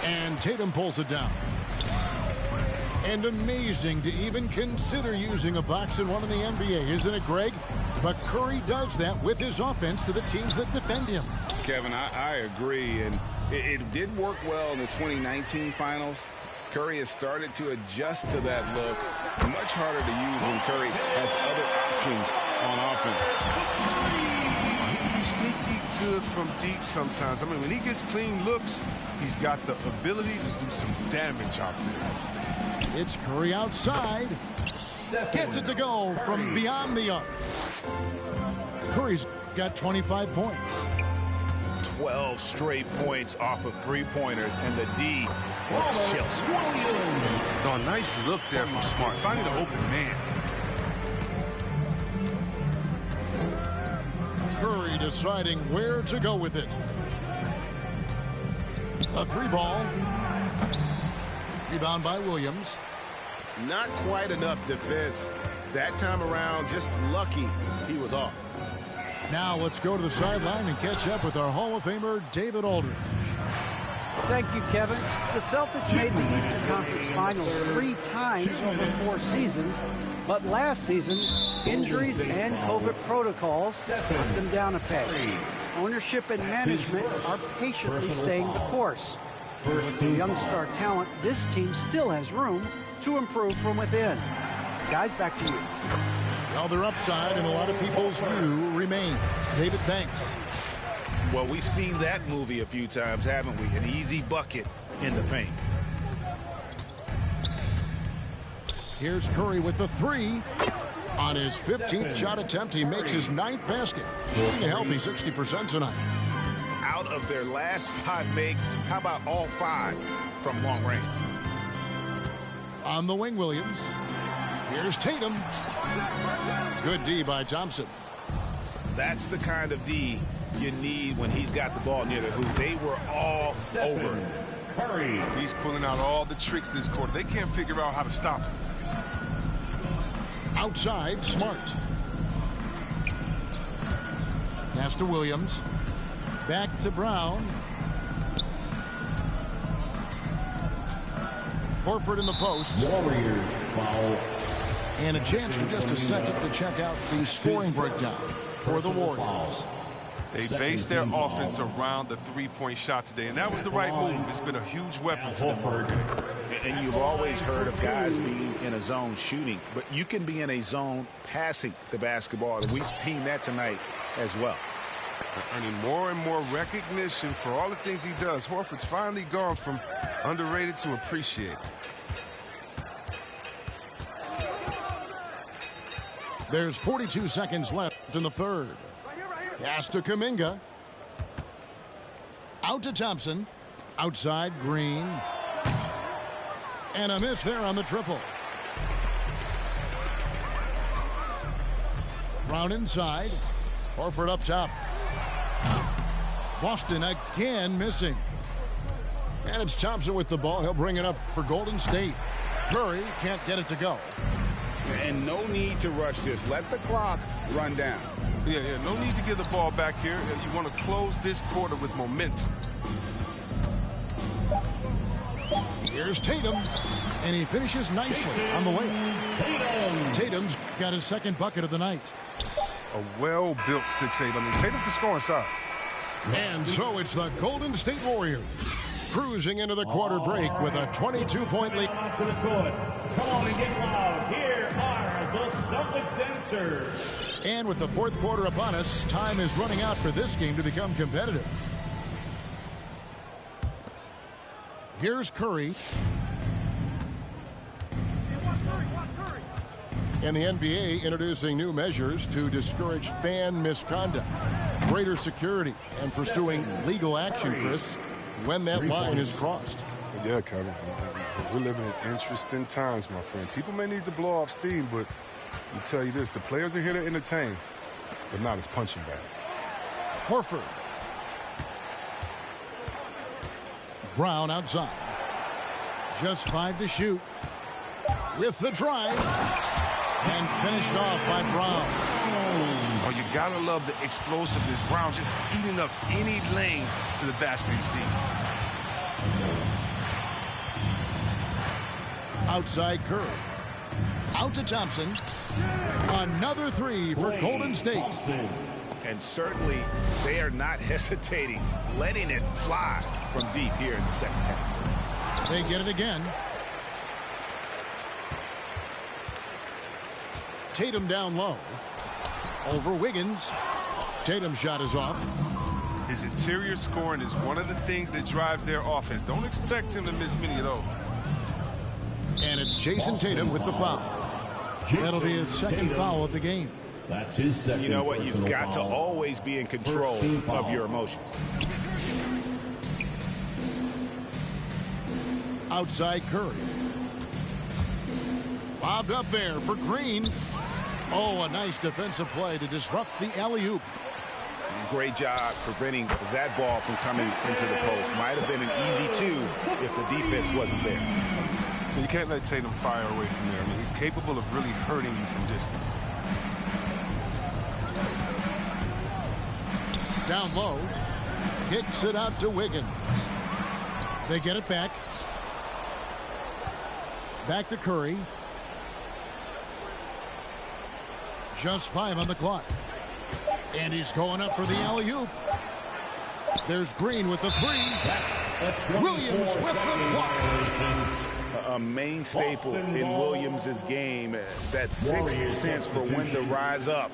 And Tatum pulls it down. And amazing to even consider using a box and one in the NBA, isn't it, Greg? But Curry does that with his offense to the teams that defend him. Kevin, I agree. And it did work well in the 2019 finals. Curry has started to adjust to that look. Much harder to use when Curry has other options on offense. He's sneaky good from deep sometimes. I mean, when he gets clean looks, he's got the ability to do some damage out there. It's Curry outside. Gets it to go from beyond the arc. Curry's got 25 points. 12 straight points off of three-pointers, and the D chills. Oh, nice look there from Smart, finding the open man. Curry deciding where to go with it. A 3-ball. Rebound by Williams. Not quite enough defense. That time around, just lucky he was off. Now let's go to the sideline and catch up with our Hall of Famer, David Aldridge. Thank you, Kevin. The Celtics made the Eastern Conference Finals 3 times over 4 seasons, but last season, injuries and COVID protocols put them down a peg. Ownership and management are patiently staying the course. With the young star talent, this team still has room to improve from within. Guys, back to you. Well, their upside in a lot of people's view remains. David, thanks. Well, we've seen that movie a few times, haven't we? An easy bucket in the paint. Here's Curry with the three. On his 15th shot attempt, he makes his 9th basket. Shooting a healthy 60% tonight. Out of their last 5 makes, how about all 5 from long range? On the wing, Williams. Here's Tatum. Good D by Thompson. That's the kind of D you need when he's got the ball near the hoop. They were all over. Curry. He's pulling out all the tricks this quarter. They can't figure out how to stop him. Outside, Smart. Pass to Williams. Back to Brown. Horford in the post. Warriors foul. And a chance for just a second to check out the scoring breakdown for the Warriors. They based their offense around the three-point shot today, and that was the right move. It's been a huge weapon for them. And you've always heard of guys being in a zone shooting, but you can be in a zone passing the basketball, and we've seen that tonight as well. They're earning more and more recognition for all the things he does. Horford's finally gone from underrated to appreciated. There's 42 seconds left in the third. Pass to Kuminga. Out to Thompson. Outside, Green. And a miss there on the triple. Brown inside. Horford up top. Boston again missing. And it's Thompson with the ball. He'll bring it up for Golden State. Curry can't get it to go. And no need to rush this. Let the clock run down. Yeah, no need to give the ball back here. You want to close this quarter with momentum. Here's Tatum, and he finishes nicely on the way. Tatum's got his second bucket of the night. A well-built 6'8". I mean, Tatum can score inside. And so it's the Golden State Warriors cruising into the quarter break with a 22-point lead. To the court. Come on and get loud. Here are the Celtics dancers. And with the fourth quarter upon us, time is running out for this game to become competitive. Here's Curry. And the NBA introducing new measures to discourage fan misconduct, greater security, and pursuing legal action, Chris, when that line is crossed. Yeah, Kevin. We're living in interesting times, my friend. People may need to blow off steam, but I'll tell you this, the players are here to entertain, but not as punching bags. Horford. Brown outside. Just 5 to shoot. With the drive. And finished off by Brown. Oh, you gotta love the explosiveness. Brown just eating up any lane to the basket he sees. Outside Curry. Out to Thompson. Another three for Golden State. And certainly they are not hesitating, letting it fly from deep here in the second half. They get it again. Tatum down low. Over Wiggins. Tatum's shot is off. His interior scoring is one of the things that drives their offense. Don't expect him to miss many of those. And it's Jason Tatum with the foul. That'll be his second foul of the game. That's his second. You know what? You've got to always be in control of your emotions. Outside Curry. Bobbed up there for Green. Oh, a nice defensive play to disrupt the alley-oop. And great job preventing that ball from coming into the post. Might have been an easy two if the defense wasn't there. You can't let Tatum fire away from there. I mean, he's capable of really hurting you from distance. Down low. Kicks it out to Wiggins. They get it back. Back to Curry. Just 5 on the clock. And he's going up for the alley-oop. There's Green with the three. Williams with the block. a main staple in Williams' game, that sixth sense for when to rise up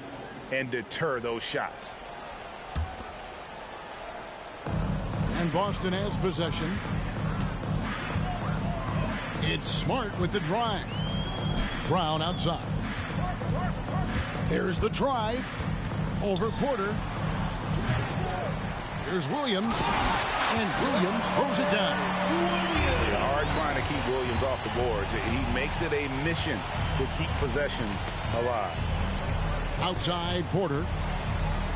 and deter those shots. And Boston has possession. It's Smart with the drive. Brown outside. There's the drive. Over Porter. Here's Williams. And Williams throws it down. Hard trying to keep Williams off the boards. He makes it a mission to keep possessions alive. Outside Porter.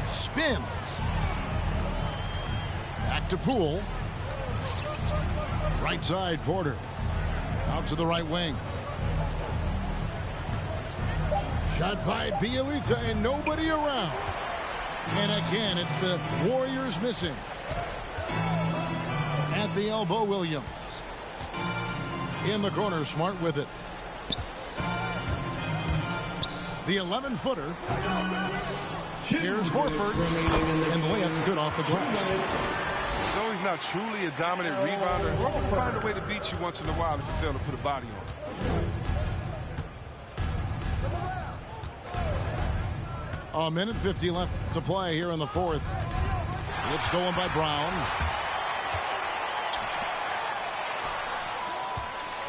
Spins. Back to Poole. Right side Porter. Out to the right wing. Shot by Bielitsa and nobody around. And again, it's the Warriors missing. At the elbow, Williams. In the corner, Smart with it. The 11-footer. Here's Horford. And the layup's good off the glass. Though he's not truly a dominant rebounder, Horford will find a way to beat you once in a while if you fail to put a body on. A minute 50 left to play here in the fourth. It's stolen by Brown.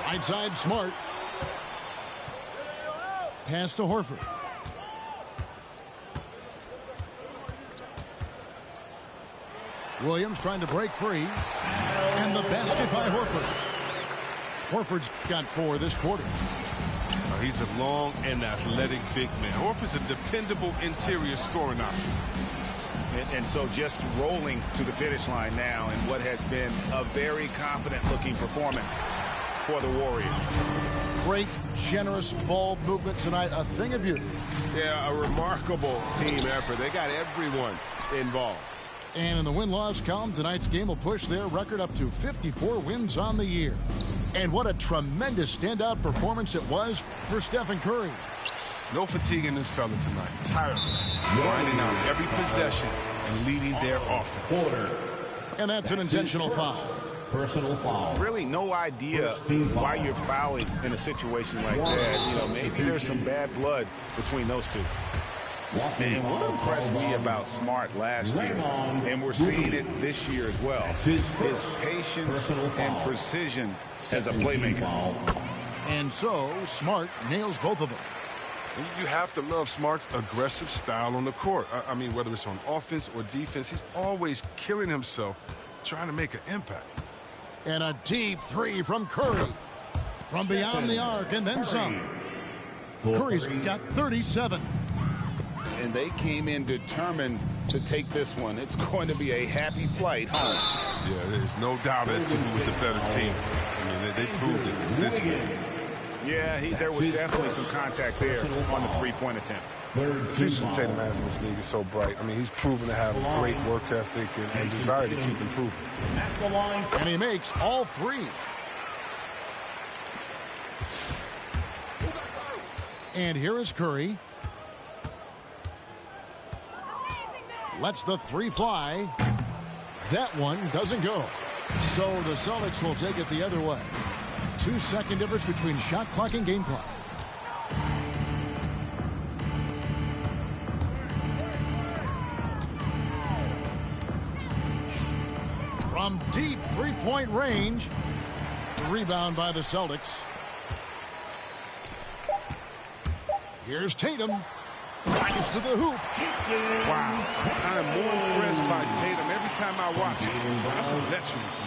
Right side, Smart. Pass to Horford. Williams trying to break free. And the basket by Horford. Horford's got 4 this quarter. He's a long and athletic big man. Horford's a dependable interior scoring option. And so just rolling to the finish line now in what has been a very confident-looking performance for the Warriors. Great, generous ball movement tonight. A thing of beauty. Yeah, a remarkable team effort. They got everyone involved. And in the win-loss column, tonight's game will push their record up to 54 wins on the year. And what a tremendous standout performance it was for Stephen Curry. No fatigue in this fella tonight. Tireless. Grinding out every possession and leading their offense. And that's an intentional foul. Personal foul. Really no idea why you're fouling in a situation like that. You know, maybe there's some bad blood between those two. And what impressed me about Smart last year, and we're seeing it this year as well, is patience and precision as a playmaker. And so, Smart nails both of them. You have to love Smart's aggressive style on the court. I mean, whether it's on offense or defense, he's always killing himself trying to make an impact. And a deep 3 from Curry. From beyond the arc and then some. Curry's got 37. And they came in determined to take this one. It's going to be a happy flight home. Yeah, there's no doubt as to who was the better team. I mean, they proved it this game. Yeah, there was definitely some contact there on the three-point attempt. Jason Tatum as in this league is so bright. I mean, he's proven to have a great work ethic and desire to keep improving. And he makes all 3. And here is Curry. Lets the 3 fly. That one doesn't go. So the Celtics will take it the other way. 2-second difference between shot clock and game clock. From deep 3-point range. Rebound by the Celtics. Here's Tatum. Drives to the hoop. Wow. I'm more impressed by Tatum every time I watch him. That's some veterans.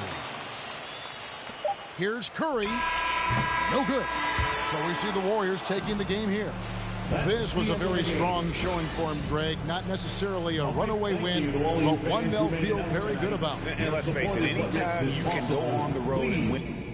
Here's Curry. No good. So we see the Warriors taking the game here. This was a very strong showing for him, Greg. Not necessarily a runaway win, but one they'll feel very good about. And let's face it, anytime you can go on the road and win